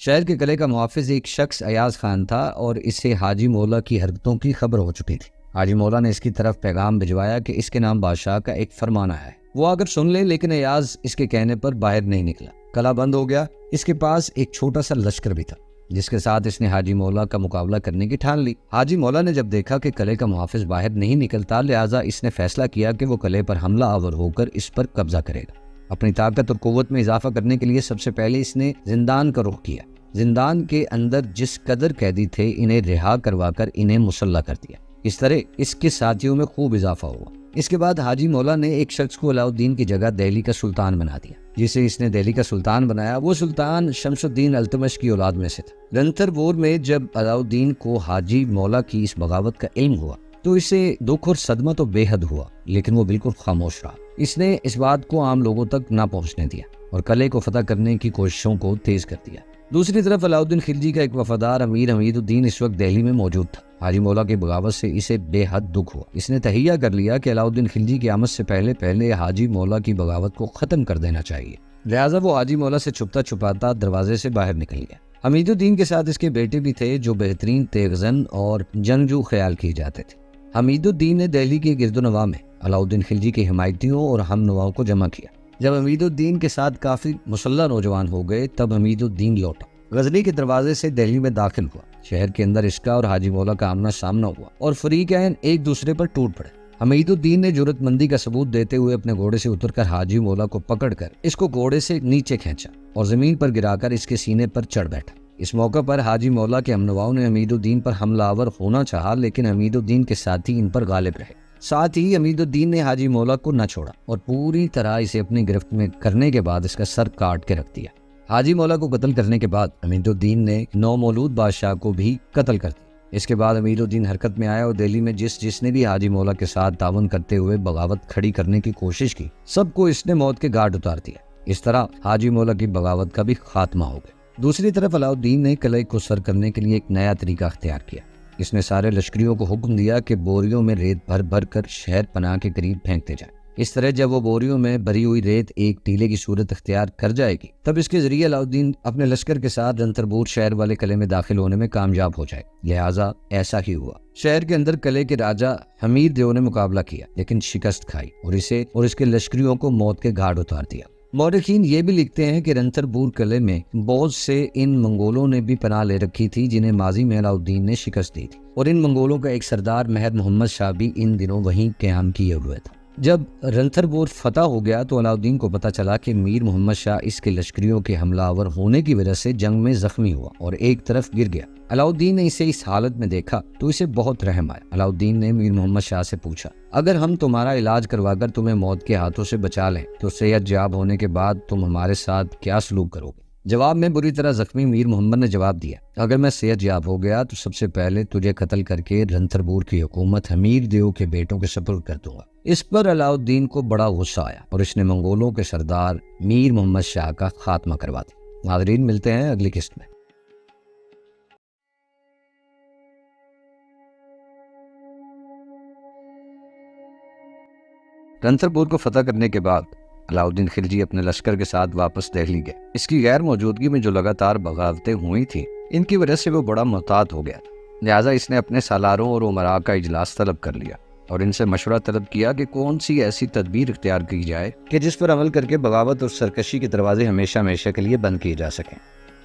شہر کے قلعے کا محافظ ایک شخص ایاز خان تھا اور اسے حاجی مولا کی حرکتوں کی خبر ہو چکی تھی۔ حاجی مولا نے اس کی طرف پیغام بھجوایا کہ اس کے نام بادشاہ کا ایک فرمان آیا ہے، وہ اگر سن لے، لیکن ایاز اس کے کہنے پر باہر نہیں نکلا۔ قلعہ بند ہو گیا۔ اس کے پاس ایک چھوٹا سا لشکر بھی تھا جس کے ساتھ اس نے حاجی مولا کا مقابلہ کرنے کی ٹھان لی۔ حاجی مولا نے جب دیکھا کہ قلعے کا محافظ باہر نہیں نکلتا، لہٰذا اس نے فیصلہ کیا کہ وہ قلعے پر حملہ آور ہو کر اس پر قبضہ کرے گا۔ اپنی طاقت اور قوت میں اضافہ کرنے کے لیے سب سے پہلے اس نے زندان کا رخ کیا۔ زندان کے اندر جس قدر قیدی تھے انہیں رہا کروا کر انہیں مسلح کر دیا۔ اس طرح اس کے ساتھیوں میں خوب اضافہ ہوا۔ اس کے بعد حاجی مولا نے ایک شخص کو علاؤالدین کی جگہ دہلی کا سلطان بنا دیا۔ جسے اس نے دہلی کا سلطان بنایا وہ سلطان شمس الدین التمش کی اولاد میں سے تھا۔ رنتھر بور میں جب علاؤالدین کو حاجی مولا کی اس بغاوت کا علم ہوا تو اسے دکھ اور صدمہ تو بے حد ہوا، لیکن وہ بالکل خاموش رہا۔ اس نے اس بات کو عام لوگوں تک نہ پہنچنے دیا اور قلعے کو فتح کرنے کی کوششوں کو تیز کر دیا۔ دوسری طرف علاؤالدین خلجی کا ایک وفادار امیر حمید الدین اس وقت دہلی میں موجود تھا۔ حاجی مولا کی بغاوت سے اسے بے حد دکھ ہوا۔ اس نے تہیہ کر لیا کہ علاؤالدین خلجی کی آمد سے پہلے حاجی مولا کی بغاوت کو ختم کر دینا چاہیے، لہٰذا وہ حاجی مولا سے چھپتا چھپاتا دروازے سے باہر نکل گیا۔ حمید الدین کے ساتھ اس کے بیٹے بھی تھے جو بہترین تیغزن اور جنگجو خیال کیے جاتے تھے۔ حمید الدین نے دہلی کے گرد و نواح میں علاؤالدین خلجی کے حمایتیوں اور ہم نواؤں کو جمع کیا۔ جب حمید الدین کے ساتھ کافی مسلح نوجوان ہو گئے تب حمید الدین لوٹا، غزنی کے دروازے سے دہلی میں داخل ہوا۔ شہر کے اندر اس کا اور حاجی مولا کا آمنا سامنا ہوا اور فریقین ایک دوسرے پر ٹوٹ پڑے۔ حمید الدین نے جرأت مندی کا ثبوت دیتے ہوئے اپنے گھوڑے سے اتر کر حاجی مولا کو پکڑ کر اس کو گھوڑے سے نیچے کھینچا اور زمین پر گرا کر اس کے سینے پر چڑھ بیٹھا۔ اس موقع پر حاجی مولا کے ہمنواؤں نے حمید الدین پر حملہ آور ہونا چاہا، لیکن حمید الدین کے ساتھی ان پر غالب رہے۔ ساتھ ہی حمید الدین نے حاجی مولا کو نہ چھوڑا اور پوری طرح اسے اپنی گرفت میں کرنے کے بعد اس کا سر کاٹ کے رکھ دیا۔ حاجی مولا کو قتل کرنے کے بعد حمید الدین نے نومولود بادشاہ کو بھی قتل کر دیا۔ اس کے بعد حمید الدین حرکت میں آیا اور دہلی میں جس نے بھی حاجی مولا کے ساتھ تعاون کرتے ہوئے بغاوت کھڑی کرنے کی کوشش کی، سب کو اس نے موت کے گھاٹ اتار دیا۔ اس طرح حاجی مولا کی بغاوت کا بھی خاتمہ ہو گیا۔ دوسری طرف علاؤالدین نے قلعے کو سر کرنے کے لیے ایک نیا طریقہ اختیار کیا۔ اس نے سارے لشکریوں کو حکم دیا کہ بوریوں میں ریت بھر بھر کر شہر پناہ کے قریب پھینکتے جائیں۔ اس طرح جب وہ بوریوں میں بھری ہوئی ریت ایک ٹیلے کی صورت اختیار کر جائے گی تب اس کے ذریعے علاؤالدین اپنے لشکر کے ساتھ رنتھر بور شہر والے قلعے میں داخل ہونے میں کامیاب ہو جائے، لہٰذا ایسا ہی ہوا۔ شہر کے اندر قلعے کے راجہ حمیر دیو نے مقابلہ کیا لیکن شکست کھائی اور اسے اور اس کے لشکریوں کو موت کے گھاٹ اتار دیا۔ مورخین یہ بھی لکھتے ہیں کہ رنتھر بور قلعے میں بہت سے ان منگولوں نے بھی پناہ لے رکھی تھی جنہیں ماضی میں علاؤالدین نے شکست دی تھی، اور ان منگولوں کا ایک سردار مہر محمد شاہ بھی ان دنوں وہیں قیام کیے ہوئے تھا۔ جب رنتھر بور فتح ہو گیا تو علاؤالدین کو پتہ چلا کہ میر محمد شاہ اس کے لشکریوں کے حملہ آور ہونے کی وجہ سے جنگ میں زخمی ہوا اور ایک طرف گر گیا۔ علاؤالدین نے اسے اس حالت میں دیکھا تو اسے بہت رحم آیا۔ علاؤالدین نے میر محمد شاہ سے پوچھا، اگر ہم تمہارا علاج کروا کر تمہیں موت کے ہاتھوں سے بچا لیں تو صحت یاب ہونے کے بعد تم ہمارے ساتھ کیا سلوک کرو گے؟ جواب میں بری طرح زخمی میر محمد نے جواب دیا، اگر میں صحت یاب ہو گیا تو سب سے پہلے تجھے قتل کر کے رنتھر بور کی حکومت حمیر دیو کے بیٹوں کے سپرد کر دوں گا۔ اس پر علاؤالدین کو بڑا غصہ آیا اور اس نے منگولوں کے سردار میر محمد شاہ کا خاتمہ کروا دیا۔ ناظرین، ملتے ہیں اگلی قسط میں۔ رنتھر بور کو فتح کرنے کے بعد علاؤالدین خلجی اپنے لشکر کے ساتھ واپس دہلی گئے۔ اس کی غیر موجودگی میں جو لگاتار بغاوتیں ہوئی تھیں ان کی وجہ سے وہ بڑا محتاط ہو گیا تھا، لہٰذا اس نے اپنے سالاروں اور امراء کا اجلاس طلب کر لیا اور ان سے مشورہ طلب کیا کہ کون سی ایسی تدبیر اختیار کی جائے کہ جس پر عمل کر کے بغاوت اور سرکشی کے دروازے ہمیشہ ہمیشہ کے لیے بند کیے جا سکیں۔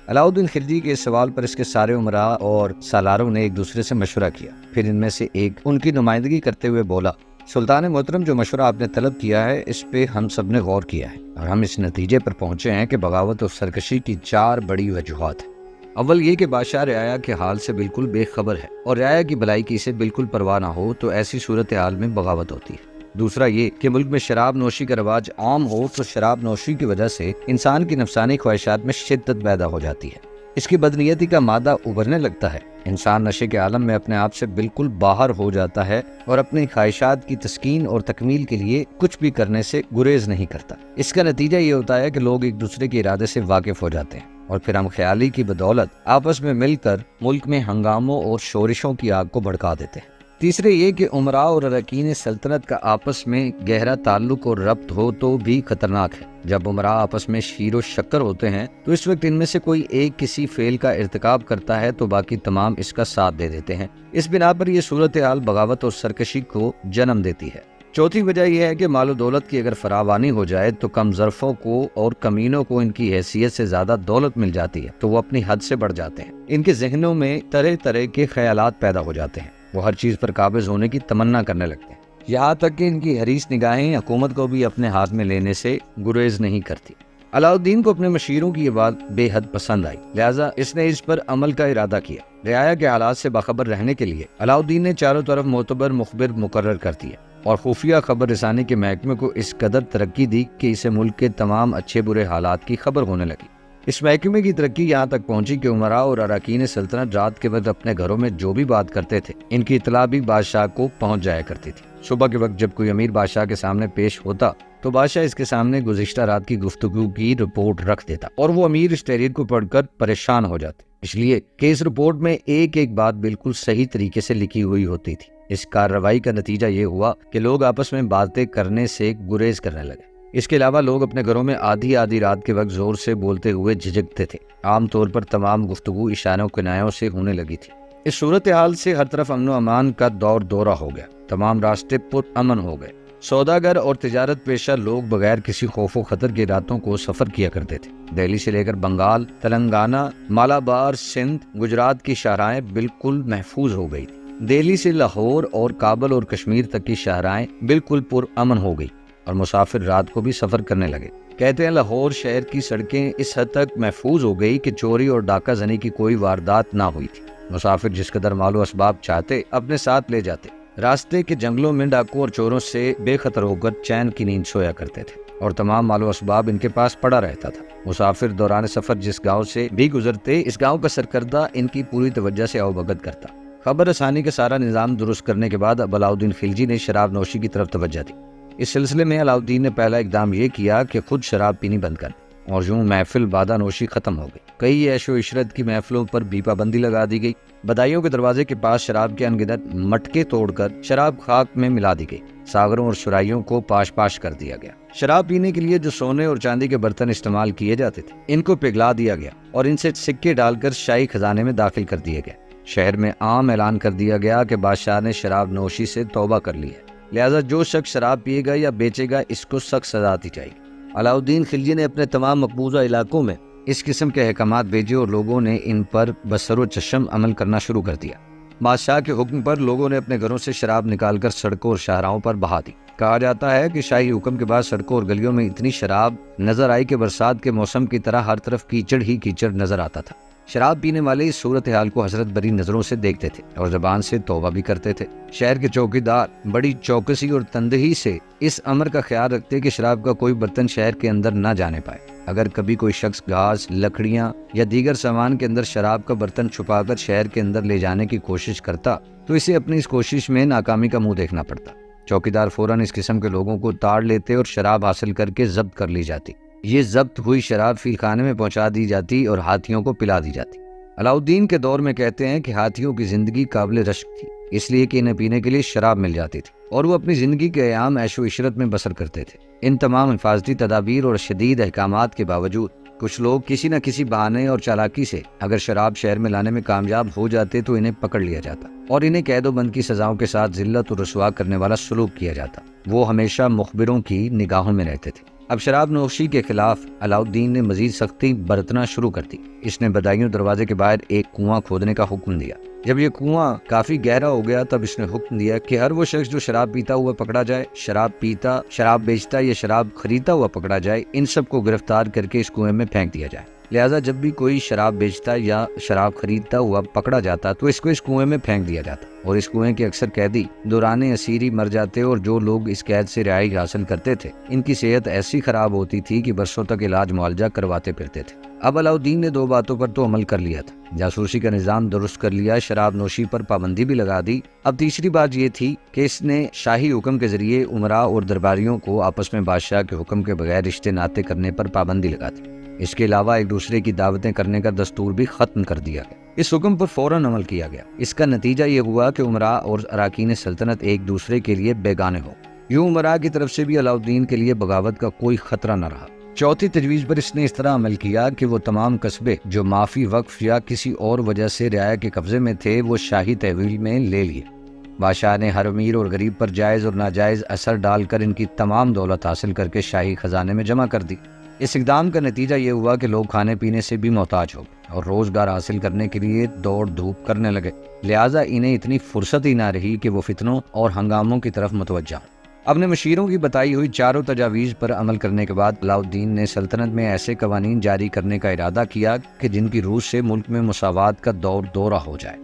علاؤالدین خلجی کے اس سوال پر اس کے سارے امراء اور سالاروں نے ایک دوسرے سے مشورہ کیا۔ پھر ان میں سے ایک ان کی نمائندگی کرتے ہوئے بولا، سلطان محترم، جو مشورہ آپ نے طلب کیا ہے اس پہ ہم سب نے غور کیا ہے اور ہم اس نتیجے پر پہنچے ہیں کہ بغاوت اور سرکشی کی 4 بڑی وجوہات ہیں۔ اول یہ کہ بادشاہ رعایا کے حال سے بالکل بے خبر ہے اور رعایا کی بھلائی کی اسے بالکل پرواہ نہ ہو تو ایسی صورتحال میں بغاوت ہوتی ہے۔ دوسرا یہ کہ ملک میں شراب نوشی کا رواج عام ہو تو شراب نوشی کی وجہ سے انسان کی نفسانی خواہشات میں شدت پیدا ہو جاتی ہے، اس کی بدنیتی کا مادہ ابھرنے لگتا ہے، انسان نشے کے عالم میں اپنے آپ سے بالکل باہر ہو جاتا ہے اور اپنی خواہشات کی تسکین اور تکمیل کے لیے کچھ بھی کرنے سے گریز نہیں کرتا۔ اس کا نتیجہ یہ ہوتا ہے کہ لوگ ایک دوسرے کے ارادے سے واقف ہو جاتے ہیں اور پھر ہم خیالی کی بدولت آپس میں مل کر ملک میں ہنگاموں اور شورشوں کی آگ کو بھڑکا دیتے ہیں۔ تیسرے یہ کہ امراء اور اراکین سلطنت کا آپس میں گہرا تعلق اور ربط ہو تو بھی خطرناک ہے۔ جب امراء آپس میں شیر و شکر ہوتے ہیں تو اس وقت ان میں سے کوئی ایک کسی فعل کا ارتکاب کرتا ہے تو باقی تمام اس کا ساتھ دے دیتے ہیں۔ اس بنا پر یہ صورتحال بغاوت اور سرکشی کو جنم دیتی ہے۔ چوتھی وجہ یہ ہے کہ مال و دولت کی اگر فراوانی ہو جائے تو کم ظرفوں کو اور کمینوں کو ان کی حیثیت سے زیادہ دولت مل جاتی ہے تو وہ اپنی حد سے بڑھ جاتے ہیں۔ ان کے ذہنوں میں طرح طرح کے خیالات پیدا ہو جاتے ہیں، وہ ہر چیز پر قابض ہونے کی تمنا کرنے لگتے ہیں، یہاں تک کہ ان کی حریص نگاہیں حکومت کو بھی اپنے ہاتھ میں لینے سے گریز نہیں کرتی۔ علاؤالدین کو اپنے مشیروں کی یہ بات بے حد پسند آئی، لہٰذا اس نے اس پر عمل کا ارادہ کیا۔ رعایا کے حالات سے باخبر رہنے کے لیے علاؤالدین نے چاروں طرف معتبر مخبر مقرر کر دیے اور خفیہ خبر رسانی کے محکمے کو اس قدر ترقی دی کہ اسے ملک کے تمام اچھے برے حالات کی خبر ہونے لگی۔ اس محکمے کی ترقی یہاں تک پہنچی کہ امراء اور اراکین سلطنت رات کے وقت اپنے گھروں میں جو بھی بات کرتے تھے ان کی اطلاع بھی بادشاہ کو پہنچ جایا کرتی تھی۔ صبح کے وقت جب کوئی امیر بادشاہ کے سامنے پیش ہوتا تو بادشاہ اس کے سامنے گزشتہ رات کی گفتگو کی رپورٹ رکھ دیتا اور وہ امیر اس تحریر کو پڑھ کر پریشان ہو جاتے، اس لیے کہ اس رپورٹ میں ایک ایک بات بالکل صحیح طریقے سے لکھی ہوئی ہوتی تھی۔ اس کارروائی کا نتیجہ یہ ہوا کہ لوگ آپس میں باتیں کرنے سے گریز کرنے لگے۔ اس کے علاوہ لوگ اپنے گھروں میں آدھی رات کے وقت زور سے بولتے ہوئے جھجکتے تھے۔ عام طور پر تمام گفتگو اشاروں کنایوں سے ہونے لگی تھی۔ اس صورتحال سے ہر طرف امن و امان کا دورہ ہو گیا، تمام راستے پر امن ہو گئے۔ سوداگر اور تجارت پیشہ لوگ بغیر کسی خوف و خطر کے راتوں کو سفر کیا کرتے تھے۔ دہلی سے لے کر بنگال، تلنگانہ، مالابار، سندھ، گجرات کی شاہراہیں بالکل محفوظ ہو گئی تھی۔ دہلی سے لاہور اور کابل اور کشمیر تک کی شاہراہیں بالکل پر امن ہو گئی اور مسافر رات کو بھی سفر کرنے لگے۔ کہتے ہیں لاہور شہر کی سڑکیں اس حد تک محفوظ ہو گئی کہ چوری اور ڈاکہ زنی کی کوئی واردات نہ ہوئی تھی۔ مسافر جس قدر مال و اسباب چاہتے اپنے ساتھ لے جاتے۔ راستے کے جنگلوں میں ڈاکو اور چوروں سے بے خطر ہو کر چین کی نیند سویا کرتے تھے اور تمام مال و اسباب ان کے پاس پڑا رہتا تھا۔ مسافر دوران سفر جس گاؤں سے بھی گزرتے اس گاؤں کا سرکردہ ان کی پوری توجہ سے اوبگت کرتا۔ خبر رسانی کا سارا نظام درست کرنے کے بعد اب علاؤالدین خلجی نے شراب نوشی کی طرف توجہ دی۔ اس سلسلے میں علاؤالدین نے پہلا اقدام یہ کیا کہ خود شراب پینی بند کر دی اور یوں محفل بادہ نوشی ختم ہو گئی۔ کئی عیش و عشرت کی محفلوں پر بھی پابندی لگا دی گئی۔ بدائیوں کے دروازے کے پاس شراب کے انگنت مٹکے توڑ کر شراب خاک میں ملا دی گئی۔ ساغروں اور سرائیوں کو پاش کر دیا گیا۔ شراب پینے کے لیے جو سونے اور چاندی کے برتن استعمال کیے جاتے تھے ان کو پگھلا دیا گیا اور ان سے سکے ڈال کر شاہی خزانے میں داخل کر دیے گئے۔ شہر میں عام اعلان کر دیا گیا کہ بادشاہ نے شراب نوشی سے توبہ کر لی ہے، لہذا جو شخص شراب پیے گا یا بیچے گا اس کو سخت سزا دی جائے گی۔ علاؤالدین خلجی نے اپنے تمام مقبوضہ علاقوں میں اس قسم کے احکامات بھیجے اور لوگوں نے ان پر بسر و چشم عمل کرنا شروع کر دیا۔ بادشاہ کے حکم پر لوگوں نے اپنے گھروں سے شراب نکال کر سڑکوں اور شاہراہوں پر بہا دی۔ کہا جاتا ہے کہ شاہی حکم کے بعد سڑکوں اور گلیوں میں اتنی شراب نظر آئی کہ برسات کے موسم کی طرح ہر طرف کیچڑ ہی کیچڑ نظر آتا تھا۔ شراب پینے والے اس صورتحال کو حسرت بری نظروں سے دیکھتے تھے اور زبان سے توبہ بھی کرتے تھے۔ شہر کے چوکیدار بڑی چوکسی اور تندہی سے اس امر کا خیال رکھتے کہ شراب کا کوئی برتن شہر کے اندر نہ جانے پائے۔ اگر کبھی کوئی شخص گھاس، لکڑیاں یا دیگر سامان کے اندر شراب کا برتن چھپا کر شہر کے اندر لے جانے کی کوشش کرتا تو اسے اپنی اس کوشش میں ناکامی کا منہ دیکھنا پڑتا۔ چوکیدار فوراً اس قسم کے لوگوں کو تاڑ لیتے اور شراب حاصل کر کے ضبط کر لی جاتی۔ یہ ضبط ہوئی شراب فیل خانے میں پہنچا دی جاتی اور ہاتھیوں کو پلا دی جاتی۔ علاؤالدین کے دور میں کہتے ہیں کہ ہاتھیوں کی زندگی قابل رشک تھی، اس لیے کہ انہیں پینے کے لیے شراب مل جاتی تھی اور وہ اپنی زندگی کے ایام عیش و عشرت میں بسر کرتے تھے۔ ان تمام حفاظتی تدابیر اور شدید احکامات کے باوجود کچھ لوگ کسی نہ کسی بہانے اور چالاکی سے اگر شراب شہر میں لانے میں کامیاب ہو جاتے تو انہیں پکڑ لیا جاتا اور انہیں قید و بند کی سزاؤں کے ساتھ ذلت اور رسوا کرنے والا سلوک کیا جاتا۔ وہ ہمیشہ مخبروں کی نگاہوں میں رہتے تھے۔ اب شراب نوشی کے خلاف علاؤالدین نے مزید سختی برتنا شروع کر دی۔ اس نے بدایوں دروازے کے باہر ایک کنواں کھودنے کا حکم دیا۔ جب یہ کنواں کافی گہرا ہو گیا تب اس نے حکم دیا کہ ہر وہ شخص جو شراب پیتا ہوا پکڑا جائے، شراب پیتا، شراب بیچتا یا شراب خریدتا ہوا پکڑا جائے، ان سب کو گرفتار کر کے اس کنویں میں پھینک دیا جائے۔ لہٰذا جب بھی کوئی شراب بیچتا یا شراب خریدتا ہوا پکڑا جاتا تو اس کو اس کنویں میں پھینک دیا جاتا اور اس کنویں کے اکثر قیدی دوران اسیری مر جاتے اور جو لوگ اس قید سے رہائی حاصل کرتے تھے ان کی صحت ایسی خراب ہوتی تھی کہ برسوں تک علاج معالجہ کرواتے پھرتے تھے۔ اب علاؤالدین نے دو باتوں پر تو عمل کر لیا تھا، جاسوسی کا نظام درست کر لیا، شراب نوشی پر پابندی بھی لگا دی۔ اب تیسری بات یہ تھی کہ اس نے شاہی حکم کے ذریعے امراء اور درباریوں کو آپس میں بادشاہ کے حکم کے بغیر رشتے ناطے کرنے پر پابندی لگا دی۔ اس کے علاوہ ایک دوسرے کی دعوتیں کرنے کا دستور بھی ختم کر دیا گیا۔ اس حکم پر فوراً عمل کیا گیا۔ اس کا نتیجہ یہ ہوا کہ امراء اور اراکین سلطنت ایک دوسرے کے لیے بیگانے ہو۔ یوں امراء کی طرف سے بھی علاؤالدین کے لیے بغاوت کا کوئی خطرہ نہ رہا۔ چوتھی تجویز پر اس نے اس طرح عمل کیا کہ وہ تمام قصبے جو معافی وقف یا کسی اور وجہ سے رعایا کے قبضے میں تھے وہ شاہی تحویل میں لے لیے۔ بادشاہ نے ہر امیر اور غریب پر جائز اور ناجائز اثر ڈال کر ان کی تمام دولت حاصل کر کے شاہی خزانے میں جمع کر دی۔ اس اقدام کا نتیجہ یہ ہوا کہ لوگ کھانے پینے سے بھی محتاج ہو گئے اور روزگار حاصل کرنے کے لیے دوڑ دھوپ کرنے لگے، لہٰذا انہیں اتنی فرصت ہی نہ رہی کہ وہ فتنوں اور ہنگاموں کی طرف متوجہ ہوں۔ اپنے مشیروں کی بتائی ہوئی چاروں تجاویز پر عمل کرنے کے بعد علاؤالدین نے سلطنت میں ایسے قوانین جاری کرنے کا ارادہ کیا کہ جن کی روح سے ملک میں مساوات کا دورہ ہو جائے،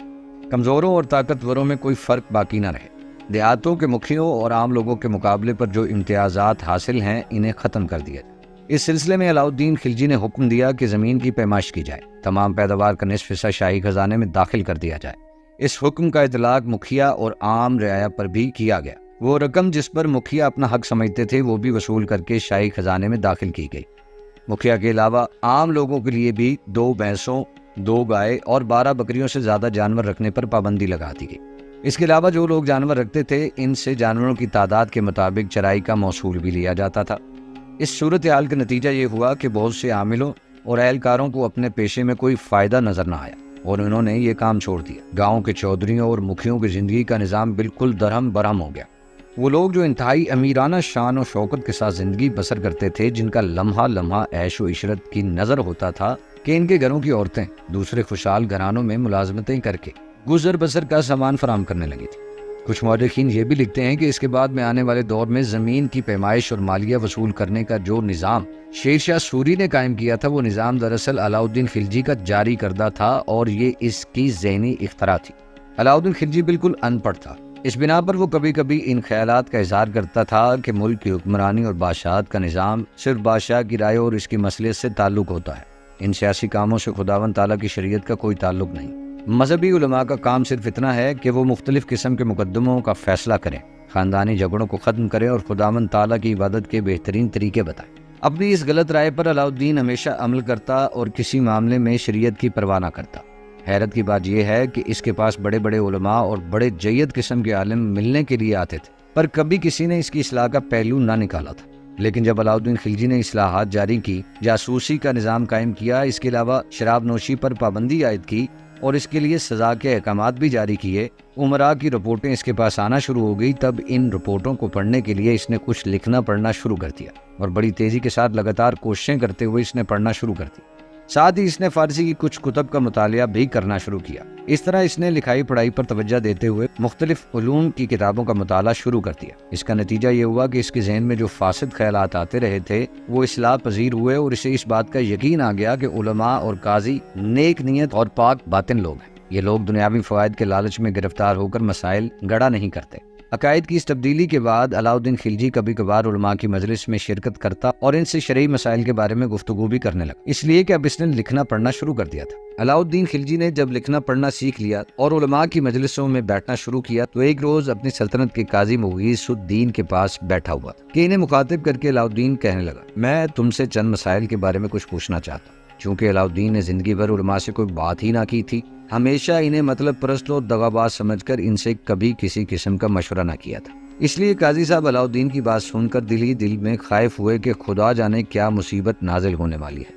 کمزوروں اور طاقتوروں میں کوئی فرق باقی نہ رہے، دیہاتوں کے مکھیوں اور عام لوگوں کے مقابلے پر جو امتیازات حاصل ہیں انہیں ختم کر دیا جائے۔ اس سلسلے میں علاؤالدین خلجی نے حکم دیا کہ زمین کی پیمائش کی جائے، تمام پیداوار کا نصف حصہ شاہی خزانے میں داخل کر دیا جائے۔ اس حکم کا اطلاق مکھیا اور عام رعایا پر بھی کیا گیا۔ وہ رقم جس پر مکھیا اپنا حق سمجھتے تھے وہ بھی وصول کر کے شاہی خزانے میں داخل کی گئی۔ مکھیا کے علاوہ عام لوگوں کے لیے بھی 2 بھینسوں، 2 گائے اور 12 بکریوں سے زیادہ جانور رکھنے پر پابندی لگا دی گئی۔ اس کے علاوہ جو لوگ جانور رکھتے تھے ان سے جانوروں کی تعداد کے مطابق چرائی کا موصول بھی لیا جاتا تھا۔ اس صورتحال کا نتیجہ یہ ہوا کہ بہت سے عاملوں اور اہلکاروں کو اپنے پیشے میں کوئی فائدہ نظر نہ آیا اور انہوں نے یہ کام چھوڑ دیا۔ گاؤں کے چودھریوں اور مکھیوں کی زندگی کا نظام بالکل درہم برہم ہو گیا۔ وہ لوگ جو انتہائی امیرانہ شان و شوکت کے ساتھ زندگی بسر کرتے تھے، جن کا لمحہ لمحہ عیش و عشرت کی نظر ہوتا تھا کہ ان کے گھروں کی عورتیں دوسرے خوشحال گھرانوں میں ملازمتیں کر کے گزر بسر کا سامان فراہم کرنے لگی تھی۔ کچھ مورخین یہ بھی لکھتے ہیں کہ اس کے بعد میں آنے والے دور میں زمین کی پیمائش اور مالیہ وصول کرنے کا جو نظام شیر شاہ سوری نے قائم کیا تھا وہ نظام دراصل علاؤالدین خلجی کا جاری کردہ تھا اور یہ اس کی ذہنی اختراع تھی۔ علاؤالدین خلجی بالکل ان پڑھ تھا، اس بنا پر وہ کبھی کبھی ان خیالات کا اظہار کرتا تھا کہ ملک کی حکمرانی اور بادشاہت کا نظام صرف بادشاہ کی رائے اور اس کی مصلحت سے تعلق ہوتا ہے۔ ان سیاسی کاموں سے خداوند تعالیٰ کی شریعت کا کوئی تعلق نہیں۔ مذہبی علماء کا کام صرف اتنا ہے کہ وہ مختلف قسم کے مقدموں کا فیصلہ کریں، خاندانی جھگڑوں کو ختم کریں اور خداوند تعالیٰ کی عبادت کے بہترین طریقے بتائیں۔ اپنی اس غلط رائے پر علاؤالدین ہمیشہ عمل کرتا اور کسی معاملے میں شریعت کی پرواہ نہ کرتا۔ حیرت کی بات یہ ہے کہ اس کے پاس بڑے بڑے علماء اور بڑے جید قسم کے عالم ملنے کے لیے آتے تھے، پر کبھی کسی نے اس کی اصلاح کا پہلو نہ نکالا تھا۔ لیکن جب علاؤالدین خلجی نے اصلاحات جاری کی، جاسوسی کا نظام قائم کیا، اس کے علاوہ شراب نوشی پر پابندی عائد کی اور اس کے لیے سزا کے احکامات بھی جاری کیے، امراء کی رپورٹیں اس کے پاس آنا شروع ہو گئی، تب ان رپورٹوں کو پڑھنے کے لیے اس نے کچھ لکھنا پڑھنا شروع کر دیا اور بڑی تیزی کے ساتھ لگاتار کوششیں کرتے ہوئے اس نے پڑھنا شروع کر دی۔ ساتھ ہی اس نے فارسی کی کچھ کتب کا مطالعہ بھی کرنا شروع کیا۔ اس طرح اس نے لکھائی پڑھائی پر توجہ دیتے ہوئے مختلف علوم کی کتابوں کا مطالعہ شروع کر دیا۔ اس کا نتیجہ یہ ہوا کہ اس کے ذہن میں جو فاسد خیالات آتے رہے تھے وہ اصلاح پذیر ہوئے اور اسے اس بات کا یقین آ گیا کہ علماء اور قاضی نیک نیت اور پاک باطن لوگ ہیں۔ یہ لوگ دنیاوی فوائد کے لالچ میں گرفتار ہو کر مسائل گڑا نہیں کرتے۔ عقائد کی اس تبدیلی کے بعد علاؤالدین خلجی کبھی کبھار علماء کی مجلس میں شرکت کرتا اور ان سے شرعی مسائل کے بارے میں گفتگو بھی کرنے لگا، اس لیے کہ اب اس نے لکھنا پڑھنا شروع کر دیا تھا۔ علاؤالدین خلجی نے جب لکھنا پڑھنا سیکھ لیا اور علماء کی مجلسوں میں بیٹھنا شروع کیا تو ایک روز اپنی سلطنت کے قاضی مغیث الدین کے پاس بیٹھا ہوا کہ انہیں مخاطب کر کے علاؤالدین کہنے لگا، میں تم سے چند مسائل کے بارے میں کچھ پوچھنا چاہتا ہوں۔ چونکہ علاؤالدین نے زندگی بھر علماء سے کوئی بات ہی نہ کی تھی، ہمیشہ انہیں مطلب پرست اور دغاباز سمجھ کر ان سے کبھی کسی قسم کا مشورہ نہ کیا تھا، اس لیے قاضی صاحب علاؤالدین کی بات سن کر دل ہی دل میں خائف ہوئے کہ خدا جانے کیا مصیبت نازل ہونے والی ہے۔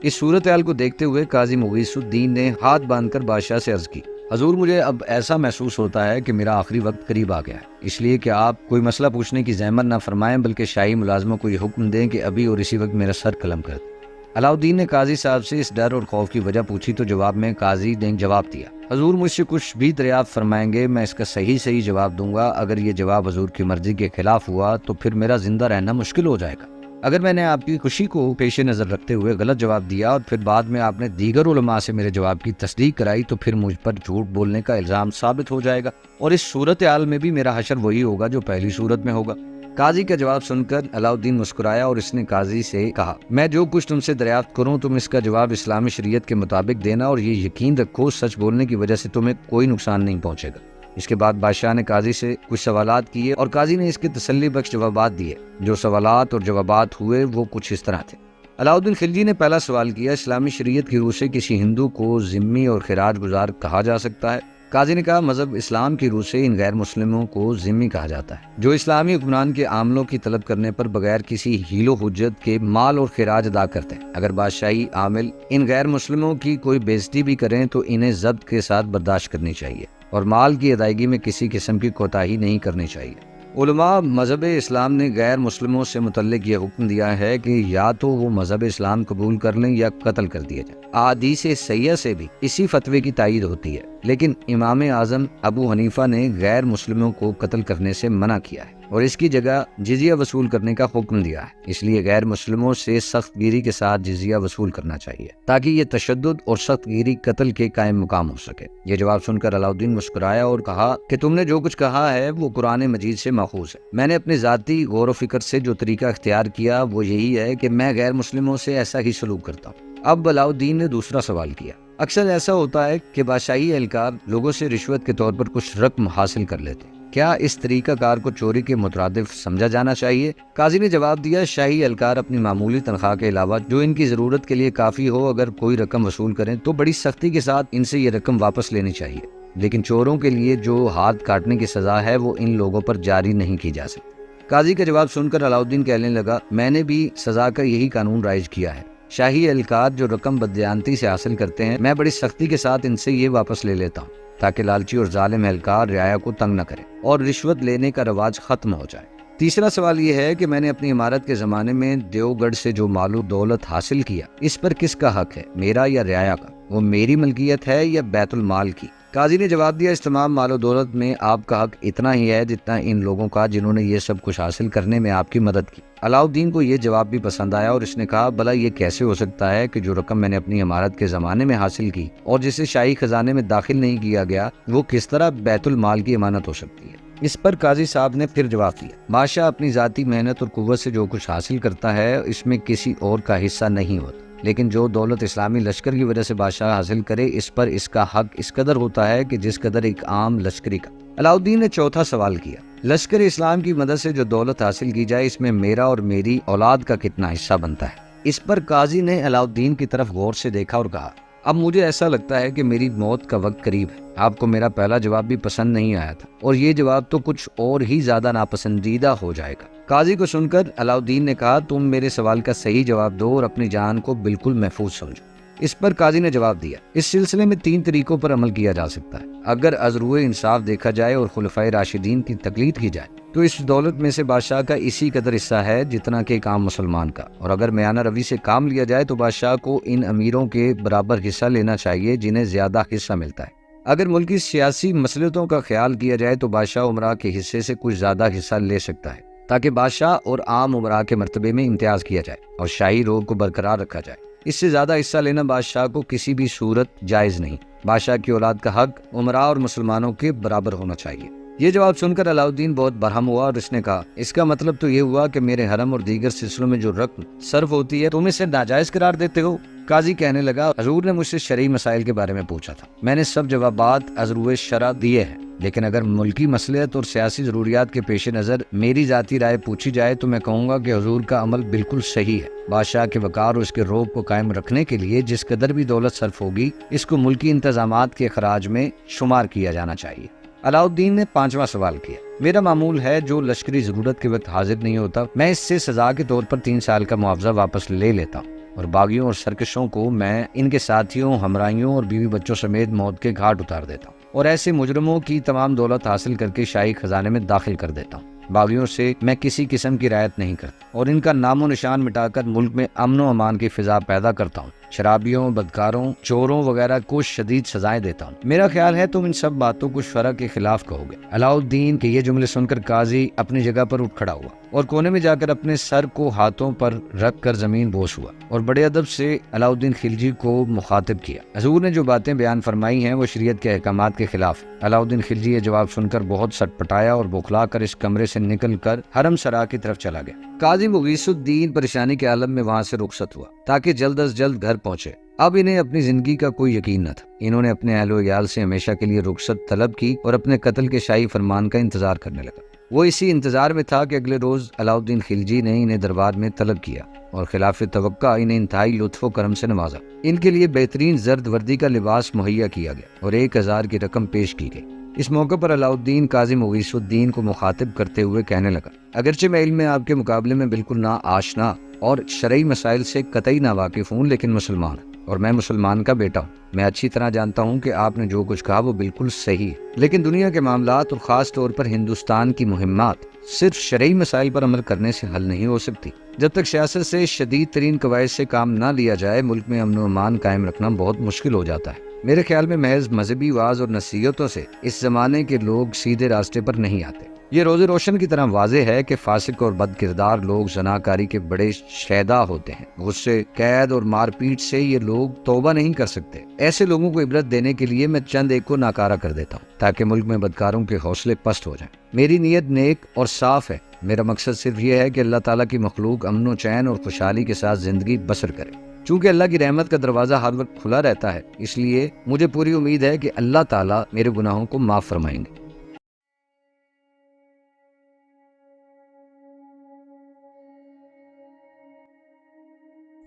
اس صورتحال کو دیکھتے ہوئے قاضی مغیث الدین نے ہاتھ باندھ کر بادشاہ سے عرض کی، حضور مجھے اب ایسا محسوس ہوتا ہے کہ میرا آخری وقت قریب آ گیا ہے، اس لیے کہ آپ کوئی مسئلہ پوچھنے کی زحمت نہ فرمائیں بلکہ شاہی ملازموں کو یہ حکم دیں کہ ابھی اور اسی وقت میرا سر قلم کر دیں۔ علاؤالدین نے قاضی صاحب سے اس ڈر اور خوف کی وجہ پوچھی تو جواب میں قاضی نے جواب دیا، حضور مجھ سے کچھ بھی دریافت فرمائیں گے میں اس کا صحیح جواب دوں گا، اگر یہ جواب حضور کی مرضی کے خلاف ہوا تو پھر میرا زندہ رہنا مشکل ہو جائے گا۔ اگر میں نے آپ کی خوشی کو پیش نظر رکھتے ہوئے غلط جواب دیا اور پھر بعد میں آپ نے دیگر علماء سے میرے جواب کی تصدیق کرائی تو پھر مجھ پر جھوٹ بولنے کا الزام ثابت ہو جائے گا اور اس صورتحال میں بھی میرا حشر وہی ہوگا جو پہلی صورت میں ہوگا۔ قاضی کا جواب سن کر علاؤالدین مسکرایا اور اس نے قاضی سے کہا، میں جو کچھ تم سے دریافت کروں تم اس کا جواب اسلامی شریعت کے مطابق دینا اور یہ یقین رکھو سچ بولنے کی وجہ سے تمہیں کوئی نقصان نہیں پہنچے گا۔ اس کے بعد بادشاہ نے قاضی سے کچھ سوالات کیے اور قاضی نے اس کے تسلی بخش جوابات دیے۔ جو سوالات اور جوابات ہوئے وہ کچھ اس طرح تھے، علاؤدین خلجی نے پہلا سوال کیا، اسلامی شریعت کی روح سے کسی ہندو کو ذمہ اور خراج گزار کہا جا سکتا ہے؟ قاضی نے کہا، مذہب اسلام کی روح سے ان غیر مسلموں کو ذمہ کہا جاتا ہے جو اسلامی حکمران کے عاملوں کی طلب کرنے پر بغیر کسی حیل و حجت کے مال اور خراج ادا کرتے ہیں۔ اگر بادشاہی عامل ان غیر مسلموں کی کوئی بےعزتی بھی کریں تو انہیں ضبط کے ساتھ برداشت کرنی چاہیے اور مال کی ادائیگی میں کسی قسم کی کوتاہی نہیں کرنی چاہیے۔ علماء مذہب اسلام نے غیر مسلموں سے متعلق یہ حکم دیا ہے کہ یا تو وہ مذہب اسلام قبول کر لیں یا قتل کر دیا جائے۔ احادیث صحیحہ سے بھی اسی فتوے کی تائید ہوتی ہے، لیکن امام اعظم ابو حنیفہ نے غیر مسلموں کو قتل کرنے سے منع کیا ہے اور اس کی جگہ جزیہ وصول کرنے کا حکم دیا ہے۔ اس لیے غیر مسلموں سے سخت گیری کے ساتھ جزیہ وصول کرنا چاہیے تاکہ یہ تشدد اور سخت گیری قتل کے قائم مقام ہو سکے۔ یہ جواب سن کر علاؤدین مسکرایا اور کہا کہ تم نے جو کچھ کہا ہے وہ قرآن مجید سے ماخوذ ہے۔ میں نے اپنے ذاتی غور و فکر سے جو طریقہ اختیار کیا وہ یہی ہے کہ میں غیر مسلموں سے ایسا ہی سلوک کرتا ہوں۔ اب علاؤدین نے دوسرا سوال کیا، اکثر ایسا ہوتا ہے کہ بادشاہی اہلکار لوگوں سے رشوت کے طور پر کچھ رقم حاصل کر لیتے ہیں، کیا اس طریقہ کار کو چوری کے مترادف سمجھا جانا چاہیے؟ قاضی نے جواب دیا، شاہی اہلکار اپنی معمولی تنخواہ کے علاوہ جو ان کی ضرورت کے لیے کافی ہو اگر کوئی رقم وصول کریں تو بڑی سختی کے ساتھ ان سے یہ رقم واپس لینی چاہیے، لیکن چوروں کے لیے جو ہاتھ کاٹنے کی سزا ہے وہ ان لوگوں پر جاری نہیں کی جا سکتی۔ قاضی کا جواب سن کر علاؤدین کہنے لگا، میں نے بھی سزا کا یہی قانون رائج کیا ہے۔ شاہی اہلکار جو رقم بددیانتی سے حاصل کرتے ہیں میں بڑی سختی کے ساتھ ان سے یہ واپس لے لیتا ہوں تاکہ لالچی اور ظالم اہلکار رعایا کو تنگ نہ کرے اور رشوت لینے کا رواج ختم ہو جائے۔ تیسرا سوال یہ ہے کہ میں نے اپنی عمارت کے زمانے میں دیوگڑھ سے جو مال و دولت حاصل کیا اس پر کس کا حق ہے، میرا یا رعایا کا؟ وہ میری ملکیت ہے یا بیت المال کی؟ قاضی نے جواب دیا، اس تمام مال و دولت میں آپ کا حق اتنا ہی ہے جتنا ان لوگوں کا جنہوں نے یہ سب کچھ حاصل کرنے میں آپ کی مدد کی۔ علاؤدین کو یہ جواب بھی پسند آیا اور اس نے کہا، بھلا یہ کیسے ہو سکتا ہے کہ جو رقم میں نے اپنی عمارت کے زمانے میں حاصل کی اور جسے شاہی خزانے میں داخل نہیں کیا گیا وہ کس طرح بیت المال کی امانت ہو سکتی ہے؟ اس پر قاضی صاحب نے پھر جواب دیا، بادشاہ اپنی ذاتی محنت اور قوت سے جو کچھ حاصل کرتا ہے اس میں کسی اور کا حصہ نہیں ہوتا، لیکن جو دولت اسلامی لشکر کی وجہ سے بادشاہ حاصل کرے اس پر اس کا حق اس قدر ہوتا ہے کہ جس قدر ایک عام لشکری کا۔ علاؤدین نے چوتھا سوال کیا، لشکر اسلام کی مدد سے جو دولت حاصل کی جائے اس میں میرا اور میری اولاد کا کتنا حصہ بنتا ہے؟ اس پر قاضی نے علاؤدین کی طرف غور سے دیکھا اور کہا، اب مجھے ایسا لگتا ہے کہ میری موت کا وقت قریب ہے۔ آپ کو میرا پہلا جواب بھی پسند نہیں آیا تھا اور یہ جواب تو کچھ اور ہی زیادہ ناپسندیدہ ہو جائے گا۔ قاضی کو سن کر علاؤدین نے کہا، تم میرے سوال کا صحیح جواب دو اور اپنی جان کو بالکل محفوظ سمجھو۔ اس پر قاضی نے جواب دیا، اس سلسلے میں 3 طریقوں پر عمل کیا جا سکتا ہے۔ اگر از روئے انصاف دیکھا جائے اور خلفائے راشدین کی تقلید کی جائے تو اس دولت میں سے بادشاہ کا اسی قدر حصہ ہے جتنا کہ ایک عام مسلمان کا، اور اگر میانہ روی سے کام لیا جائے تو بادشاہ کو ان امیروں کے برابر حصہ لینا چاہیے جنہیں زیادہ حصہ ملتا ہے۔ اگر ملکی سیاسی مصلحتوں کا خیال کیا جائے تو بادشاہ عمرا کے حصے سے کچھ زیادہ حصہ لے سکتا ہے تاکہ بادشاہ اور عام عمرا کے مرتبے میں امتیاز کیا جائے اور شاہی روب کو برقرار رکھا جائے۔ اس سے زیادہ حصہ لینا بادشاہ کو کسی بھی صورت جائز نہیں۔ بادشاہ کی اولاد کا حق عمرا اور مسلمانوں کے برابر ہونا چاہیے۔ یہ جواب سن کر علاؤدین بہت برہم ہوا اور اس نے کہا، اس کا مطلب تو یہ ہوا کہ میرے حرم اور دیگر سلسلوں میں جو رقم صرف ہوتی ہے تم اسے ناجائز قرار دیتے ہو؟ قاضی کہنے لگا، حضور نے مجھ سے شرعی مسائل کے بارے میں پوچھا تھا، میں نے سب جوابات از روئے شرع دیے ہیں، لیکن اگر ملکی مصلحت اور سیاسی ضروریات کے پیش نظر میری ذاتی رائے پوچھی جائے تو میں کہوں گا کہ حضور کا عمل بالکل صحیح ہے۔ بادشاہ کے وقار اور اس کے رعب کو قائم رکھنے کے لیے جس قدر بھی دولت صرف ہوگی اس کو ملکی انتظامات کے اخراج میں شمار کیا جانا چاہیے۔ علاؤدین نے 5واں سوال کیا، میرا معمول ہے جو لشکری ضرورت کے وقت حاضر نہیں ہوتا میں اس سے سزا کے طور پر 3 سال کا معاوضہ واپس لے لیتا ہوں، اور باغیوں اور سرکشوں کو میں ان کے ساتھیوں، ہمراہیوں اور بیوی بچوں سمیت موت کے گھاٹ اتار دیتا ہوں، اور ایسے مجرموں کی تمام دولت حاصل کر کے شاہی خزانے میں داخل کر دیتا ہوں۔ باغیوں سے میں کسی قسم کی رعایت نہیں کرتا اور ان کا نام و نشان مٹا کر ملک میں امن و امان کی فضا پیدا کرتا ہوں۔ شرابیوں، بدکاروں، چوروں وغیرہ کو شدید سزائیں دیتا ہوں۔ میرا خیال ہے تم ان سب باتوں کو شرع کے خلاف کہو گے۔ علاؤدین کے یہ جملے سن کر قاضی اپنی جگہ پر اٹھ کھڑا ہوا اور کونے میں جا کر اپنے سر کو ہاتھوں پر رکھ کر زمین بوس ہوا اور بڑے ادب سے علاؤدین خلجی کو مخاطب کیا۔ حضور نے جو باتیں بیان فرمائی ہیں وہ شریعت کے احکامات کے خلاف۔ علاؤدین خلجی یہ جواب سن کر بہت سٹ پٹایا اور بوکھلا کر اس کمرے سے نکل کر حرم سرا کی طرف چلا گیا۔ قاضی مغیث الدین پریشانی کے عالم میں وہاں سے رخصت ہوا تاکہ جلد از جلد گھر پہنچے۔ اب انہیں اپنی زندگی کا کوئی یقین نہ تھا۔ انہوں نے اپنے اہل و عیال سے ہمیشہ کے لیے رخصت طلب کی اور اپنے قتل کے شاہی فرمان کا انتظار کرنے لگا۔ وہ اسی انتظار میں تھا کہ اگلے روز علاؤدین خلجی نے انہیں دربار میں طلب کیا اور خلاف توقع انہیں انتہائی لطف و کرم سے نوازا۔ ان کے لیے بہترین زرد وردی کا لباس مہیا کیا گیا اور 1000 کی رقم پیش کی گئی۔ اس موقع پر علاؤدین قاضی مغیث الدین کو مخاطب کرتے ہوئے کہنے لگا، اگرچہ میں علم میں آپ کے مقابلے میں بالکل نا آشنا اور شرعی مسائل سے قطعی ناواقف ہوں، لیکن مسلمان ہوں اور میں مسلمان کا بیٹا ہوں۔ میں اچھی طرح جانتا ہوں کہ آپ نے جو کچھ کہا وہ بالکل صحیح ہے، لیکن دنیا کے معاملات اور خاص طور پر ہندوستان کی مہمات صرف شرعی مسائل پر عمل کرنے سے حل نہیں ہو سکتی۔ جب تک سیاست سے شدید ترین قواعد سے کام نہ لیا جائے، ملک میں امن و امان قائم رکھنا بہت مشکل ہو جاتا ہے۔ میرے خیال میں محض مذہبی وعظ اور نصیحتوں سے اس زمانے کے لوگ سیدھے راستے پر نہیں آتے۔ یہ روز روشن کی طرح واضح ہے کہ فاسق اور بد کردار لوگ زناکاری کے بڑے شیدا ہوتے ہیں۔ غصے، قید اور مار پیٹ سے یہ لوگ توبہ نہیں کر سکتے۔ ایسے لوگوں کو عبرت دینے کے لیے میں چند ایک کو ناکارہ کر دیتا ہوں تاکہ ملک میں بدکاروں کے حوصلے پست ہو جائیں۔ میری نیت نیک اور صاف ہے۔ میرا مقصد صرف یہ ہے کہ اللہ تعالیٰ کی مخلوق امن و چین اور خوشحالی کے ساتھ زندگی بسر کرے۔ چونکہ اللہ کی رحمت کا دروازہ ہر وقت کھلا رہتا ہے، اس لیے مجھے پوری امید ہے کہ اللہ تعالیٰ میرے گناہوں کو معاف فرمائیں گے۔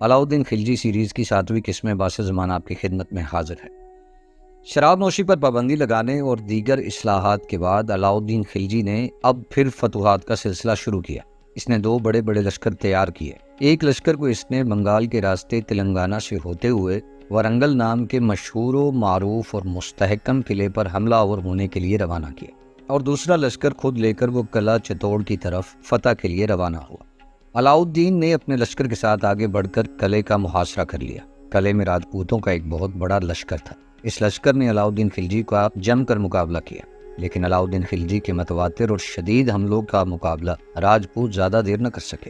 علاؤدین خلجی سیریز کی 7ویں قسم باعث زمانہ آپ کی خدمت میں حاضر ہے۔ شراب نوشی پر پابندی لگانے اور دیگر اصلاحات کے بعد علاؤدین خلجی نے اب پھر فتوحات کا سلسلہ شروع کیا۔ اس نے 2 بڑے لشکر تیار کیے۔ ایک لشکر کو اس نے بنگال کے راستے تلنگانہ سے ہوتے ہوئے ورنگل نام کے مشہور و معروف اور مستحکم قلعے پر حملہ آور ہونے کے لیے روانہ کیا، اور دوسرا لشکر خود لے کر وہ قلعہ چتوڑ کی طرف فتح کے لیے روانہ ہوا۔ علاؤدین نے اپنے لشکر کے ساتھ آگے بڑھ کر قلعے کا محاصرہ کر لیا۔ قلعے میں راجپوتوں کا ایک بہت بڑا لشکر تھا۔ اس لشکر نے علاؤدین خلجی کا جم کر مقابلہ کیا، لیکن علاؤدین خلجی کے متواتر اور شدید حملوں کا مقابلہ راجپوت زیادہ دیر نہ کر سکے۔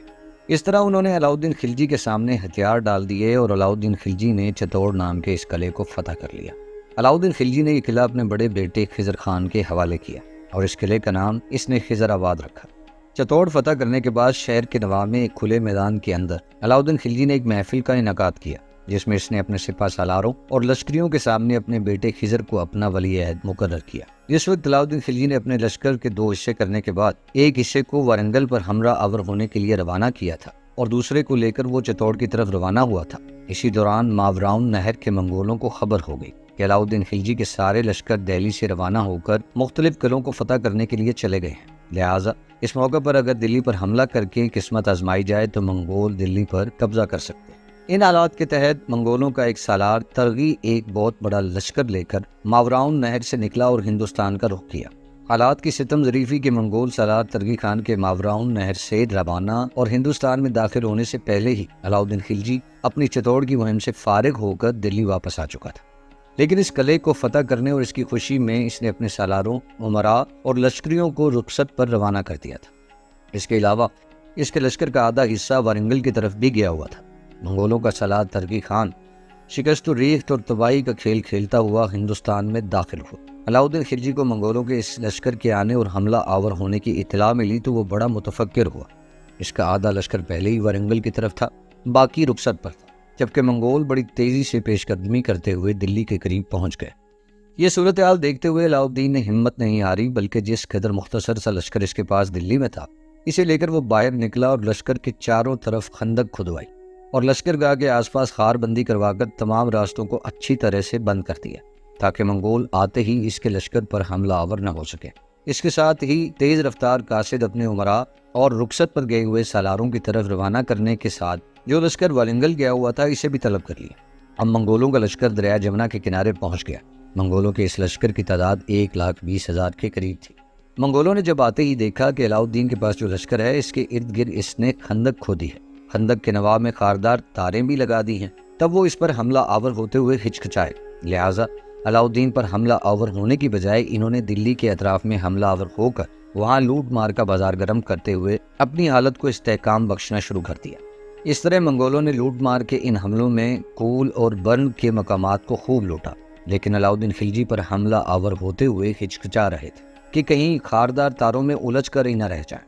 اس طرح انہوں نے علاؤدین خلجی کے سامنے ہتھیار ڈال دیے اور علاؤدین خلجی نے چتوڑ نام کے اس قلعے کو فتح کر لیا۔ علاؤدین خلجی نے یہ قلعہ اپنے بڑے بیٹے خضر خان کے حوالے کیا اور اس قلعے کا نام اس نے خضر آباد رکھا۔ چتوڑ فتح کرنے کے بعد شہر کے نواح میں ایک کھلے میدان کے اندر علاؤدین خلجی نے ایک محفل کا انعقاد کیا، جس میں اس نے اپنے سپہ سالاروں اور لشکریوں کے سامنے اپنے بیٹے خضر کو اپنا ولی عہد مقرر کیا۔ جس وقت علاؤدین خلجی نے اپنے لشکر کے 2 حصے کرنے کے بعد ایک حصے کو وارنگل پر ہمراہ آور ہونے کے لیے روانہ کیا تھا اور دوسرے کو لے کر وہ چتوڑ کی طرف روانہ ہوا تھا، اسی دوران ماوراؤن نہر کے منگولوں کو خبر ہو گئی کہ علاؤدین خلجی کے سارے لشکر دہلی سے روانہ ہو کر مختلف قلعوں کو فتح کرنے کے لیے چلے گئے ہیں، لہٰذا اس موقع پر اگر دلی پر حملہ کر کے قسمت آزمائی جائے تو منگول دلی پر قبضہ کر سکتے ہیں۔ ان حالات کے تحت منگولوں کا ایک سالار ترغی ایک بہت بڑا لشکر لے کر ماوراؤن نہر سے نکلا اور ہندوستان کا رخ کیا۔ حالات کی ستم ظریفی کے منگول سالار ترغی خان کے ماوراؤن نہر سے روانہ اور ہندوستان میں داخل ہونے سے پہلے ہی علاؤدین خلجی اپنی چتوڑ کی مہم سے فارغ ہو کر دلی واپس آ چکا تھا، لیکن اس قلعے کو فتح کرنے اور اس کی خوشی میں اس نے اپنے سالاروں، امراء اور لشکریوں کو رخصت پر روانہ کر دیا تھا۔ اس کے علاوہ اس کے لشکر کا آدھا حصہ وارنگل کی طرف بھی گیا ہوا تھا۔ منگولوں کا سالار ترغی خان شکست و ریخت اور تباہی کا کھیل کھیلتا ہوا ہندوستان میں داخل ہوا۔ علاؤدین خلجی کو منگولوں کے اس لشکر کے آنے اور حملہ آور ہونے کی اطلاع ملی تو وہ بڑا متفکر ہوا۔ اس کا آدھا لشکر پہلے ہی وارنگل کی طرف تھا، باقی رخصت پر تھا، جبکہ منگول بڑی تیزی سے پیش قدمی کرتے ہوئے دلی کے قریب پہنچ گئے۔ یہ صورتحال دیکھتے ہوئے علاؤدین نے ہمت نہیں ہاری، بلکہ جس قدر مختصر سا لشکر اس کے پاس دلی میں تھا، اسے لے کر وہ باہر نکلا اور لشکر کے چاروں طرف خندق کھدوائی اور لشکر گاہ کے آس پاس خار بندی کروا کر تمام راستوں کو اچھی طرح سے بند کر دیا تاکہ منگول آتے ہی اس کے لشکر پر حملہ آور نہ ہو سکے۔ اس کے ساتھ ہی تیز رفتار قاصد اپنے امراء اور رخصت پر گئے ہوئے سالاروں کی طرف روانہ کرنے کے ساتھ جو لشکر وارنگل گیا ہوا تھا اسے بھی طلب کر لیا۔ اب منگولوں کا لشکر دریا جمنا کے کنارے پہنچ گیا۔ منگولوں کے اس لشکر کی تعداد 1,20,000 کے قریب تھی۔ منگولوں نے جب آتے ہی دیکھا کہ علاؤدین کے پاس جو لشکر ہے اس کے ارد گرد اس نے خندق کھودی ہے، خندق کے نواح میں خاردار تاریں بھی لگا دی ہیں، تب وہ اس پر حملہ آور ہوتے ہوئے ہچکچائے۔ لہٰذا علاؤدین پر حملہ آور ہونے کی بجائے انہوں نے دلی کے اطراف میں حملہ آور ہو کر وہاں لوٹ مار کا بازار گرم کرتے ہوئے اپنی حالت کو استحکام بخشنا شروع کر دیا۔ اس طرح منگولوں نے لوٹ مار کے ان حملوں میں کول اور برن کے مقامات کو خوب لوٹا، لیکن علاؤدین خلجی پر حملہ آور ہوتے ہوئے ہچکچا رہے تھے کہ کہیں خاردار تاروں میں الجھ کر ہی نہ رہ جائیں۔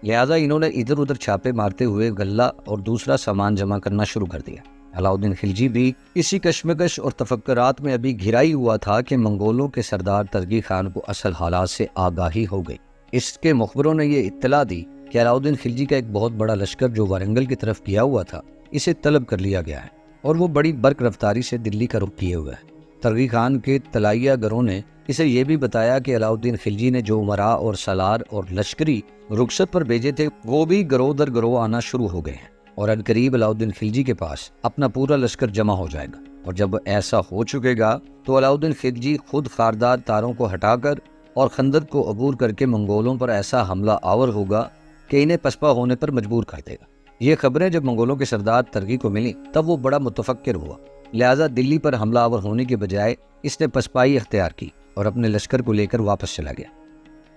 لہٰذا انہوں نے ادھر ادھر چھاپے مارتے ہوئے غلہ اور دوسرا سامان جمع کرنا شروع کر دیا۔ علاؤدین خلجی بھی اسی کشمکش اور تفکرات میں ابھی گھرائی ہوا تھا کہ منگولوں کے سردار ترغی خان کو اصل حالات سے آگاہی ہو گئی۔ اس کے مخبروں نے یہ اطلاع دی کہ علاؤدین خلجی کا ایک بہت بڑا لشکر جو وارنگل کی طرف کیا ہوا تھا اسے طلب کر لیا گیا ہے اور وہ بڑی برق رفتاری سے دلی کا رخ کیے ہوئے ہے۔ ترغی خان کے طلائیہ گروں نے اسے یہ بھی بتایا کہ علاؤدین خلجی نے جو امراء اور سالار اور لشکری رخصت پر بھیجے تھے وہ بھی گروہ در گروہ آنا شروع ہو گئے ہیں اور عنقریب علاؤدین خلجی کے پاس اپنا پورا لشکر جمع ہو جائے گا، اور جب ایسا ہو چکے گا تو علاؤدین خلجی خود خاردار تاروں کو ہٹا کر اور خندق کو عبور کر کے منگولوں پر ایسا حملہ آور ہوگا کہ انہیں پسپا ہونے پر مجبور کر دے گا۔ یہ خبریں جب منگولوں کے سردار ترغی کو ملی تب وہ بڑا متفکر ہوا، لہٰذا دلی پر حملہ آور ہونے کے بجائے اس نے پسپائی اختیار کی اور اپنے لشکر کو لے کر واپس چلا گیا۔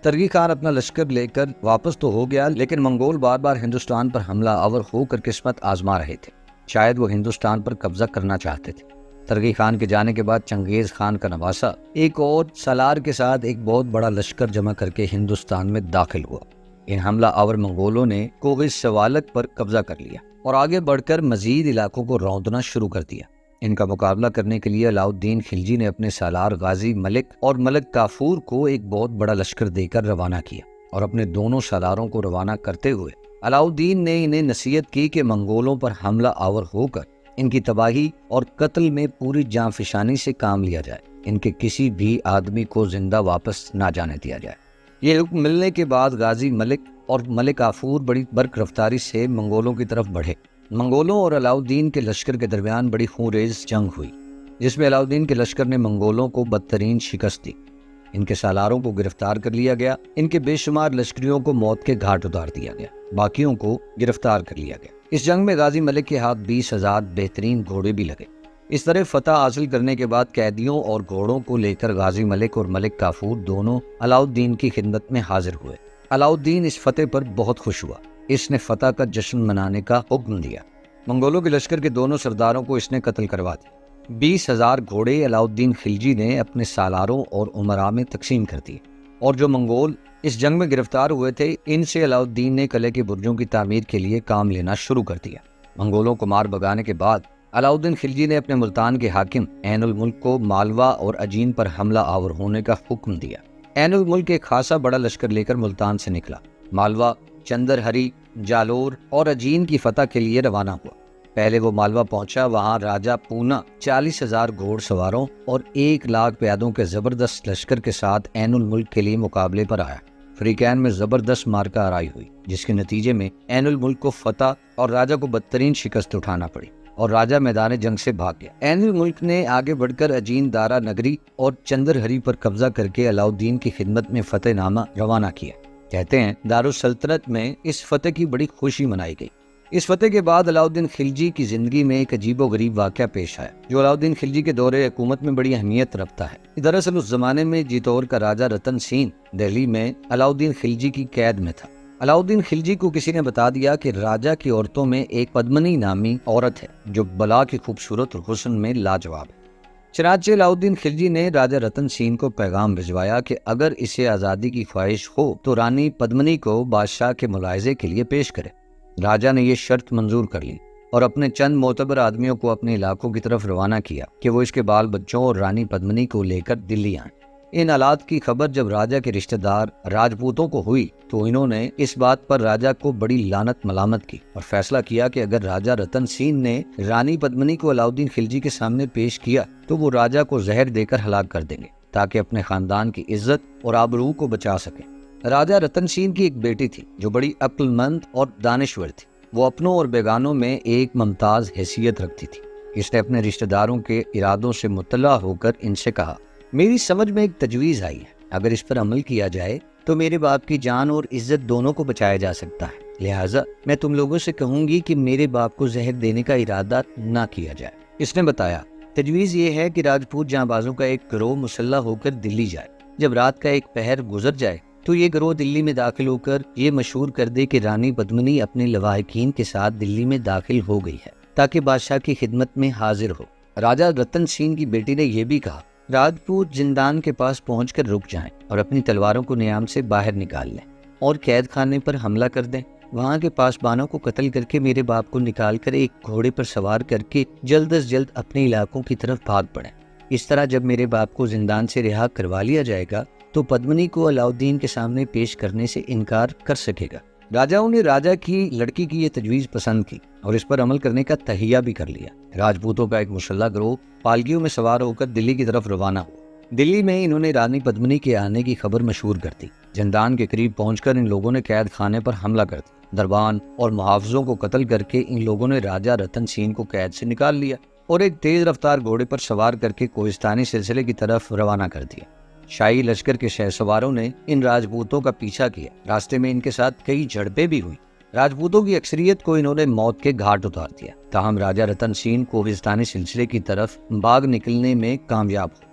ترغی خان اپنا لشکر لے کر واپس تو ہو گیا، لیکن منگول بار بار ہندوستان پر حملہ آور ہو کر قسمت آزما رہے تھے، شاید وہ ہندوستان پر قبضہ کرنا چاہتے تھے۔ ترغی خان کے جانے کے بعد چنگیز خان کا نواسا ایک اور سالار کے ساتھ ایک بہت بڑا لشکر جمع کر کے ہندوستان میں داخل ہوا۔ ان حملہ آور منگولوں نے کوہ سوالک پر قبضہ کر لیا اور آگے بڑھ کر مزید علاقوں کو روندنا شروع کر دیا۔ ان کا مقابلہ کرنے کے لیے علاؤدین خلجی نے اپنے سالار غازی ملک اور ملک کافور کو ایک بہت بڑا لشکر دے کر روانہ کیا، اور اپنے دونوں سالاروں کو روانہ کرتے ہوئے علاؤدین نے انہیں نصیحت کی کہ منگولوں پر حملہ آور ہو کر ان کی تباہی اور قتل میں پوری جاں فشانی سے کام لیا جائے، ان کے کسی بھی آدمی کو زندہ واپس نہ جانے دیا جائے۔ یہ حکم ملنے کے بعد غازی ملک اور ملک کافور بڑی برق رفتاری سے منگولوں کی طرف بڑھے۔ منگولوں اور علاؤدین کے لشکر کے درمیان بڑی خونریز جنگ ہوئی، جس میں علاؤدین کے لشکر نے منگولوں کو بدترین شکست دی۔ ان کے سالاروں کو گرفتار کر لیا گیا، ان کے بے شمار لشکریوں کو موت کے گھاٹ اتار دیا گیا، باقیوں کو گرفتار کر لیا گیا۔ اس جنگ میں غازی ملک کے ہاتھ 20,000 بہترین گھوڑے بھی لگے۔ اس طرح فتح حاصل کرنے کے بعد قیدیوں اور گھوڑوں کو لے کر غازی ملک اور ملک کافور دونوں علاؤدین کی خدمت میں حاضر ہوئے۔ علاؤدین اس فتح پر بہت خوش ہوا، اس نے فتح کا جشن منانے کا حکم دیا۔ منگولوں کے لشکر کے دونوں سرداروں کو اس نے قتل کروا دیا۔ 20,000 گھوڑے علاؤدین خلجی نے اپنے سالاروں اور امراء میں تقسیم کر دیے، اور جو منگول اس جنگ میں گرفتار ہوئے تھے ان سے علاؤدین نے قلعے کے برجوں کی تعمیر کے لیے کام لینا شروع کر دیا۔ منگولوں کو مار بھگانے کے بعد علاؤدین خلجی نے اپنے ملتان کے حاکم عین الملک کو مالوا اور اجین پر حملہ آور ہونے کا حکم دیا۔ عین الملک ایک خاصا بڑا لشکر لے کر ملتان سے نکلا، مالوا، چندر ہری، جالور اور اجین کی فتح کے لیے روانہ ہوا۔ پہلے وہ مالوا پہنچا، وہاں راجہ پونا 40,000 گھوڑ سواروں اور 1,00,000 پیادوں کے زبردست لشکر کے ساتھ عین الملک کے لیے مقابلے پر آیا۔ فریقین میں زبردست مارکہ آرائی ہوئی، جس کے نتیجے میں عین الملک کو فتح اور راجہ کو بدترین شکست اٹھانا پڑی اور راجہ میدان جنگ سے بھاگ گیا۔ عین الملک نے آگے بڑھ کر اجین دارا نگری اور چندر ہری پر قبضہ کر کے علاؤدین کی خدمت میں فتح نامہ روانہ کیا۔ کہتے ہیں دارالسلطنت میں اس فتح کی بڑی خوشی منائی گئی۔ اس فتح کے بعد علاؤدین خلجی کی زندگی میں ایک عجیب و غریب واقعہ پیش آیا جو علاؤدین خلجی کے دور حکومت میں بڑی اہمیت رکھتا ہے۔ دراصل اس زمانے میں جیتور کا راجہ رتن سین دہلی میں علاؤدین خلجی کی قید میں تھا۔ علاؤدین خلجی کو کسی نے بتا دیا کہ راجہ کی عورتوں میں ایک پدمنی نامی عورت ہے جو بلا کی خوبصورت اور حسن میں لاجواب ہے۔ چنانچہ علاؤدین خلجی نے راجہ رتن سین کو پیغام بھجوایا کہ اگر اسے آزادی کی خواہش ہو تو رانی پدمنی کو بادشاہ کے ملاحظے کے لیے پیش کرے۔ راجہ نے یہ شرط منظور کر لی اور اپنے چند معتبر آدمیوں کو اپنے علاقوں کی طرف روانہ کیا کہ وہ اس کے بال بچوں اور رانی پدمنی کو لے کر دلی آئیں۔ ان حالات کی خبر جب راجہ کے رشتہ دار راجپوتوں کو ہوئی تو انہوں نے اس بات پر راجہ کو بڑی لعنت ملامت کی اور فیصلہ کیا کہ اگر راجہ رتن سین نے رانی پدمنی کو علاؤدین خلجی کے سامنے پیش کیا تو وہ راجہ کو زہر دے کر ہلاک کر دیں گے تاکہ اپنے خاندان کی عزت اور آبرو کو بچا سکیں۔ راجہ رتن سین کی ایک بیٹی تھی جو بڑی عقل مند اور دانشور تھی۔ وہ اپنوں اور بیگانوں میں ایک ممتاز حیثیت رکھتی تھی۔ اس نے اپنے رشتہ داروں کے ارادوں سے مطلع ہو کر ان سے کہا، میری سمجھ میں ایک تجویز آئی ہے، اگر اس پر عمل کیا جائے تو میرے باپ کی جان اور عزت دونوں کو بچایا جا سکتا ہے، لہٰذا میں تم لوگوں سے کہوں گی کہ میرے باپ کو زہر دینے کا ارادہ نہ کیا جائے۔ اس نے بتایا، تجویز یہ ہے کہ راجپوت جاں بازوں کا ایک گروہ مسلح ہو کر دلی جائے، جب رات کا ایک پہر گزر جائے تو یہ گروہ دلی میں داخل ہو کر یہ مشہور کر دے کہ رانی پدمنی اپنے لواحقین کے ساتھ دلی میں داخل ہو گئی ہے تاکہ بادشاہ کی خدمت میں حاضر ہو۔ راجہ رتن سین کی بیٹی نے یہ بھی کہا، راجپوت زندان کے پاس پہنچ کر رک جائیں اور اپنی تلواروں کو نیام سے باہر نکال لیں اور قید خانے پر حملہ کر دیں، وہاں کے پاسبانوں کو قتل کر کے میرے باپ کو نکال کر ایک گھوڑے پر سوار کر کے جلد از جلد اپنے علاقوں کی طرف بھاگ پڑیں۔ اس طرح جب میرے باپ کو زندان سے رہا کروا لیا جائے گا تو پدمنی کو علاؤدین کے سامنے پیش کرنے سے انکار کر سکے گا۔ راجاؤں نے راجا کی لڑکی کی یہ تجویز پسند کی اور اس پر عمل کرنے کا تہیہ بھی کر لیا۔ راجپوتوں کا ایک مسلح گروہ پالکیوں میں سوار ہو کر دلی کی طرف روانہ ہوا۔ دلی میں انہوں نے رانی پدمنی کے آنے کی خبر مشہور کر دی۔ جندان کے قریب پہنچ کر ان لوگوں نے قید خانے پر حملہ کر دیا۔ دربان اور محافظوں کو قتل کر کے ان لوگوں نے راجا رتن سین کو قید سے نکال لیا اور ایک تیز رفتار گھوڑے پر سوار کر کے کوہستانی سلسلے کی طرف روانہ کر دیا۔ شاہی لشکر کے شہ سواروں نے ان راجپوتوں کا پیچھا کیا۔ راستے میں ان کے ساتھ کئی جھڑپیں بھی ہوئی۔ راجپوتوں کی اکثریت کو انہوں نے موت کے گھاٹ اتار دیا، تاہم راجا رتن سین کوہستانی سلسلے کی طرف بھاگ نکلنے میں کامیاب ہو۔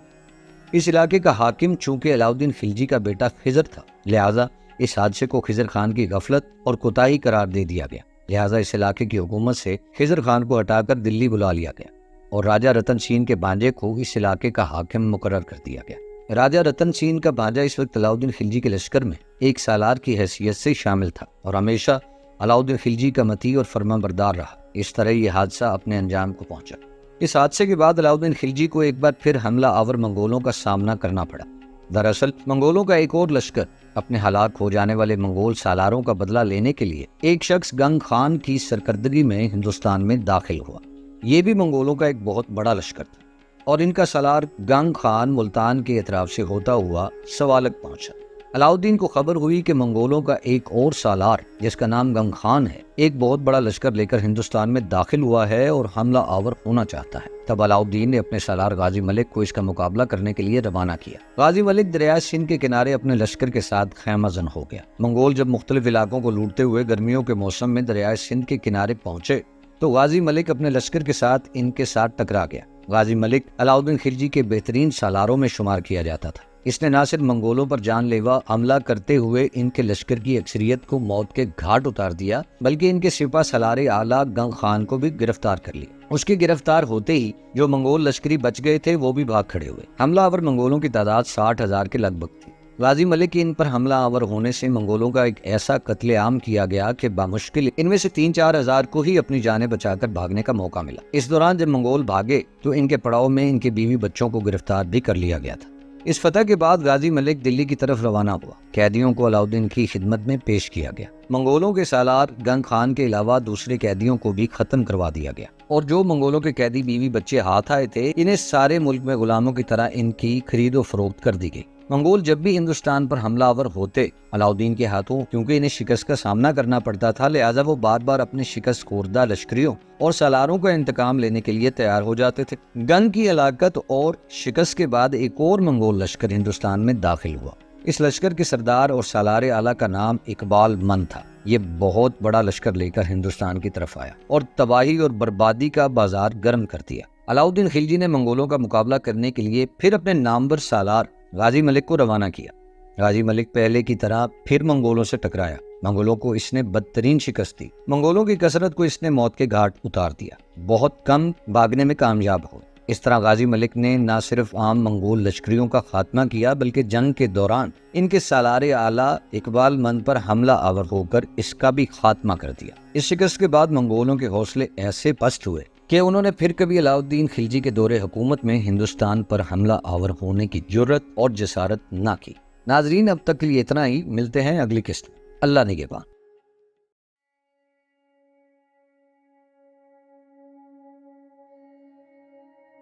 اس علاقے کا حاکم چونکہ علاؤدین خلجی کا بیٹا خضر تھا، لہٰذا اس حادثے کو خضر خان کی غفلت اور کوتاہی قرار دے دیا گیا۔ لہٰذا اس علاقے کی حکومت سے خضر خان کو ہٹا کر دلی بلا لیا گیا اور راجا رتن سین کے بھانجے کو اس علاقے کا حاکم مقرر کر دیا گیا۔ راجا رتن سین کا بھانجا اس وقت علاؤدین خلجی کے لشکر میں ایک سالار کی حیثیت سے شامل تھا اور ہمیشہ علاؤدین خلجی کا مطیع اور فرمان بردار رہا۔ اس طرح یہ حادثہ اپنے انجام کو پہنچا۔ اس حادثے کے بعد علاؤدین خلجی کو ایک بار پھر حملہ آور منگولوں کا سامنا کرنا پڑا۔ دراصل منگولوں کا ایک اور لشکر اپنے ہلاک ہو جانے والے منگول سالاروں کا بدلہ لینے کے لیے ایک شخص گنگ خان کی سرکردگی میں ہندوستان میں داخل ہوا۔ یہ بھی منگولوں کا ایک بہت بڑا لشکر تھا اور ان کا سالار گنگ خان ملتان کے اطراف سے ہوتا ہوا سوالک پہنچا۔ علاؤدین کو خبر ہوئی کہ منگولوں کا ایک اور سالار جس کا نام گنگ خان ہے ایک بہت بڑا لشکر لے کر ہندوستان میں داخل ہوا ہے اور حملہ آور ہونا چاہتا ہے۔ تب علاؤدین نے اپنے سالار غازی ملک کو اس کا مقابلہ کرنے کے لیے روانہ کیا۔ غازی ملک دریائے سندھ کے کنارے اپنے لشکر کے ساتھ خیمہ زن ہو گیا۔ منگول جب مختلف علاقوں کو لوٹتے ہوئے گرمیوں کے موسم میں دریائے سندھ کے کنارے پہنچے تو غازی ملک اپنے لشکر کے ساتھ ان کے ساتھ ٹکرا گیا۔ غازی ملک علاؤدین خلجی کے بہترین سالاروں میں شمار کیا جاتا تھا۔ اس نے نہ صرف منگولوں پر جان لیوا حملہ کرتے ہوئے ان کے لشکر کی اکثریت کو موت کے گھاٹ اتار دیا، بلکہ ان کے سپہ سالار اعلیٰ گنگ خان کو بھی گرفتار کر لیا۔ اس کے گرفتار ہوتے ہی جو منگول لشکری بچ گئے تھے وہ بھی بھاگ کھڑے ہوئے۔ حملہ آور منگولوں کی تعداد 60,000 کے لگ بھگ تھی۔ غازی ملک کے ان پر حملہ آور ہونے سے منگولوں کا ایک ایسا قتل عام کیا گیا کہ بامشکل ان میں سے 3-4 ہزار کو ہی اپنی جانیں بچا کر بھاگنے کا موقع ملا۔ اس دوران جب منگول بھاگے تو ان کے پڑاؤ میں ان کے بیوی بچوں کو گرفتار بھی کر لیا گیا تھا۔ اس فتح کے بعد غازی ملک دلی کی طرف روانہ ہوا۔ قیدیوں کو علاؤدین کی خدمت میں پیش کیا گیا۔ منگولوں کے سالار گنگ خان کے علاوہ دوسرے قیدیوں کو بھی ختم کروا دیا گیا اور جو منگولوں کے قیدی بیوی بچے ہاتھ آئے تھے انہیں سارے ملک میں غلاموں کی طرح ان کی خرید و فروخت کر دی گئی۔ منگول جب بھی ہندوستان پر حملہ آور ہوتے علاؤدین کے ہاتھوں کیونکہ انہیں شکست کا سامنا کرنا پڑتا تھا، لہٰذا وہ بار بار اپنے شکست خوردہ لشکریوں اور سالاروں کا انتقام لینے کے لیے تیار ہو جاتے تھے۔ گنگ کی ہلاکت اور شکست کے بعد ایک اور منگول لشکر ہندوستان میں داخل ہوا۔ اس لشکر کے سردار اور سالار اعلیٰ کا نام اقبال من تھا۔ یہ بہت بڑا لشکر لے کر ہندوستان کی طرف آیا اور تباہی اور بربادی کا بازار گرم کر دیا۔ علاؤدین خلجی نے منگولوں کا مقابلہ کرنے کے لیے پھر اپنے نامور سالار غازی ملک کو روانہ کیا۔ غازی ملک پہلے کی طرح پھر منگولوں سے ٹکرایا۔ منگولوں کو اس نے بدترین شکست دی۔ منگولوں کی کثرت کو اس نے موت کے گھاٹ اتار دیا۔ بہت کم بھاگنے میں کامیاب ہو۔ اس طرح غازی ملک نے نہ صرف عام منگول لشکریوں کا خاتمہ کیا بلکہ جنگ کے دوران ان کے سالار اعلیٰ اقبال مند پر حملہ آور ہو کر اس کا بھی خاتمہ کر دیا۔ اس شکست کے بعد منگولوں کے حوصلے ایسے پست ہوئے کہ انہوں نے پھر کبھی علاؤدین خلجی کے دور حکومت میں ہندوستان پر حملہ آور ہونے کی جرأت اور جسارت نہ کی۔ ناظرین، اب تک کے لیے اتنا ہی۔ ملتے ہیں اگلی قسط میں۔ اللہ نگہبان۔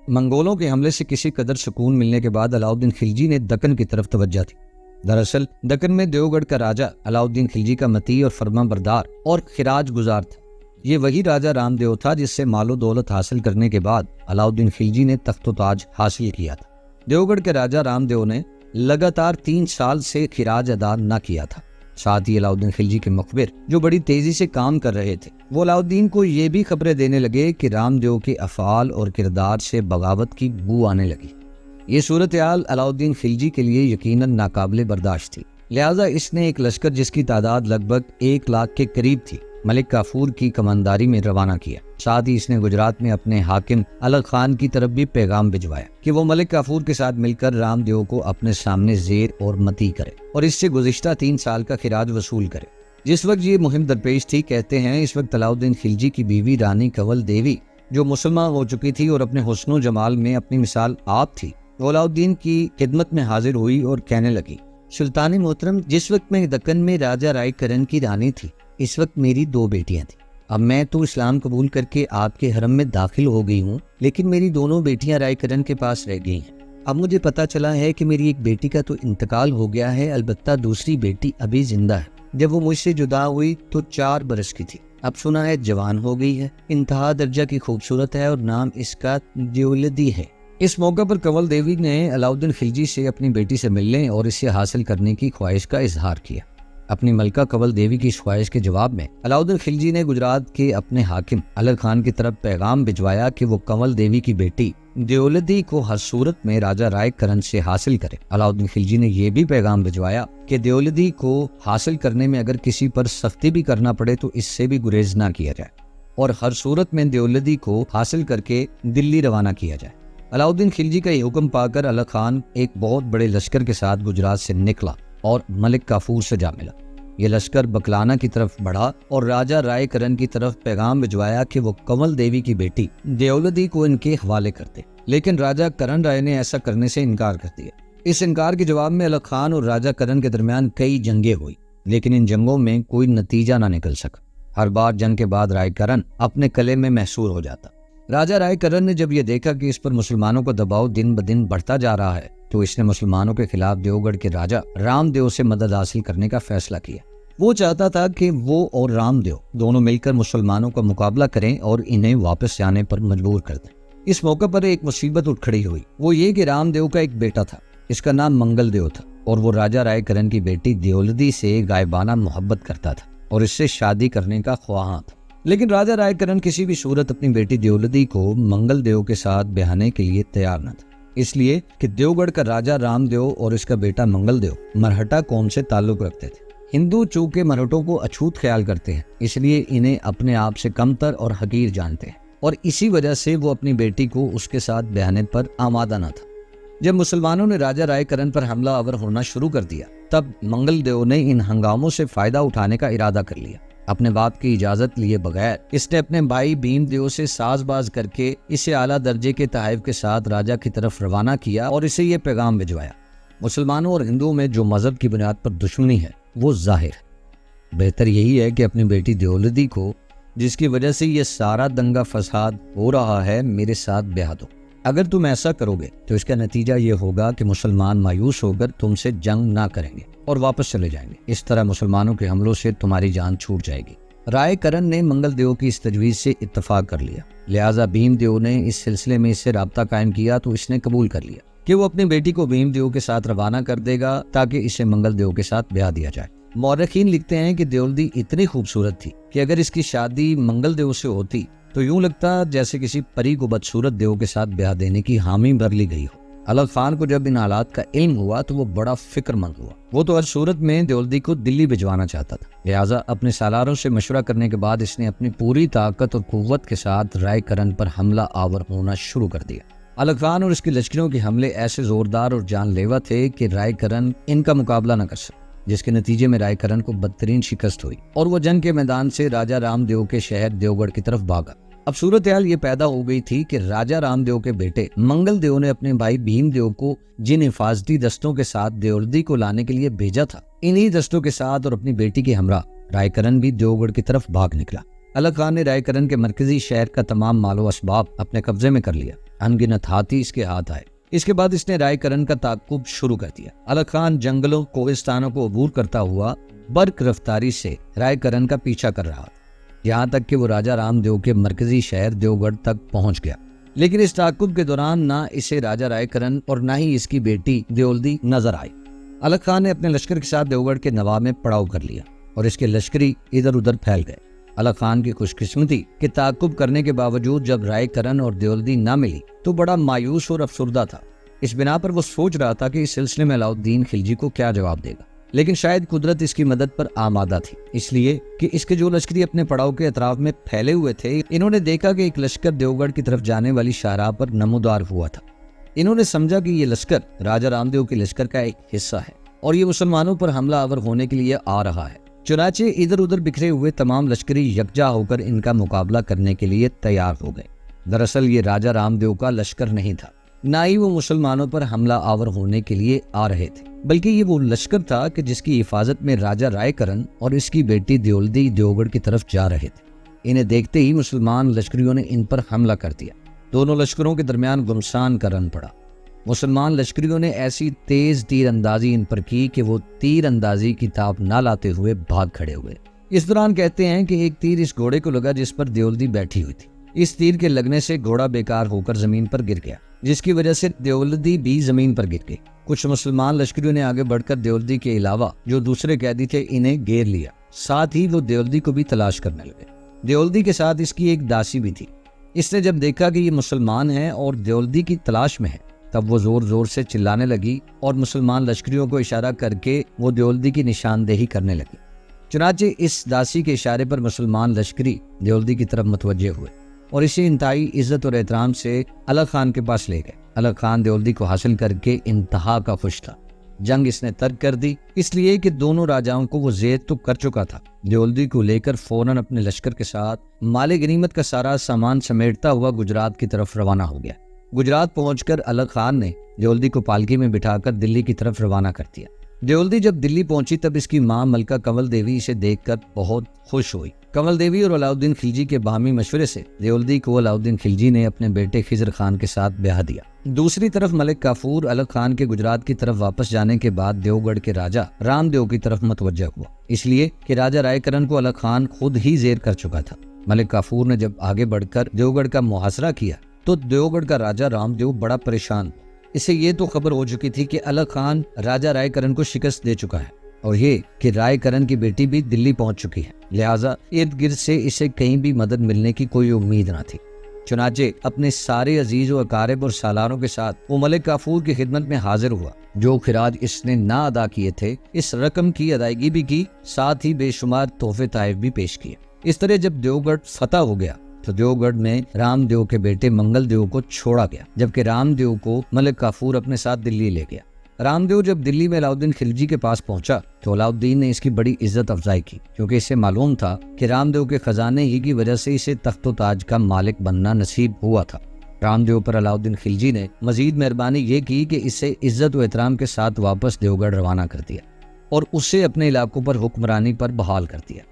منگولوں کے حملے سے کسی قدر سکون ملنے کے بعد علاؤدین خلجی نے دکن کی طرف توجہ دی۔ دراصل دکن میں دیوگڑھ کا راجہ علاؤدین خلجی کا مطیع اور فرمان بردار اور خراج گزار تھا۔ یہ وہی راجہ رام دیو تھا جس سے مال و دولت حاصل کرنے کے بعد علاؤدین خلجی نے تخت و تاج حاصل کیا تھا۔ دیوگڑھ کے راجہ رام دیو نے لگاتار 3 سال سے خراج ادا نہ کیا تھا۔ ساتھ ہی علاؤدین خلجی کے مخبر جو بڑی تیزی سے کام کر رہے تھے وہ علاؤدین کو یہ بھی خبریں دینے لگے کہ رام دیو کے افعال اور کردار سے بغاوت کی بو آنے لگی۔ یہ صورتحال علاؤدین خلجی کے لیے یقیناً ناقابل برداشت تھی، لہٰذا اس نے ایک لشکر جس کی تعداد لگ بھگ 1 لاکھ کے قریب تھی ملک کافور کی کمانداری میں روانہ کیا۔ ساتھ ہی اس نے گجرات میں اپنے حاکم الغ خان کی طرف بھی پیغام بھجوایا کہ وہ ملک کافور کے ساتھ مل کر رام دیو کو اپنے سامنے زیر اور مطیع کرے اور اس سے گزشتہ 3 سال کا خراج وصول کرے۔ جس وقت یہ مہم درپیش تھی، کہتے ہیں اس وقت علاؤدین خلجی کی بیوی رانی کنول دیوی جو مسلمان ہو چکی تھی اور اپنے حسن و جمال میں اپنی مثال آپ تھی، وہ علاؤدین کی خدمت میں حاضر ہوئی اور کہنے لگی سلطان محترم، جس وقت میں دکن میں راجہ رائے کرن کی رانی تھی، اس وقت میری 2 بیٹیاں تھیں۔ اب میں تو اسلام قبول کر کے آپ کے حرم میں داخل ہو گئی ہوں، لیکن میری دونوں بیٹیاں رائے کرن کے پاس رہ گئی ہیں۔ اب مجھے پتا چلا ہے کہ میری ایک بیٹی کا تو انتقال ہو گیا ہے، البتہ دوسری بیٹی ابھی زندہ ہے۔ جب وہ مجھ سے جدا ہوئی تو 4 برس کی تھی، اب سنا ہے جوان ہو گئی ہے، انتہا درجہ کی خوبصورت ہے اور نام اس کا دیولدی ہے۔ اس موقع پر کنول دیوی نے علاؤدین خلجی سے اپنی بیٹی سے ملنے اور اسے حاصل کرنے کی خواہش کا اظہار کیا۔ اپنی ملکہ کنول دیوی کی اس خواہش کے جواب میں علاؤدین خلجی نے گجرات کے اپنے حاکم الغ خان کی طرف پیغام بھجوایا کہ وہ کنول دیوی کی بیٹی دیولدی کو ہر صورت میں راجہ رائے کرن سے حاصل کرے۔ علاؤدین خلجی نے یہ بھی پیغام بھجوایا کہ دیولدی کو حاصل کرنے میں اگر کسی پر سختی بھی کرنا پڑے تو اس سے بھی گریز نہ کیا جائے، اور ہر صورت میں دیولدی کو حاصل کر کے دلی روانہ کیا جائے۔ علاؤدین خلجی کا یہ حکم پا کر الغ خان ایک بہت بڑے لشکر کے ساتھ گجرات سے نکلا اور ملک کافور سے جا ملا۔ یہ لشکر بکلانا کی طرف بڑھا اور راجہ رائے کرن کی طرف پیغام بھجوایا کہ وہ کنول دیوی کی بیٹی دیولدی کو ان کے حوالے کر دے، لیکن راجہ کرن رائے نے ایسا کرنے سے انکار کر دیا۔ اس انکار کے جواب میں الغ خان اور راجہ کرن کے درمیان کئی جنگیں ہوئی، لیکن ان جنگوں میں کوئی نتیجہ نہ نکل سکا۔ ہر بار جنگ کے بعد رائے کرن اپنے قلعے میں محصور ہو جاتا۔ راجہ رائے کرن نے جب یہ دیکھا کہ اس پر مسلمانوں کا دباؤ دن بدن بڑھتا جا رہا ہے تو اس نے مسلمانوں کے خلاف دیوگڑھ کے راجہ رام دیو سے مدد حاصل کرنے کا فیصلہ کیا۔ وہ چاہتا تھا کہ وہ اور رام دیو دونوں مل کر مسلمانوں کا مقابلہ کریں اور انہیں واپس جانے پر مجبور کر دیں۔ اس موقع پر ایک مصیبت اٹھ کھڑی ہوئی، وہ یہ کہ رام دیو کا ایک بیٹا تھا، اس کا نام منگل دیو تھا، اور وہ راجہ رائے کرن کی بیٹی دیولدی سے غائبانہ محبت کرتا تھا اور اس سے شادی کرنے کا خواہاں تھا۔ لیکن راجہ رائے کرن کسی بھی صورت اپنی بیٹی دیولدی کو منگل دیو کے ساتھ بیاہنے کے لیے تیار نہ تھا، اس لیے کہ دیوگڑھ کا راجہ رام دیو اور اس کا بیٹا منگل دیو مرہٹا قوم سے تعلق رکھتے تھے۔ ہندو چونکہ مرہٹوں کو اچھوت خیال کرتے ہیں، اس لیے انہیں اپنے آپ سے کمتر اور حقیر جانتے ہیں، اور اسی وجہ سے وہ اپنی بیٹی کو اس کے ساتھ بیاہنے پر آمادہ نہ تھا۔ جب مسلمانوں نے راجہ رائے کرن پر حملہ آور ہونا شروع کر دیا، تب منگل دیو نے ان ہنگاموں سے فائدہ اٹھانے کا ارادہ کر لیا۔ اپنے باپ کی اجازت لیے بغیر اس نے اپنے بھائی بھیم دیو سے ساز باز کر کے اسے اعلیٰ درجے کے تحائف کے ساتھ راجہ کی طرف روانہ کیا اور اسے یہ پیغام بھجوایا: مسلمانوں اور ہندوؤں میں جو مذہب کی بنیاد پر دشمنی ہے وہ ظاہر ہے، بہتر یہی ہے کہ اپنی بیٹی دیولدی کو، جس کی وجہ سے یہ سارا دنگا فساد ہو رہا ہے، میرے ساتھ بیاہ دو۔ اگر تم ایسا کرو گے تو اس کا نتیجہ یہ ہوگا کہ مسلمان مایوس ہو کر تم سے جنگ نہ کریں گے اور واپس چلے جائیں گے، اس طرح مسلمانوں کے حملوں سے تمہاری جان چھوٹ جائے گی۔ رائے کرن نے منگل دیو کی اس تجویز سے اتفاق کر لیا، لہٰذا بھیم دیو نے اس سلسلے میں اس سے رابطہ قائم کیا تو اس نے قبول کر لیا کہ وہ اپنی بیٹی کو بھیم دیو کے ساتھ روانہ کر دے گا تاکہ اسے منگل دیو کے ساتھ بیاہ دیا جائے۔ مورخین لکھتے ہیں کہ دیولدی اتنی خوبصورت تھی کہ اگر اس کی شادی منگل دیو سے ہوتی تو یوں لگتا جیسے کسی پری کو بدصورت دیو کے ساتھ بیاہ دینے کی حامی بھر لی گئی ہو۔ الغ خان کو جب ان حالات کا علم ہوا تو وہ بڑا فکر مند ہوا۔ وہ تو ہر صورت میں دیولدی کو دلی بھجوانا چاہتا تھا، لہٰذا اپنے سالاروں سے مشورہ کرنے کے بعد اس نے اپنی پوری طاقت اور قوت کے ساتھ رائے کرن پر حملہ آور ہونا شروع کر دیا۔ الغ خان اور اس کے لشکروں کے حملے ایسے زوردار اور جان لیوا تھے کہ رائے کرن ان کا مقابلہ نہ کر سکا، جس کے نتیجے میں رائے کرن کو بدترین شکست ہوئی اور وہ جنگ کے میدان سے راجہ رام دیو کے شہر دیوگڑھ کی طرف بھاگا۔ اب صورتحال یہ پیدا ہو گئی تھی کہ راجہ رام دیو کے بیٹے منگل دیو نے اپنے بھائی بھیم دیو کو جن حفاظتی دستوں کے ساتھ دیولدی کو لانے کے لیے بھیجا تھا، انہی دستوں کے ساتھ اور اپنی بیٹی کے ہمراہ رائے کرن بھی دیوگڑھ کی طرف بھاگ نکلا۔ الغ خان نے رائے کرن کے مرکزی شہر کا تمام مال و اسباب اپنے قبضے میں کر لیا، انگنت ہاتھی اس کے ہاتھ آئے۔ اس کے بعد اس نے رائے کرن کا تعاقب شروع کر دیا۔ الغ خان جنگلوں کوہستانوں کو عبور کرتا ہوا برق رفتاری سے رائے کرن کا پیچھا کر رہا تھا، یہاں تک کہ وہ راجہ رام دیو کے مرکزی شہر دیوگڑھ تک پہنچ گیا، لیکن اس تعاقب کے دوران نہ اسے راجہ رائے کرن اور نہ ہی اس کی بیٹی دیولدی نظر آئی۔ الغ خان نے اپنے لشکر کے ساتھ دیوگڑھ کے نواح میں پڑاؤ کر لیا اور اس کے لشکری ادھر ادھر پھیل گئے۔ الغ خان کی خوش قسمتی کہ تعاقب کرنے کے باوجود جب رائے کرن اور دیولدی نہ ملی تو بڑا مایوس اور افسردہ تھا۔ اس بنا پر وہ سوچ رہا تھا کہ اس سلسلے میں علاؤدین خلجی کو کیا جواب دے گا، لیکن شاید قدرت اس کی مدد پر آمادہ تھی، اس لیے کہ اس کے جو لشکری اپنے پڑاؤ کے اطراف میں پھیلے ہوئے تھے، انہوں نے دیکھا کہ ایک لشکر دیوگڑھ کی طرف جانے والی شاہراہ پر نمودار ہوا تھا۔ انہوں نے سمجھا کہ یہ لشکر راجہ رام دیو کے لشکر کا ایک حصہ ہے اور یہ مسلمانوں پر حملہ آور ہونے کے لیے آ رہا ہے۔ چنانچہ ادھر ادھر بکھرے ہوئے تمام لشکری یکجا ہو کر ان کا مقابلہ کرنے کے لیے تیار ہو گئے۔ دراصل یہ راجہ رام دیو کا لشکر نہیں تھا، نہ ہی وہ مسلمانوں پر حملہ آور ہونے کے لیے آ رہے تھے، بلکہ یہ وہ لشکر تھا کہ جس کی حفاظت میں راجہ رائے کرن اور اس کی بیٹی دیولدی دیوگڑھ کی طرف جا رہے تھے۔ انہیں دیکھتے ہی مسلمان لشکریوں نے ان پر حملہ کر دیا۔ دونوں لشکروں کے درمیان گمسان کا رن پڑا۔ مسلمان لشکریوں نے ایسی تیز تیر اندازی ان پر کی کہ وہ تیر اندازی کی تاب نہ لاتے ہوئے بھاگ کھڑے ہوئے۔ اس دوران کہتے ہیں کہ ایک تیر اس گھوڑے کو لگا جس پر دیولدی بیٹھی ہوئی تھی۔ اس تیر کے لگنے سے گھوڑا بیکار ہو کر زمین پر گر گیا، جس کی وجہ سے دیولدی بھی زمین پر گر گئی۔ کچھ مسلمان لشکریوں نے آگے بڑھ کر دیولدی کے علاوہ جو دوسرے قیدی تھے انہیں گھیر لیا، ساتھ ہی وہ دیولدی کو بھی تلاش کرنے لگے۔ دیولدی کے ساتھ اس کی ایک داسی بھی تھی۔ اس نے جب دیکھا کہ یہ مسلمان ہیں اور دیولدی کی تلاش میں ہے، تب وہ زور زور سے چلانے لگی اور مسلمان لشکریوں کو اشارہ کر کے وہ دیولدی کی نشاندہی کرنے لگی۔ چنانچہ اس داسی کے اشارے پر مسلمان لشکری دیولدی کی طرف متوجہ ہوئے اور اسے انتہائی عزت اور احترام سے الغ خان کے پاس لے گئے۔ الغ خان دیولدی کو حاصل کر کے انتہا کا خوش تھا۔ جنگ اس نے ترک کر دی، اس لیے کہ دونوں راجاؤں کو وہ زید تو کر چکا تھا۔ دیولدی کو لے کر فوراً اپنے لشکر کے ساتھ مال غنیمت کا سارا سامان سمیٹتا ہوا گجرات کی طرف روانہ ہو گیا۔ گجرات پہنچ کر الغ خان نے دیولدی کو پالکی میں بٹھا کر دلی کی طرف روانہ کر دیا۔ دیولدی جب دلی پہنچی تب اس کی ماں ملکہ کنول دیوی اسے دیکھ کر بہت خوش ہوئی۔ کنول دیوی اور علاؤالدین خلجی کے باہمی مشورے سے دیولدی کو علاؤالدین خلجی نے اپنے بیٹے خضر خان کے ساتھ بیاہ دیا۔ دوسری طرف ملک کافور الغ خان کے گجرات کی طرف واپس جانے کے بعد دیوگڑھ کے راجہ رام دیو کی طرف متوجہ ہوا، اس لیے کہ راجہ رائے کرن کو الغ خان خود ہی زیر کر چکا تھا۔ ملک کافور نے جب آگے بڑھ کر دیوگڑھ کا محاصرہ کیا تو دیوگڑھ کا راجہ رام دیو بڑا پریشان ہوا۔ اسے یہ تو خبر ہو چکی تھی کہ الغ خان راجہ رائے کرن کو شکست دے چکا ہے اور یہ کہ رائے کرن کی بیٹی بھی دلی پہنچ چکی ہے، لہٰذا ارد گرد سے اسے کہیں بھی مدد ملنے کی کوئی امید نہ تھی۔ چنانچہ اپنے سارے عزیز و اقارب اور سالاروں کے ساتھ وہ ملک کافور کی خدمت میں حاضر ہوا۔ جو خراج اس نے نہ ادا کیے تھے اس رقم کی ادائیگی بھی کی، ساتھ ہی بے شمار تحفے تحائف بھی پیش کیے۔ اس طرح جب دیوگڑھ فتح ہو گیا تو دیوگڑھ میں رام دیو کے بیٹے منگل دیو کو چھوڑا گیا، جبکہ رام دیو کو ملک کافور اپنے ساتھ دلی لے گیا۔ رام دیو جب دلی میں علاؤالدین خلجی کے پاس پہنچا تو علاؤالدین نے اس کی بڑی عزت افزائی کی، کیونکہ اسے معلوم تھا کہ رام دیو کے خزانے ہی کی وجہ سے اسے تخت و تاج کا مالک بننا نصیب ہوا تھا۔ رام دیو پر علاؤالدین خلجی نے مزید مہربانی یہ کی کہ اسے عزت و احترام کے ساتھ واپس دیوگڑھ روانہ کر دیا اور اسے اپنے علاقوں پر حکمرانی پر بحال کر دیا۔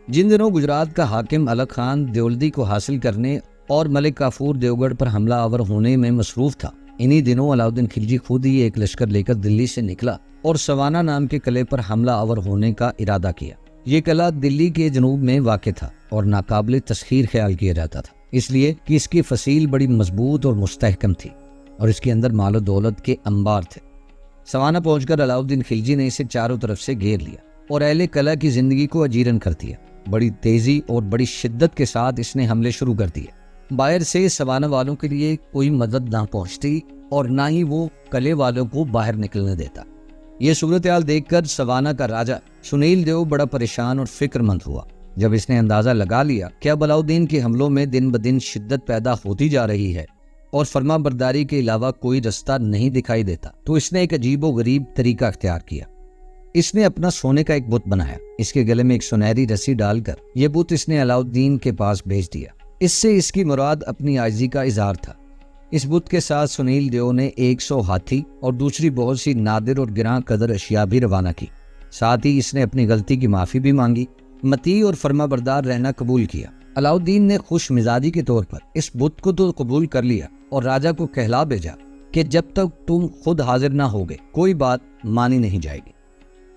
جن دنوں گجرات کا حاکم الغ خان دیولدی کو حاصل کرنے اور ملک کافور دیوگڑھ پر حملہ آور ہونے میں مصروف تھا، انہی دنوں علاؤالدین خلجی خود ہی ایک لشکر لے کر دلی سے نکلا اور سوانہ نام کے قلعے پر حملہ آور ہونے کا ارادہ کیا۔ یہ قلعہ دلی کے جنوب میں واقع تھا اور ناقابل تسخیر خیال کیا جاتا تھا، اس لیے کہ اس کی فصیل بڑی مضبوط اور مستحکم تھی اور اس کے اندر مال و دولت کے انبار تھے۔ سوانہ پہنچ کر علاؤالدین خلجی نے اسے چاروں طرف سے گھیر لیا اور اہل قلعہ کی زندگی کو اجیرن کر دیا۔ بڑی تیزی اور بڑی شدت کے ساتھ اس نے حملے شروع کر دیے۔ باہر سے سوانہ والوں کے لیے کوئی مدد نہ پہنچتی اور نہ ہی وہ قلعے والوں کو باہر نکلنے دیتا۔ یہ صورتحال دیکھ کر سوانہ کا راجہ سنیل دیو بڑا پریشان اور فکر مند ہوا۔ جب اس نے اندازہ لگا لیا کہ اب علاؤالدین کے حملوں میں دن بدن شدت پیدا ہوتی جا رہی ہے اور فرما برداری کے علاوہ کوئی رستہ نہیں دکھائی دیتا، تو اس نے ایک عجیب و غریب طریقہ اختیار کیا۔ اس نے اپنا سونے کا ایک بت بنایا، اس کے گلے میں ایک سنہری رسی ڈال کر یہ بت اس نے علاؤالدین کے پاس بھیج دیا۔ اس سے اس کی مراد اپنی عاجزی کا اظہار تھا۔ اس بت کے ساتھ سنیل دیو نے 100 ہاتھی اور دوسری بہت سی نادر اور گراں قدر اشیاء بھی روانہ کی۔ ساتھ ہی اس نے اپنی غلطی کی معافی بھی مانگی، مطیع اور فرما بردار رہنا قبول کیا۔ علاؤالدین نے خوش مزاجی کے طور پر اس بت کو تو قبول کر لیا اور راجہ کو کہلا بھیجا کہ جب تک تم خود حاضر نہ ہوگے کوئی بات مانی نہیں جائے گی۔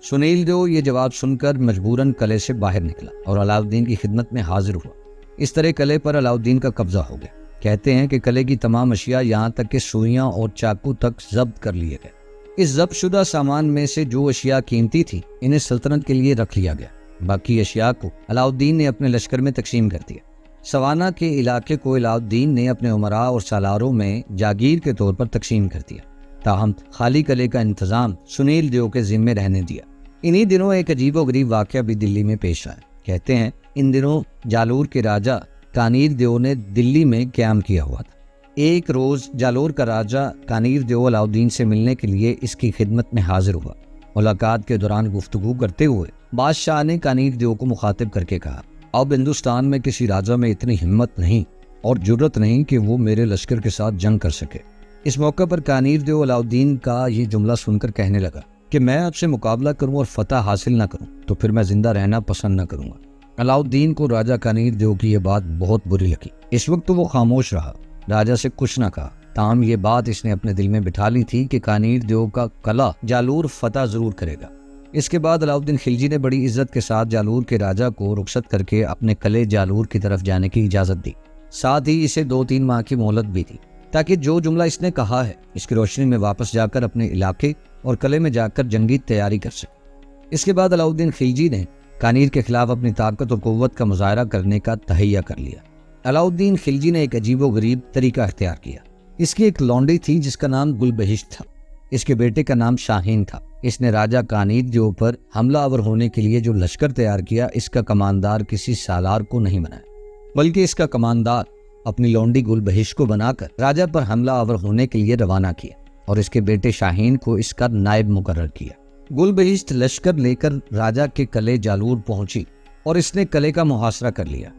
سنیل دیو یہ جواب سن کر مجبوراً قلعے سے باہر نکلا اور علاؤالدین کی خدمت میں حاضر ہوا۔ اس طرح قلعے پر علاؤالدین کا قبضہ ہو گیا۔ کہتے ہیں کہ قلعے کی تمام اشیاء یہاں تک کہ سوئیاں اور چاقو تک ضبط کر لیے گئے۔ اس ضبط شدہ سامان میں سے جو اشیاء قیمتی تھی انہیں سلطنت کے لیے رکھ لیا گیا، باقی اشیاء کو علاؤالدین نے اپنے لشکر میں تقسیم کر دیا۔ سوانہ کے علاقے کو علاؤالدین نے اپنے امراء اور سالاروں میں جاگیر کے طور پر تقسیم کر دیا، تاہم خالی قلعے کا انتظام سنیل دیو کے ذمے رہنے دیا۔ انہی دنوں ایک عجیب و غریب واقعہ بھی دلی میں پیش آیا۔ کہتے ہیں ان دنوں جالور کے راجہ کانیر دیو نے دلی میں قیام کیا ہوا تھا۔ ایک روز جالور کا راجہ کانیر دیو علاؤالدین سے ملنے کے لیے اس کی خدمت میں حاضر ہوا۔ ملاقات کے دوران گفتگو کرتے ہوئے بادشاہ نے کانیر دیو کو مخاطب کر کے کہا، اب ہندوستان میں کسی راجہ میں اتنی ہمت نہیں اور جرت نہیں کہ وہ میرے لشکر کے ساتھ جنگ کر سکے۔ اس موقع پر کانیر دیو علاؤالدین کا یہ جملہ سن کر کہنے لگا کہ میں آپ سے مقابلہ کروں اور فتح حاصل نہ کروں تو پھر میں زندہ رہنا پسند نہ کروں گا۔ علاؤالدین کو راجہ کانیر دیو کی یہ بات بہت بری لگی۔ اس وقت تو وہ خاموش رہا، راجہ سے کچھ نہ کہا، تاہم یہ بات اس نے اپنے دل میں بٹھا لی تھی کہ کانیر دیو کا قلعہ جالور فتح ضرور کرے گا۔ اس کے بعد علاؤالدین خلجی نے بڑی عزت کے ساتھ جالور کے راجہ کو رخصت کر کے اپنے قلعے جالور کی طرف جانے کی اجازت دی۔ ساتھ ہی اسے 2-3 ماہ کی مہلت بھی دی تاکہ جو جملہ اس نے کہا ہے اس کی روشنی میں واپس جا کر اپنے علاقے اور قلعے میں جا کر جنگی تیاری کر سکے۔ اس کے بعد علاؤالدین خلجی نے کانیر کے خلاف اپنی طاقت اور قوت کا مظاہرہ کرنے کا تہیہ کر لیا۔ علاؤالدین خلجی نے ایک عجیب و غریب طریقہ اختیار کیا۔ اس کی ایک لونڈی تھی جس کا نام گل بہشت تھا۔ اس کے بیٹے کا نام شاہین تھا۔ اس نے راجہ کانیر دیو پر حملہ آور ہونے کے لیے جو لشکر تیار کیا، اس کا کماندار کسی سالار کو نہیں بنایا، بلکہ اس کا کماندار اپنی لونڈی گل بہشت کو بنا کر راجہ پر حملہ آور ہونے کے لیے روانہ کیا اور اس کے بیٹے شاہین کو اس کا نائب مقرر کیا۔ گل بہشت لشکر لے کر راجہ کے قلعے جالور پہنچی اور اس نے قلعے کا محاصرہ کر لیا۔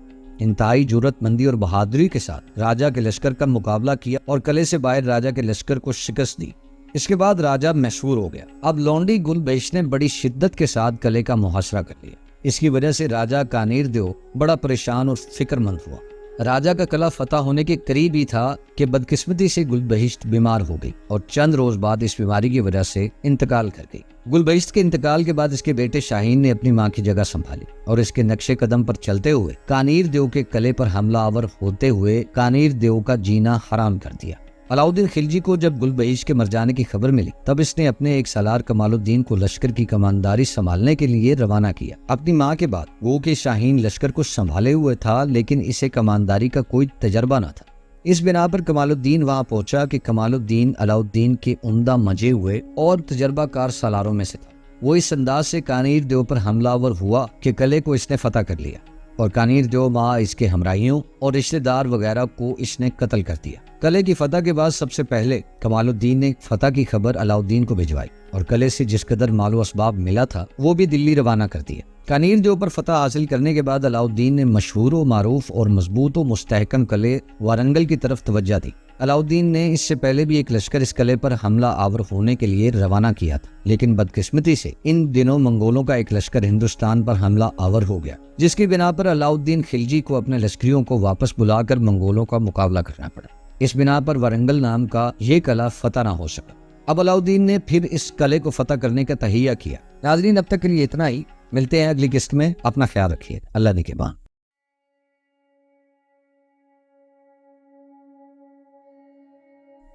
انتہائی جرأت مندی اور بہادری کے ساتھ راجہ کے لشکر کا مقابلہ کیا اور قلعے سے باہر راجہ کے لشکر کو شکست دی۔ اس کے بعد راجہ محصور ہو گیا۔ اب لونڈی گل بہشت نے بڑی شدت کے ساتھ قلعے کا محاصرہ کر لیا۔ اس کی وجہ سے راجہ کانیر دیو بڑا پریشان اور فکر مند ہوا۔ راجہ کا قلعہ فتح ہونے کے قریب ہی تھا کہ بدقسمتی سے گل بہشت بیمار ہو گئی اور چند روز بعد اس بیماری کی وجہ سے انتقال کر گئی۔ گل بہشت کے انتقال کے بعد اس کے بیٹے شاہین نے اپنی ماں کی جگہ سنبھالی اور اس کے نقشے قدم پر چلتے ہوئے کانیر دیو کے قلعے پر حملہ آور ہوتے ہوئے کانیر دیو کا جینا حرام کر دیا۔ علاؤالدین خلجی کو جب گل بہشت کے مر جانے کی خبر ملی تب اس نے اپنے ایک سالار کمال الدین کو لشکر کی کمانداری سنبھالنے کے لیے روانہ کیا۔ اپنی ماں کے بعد وہ کہ شاہین لشکر کو سنبھالے ہوئے تھا لیکن اسے کمانداری کا کوئی تجربہ نہ تھا۔ اس بنا پر کمال الدین وہاں پہنچا کہ کمال الدین علاؤالدین کے عمدہ مجے ہوئے اور تجربہ کار سالاروں میں سے تھا۔ وہ اس انداز سے کانیر دیو پر حملہ آور ہوا کہ قلعے کو اس نے فتح کر لیا اور کانیر دیو ماں اس کے ہمراہیوں اور رشتہ دار وغیرہ کو اس نے قتل کر دیا۔ قلعے کی فتح کے بعد سب سے پہلے کمال الدین نے فتح کی خبر علاؤالدین کو بھجوائی اور قلعے سے جس قدر مال و اسباب ملا تھا وہ بھی دلی روانہ کر دیا۔ کانیر دیو پر فتح حاصل کرنے کے بعد علاؤالدین نے مشہور و معروف اور مضبوط و مستحکم قلعے وارنگل کی طرف توجہ دی۔ علاؤالدین نے اس سے پہلے بھی ایک لشکر اس قلعے پر حملہ آور ہونے کے لیے روانہ کیا تھا، لیکن بدقسمتی سے ان دنوں منگولوں کا ایک لشکر ہندوستان پر حملہ آور ہو گیا، جس کی بنا پر علاؤالدین خلجی کو اپنے لشکریوں کو واپس بلا کر منگولوں کا مقابلہ کرنا پڑا۔ اس بنا پر وارنگل نام کا یہ قلعہ فتح نہ ہو سکا۔ اب علاؤالدین نے پھر اس قلعے کو فتح کرنے کا تہیہ کیا۔ ناظرین، اب تک کے لیے اتنا ہی، ملتے ہیں اگلی قسط میں۔ اپنا خیال رکھیے، اللہ نگہبان۔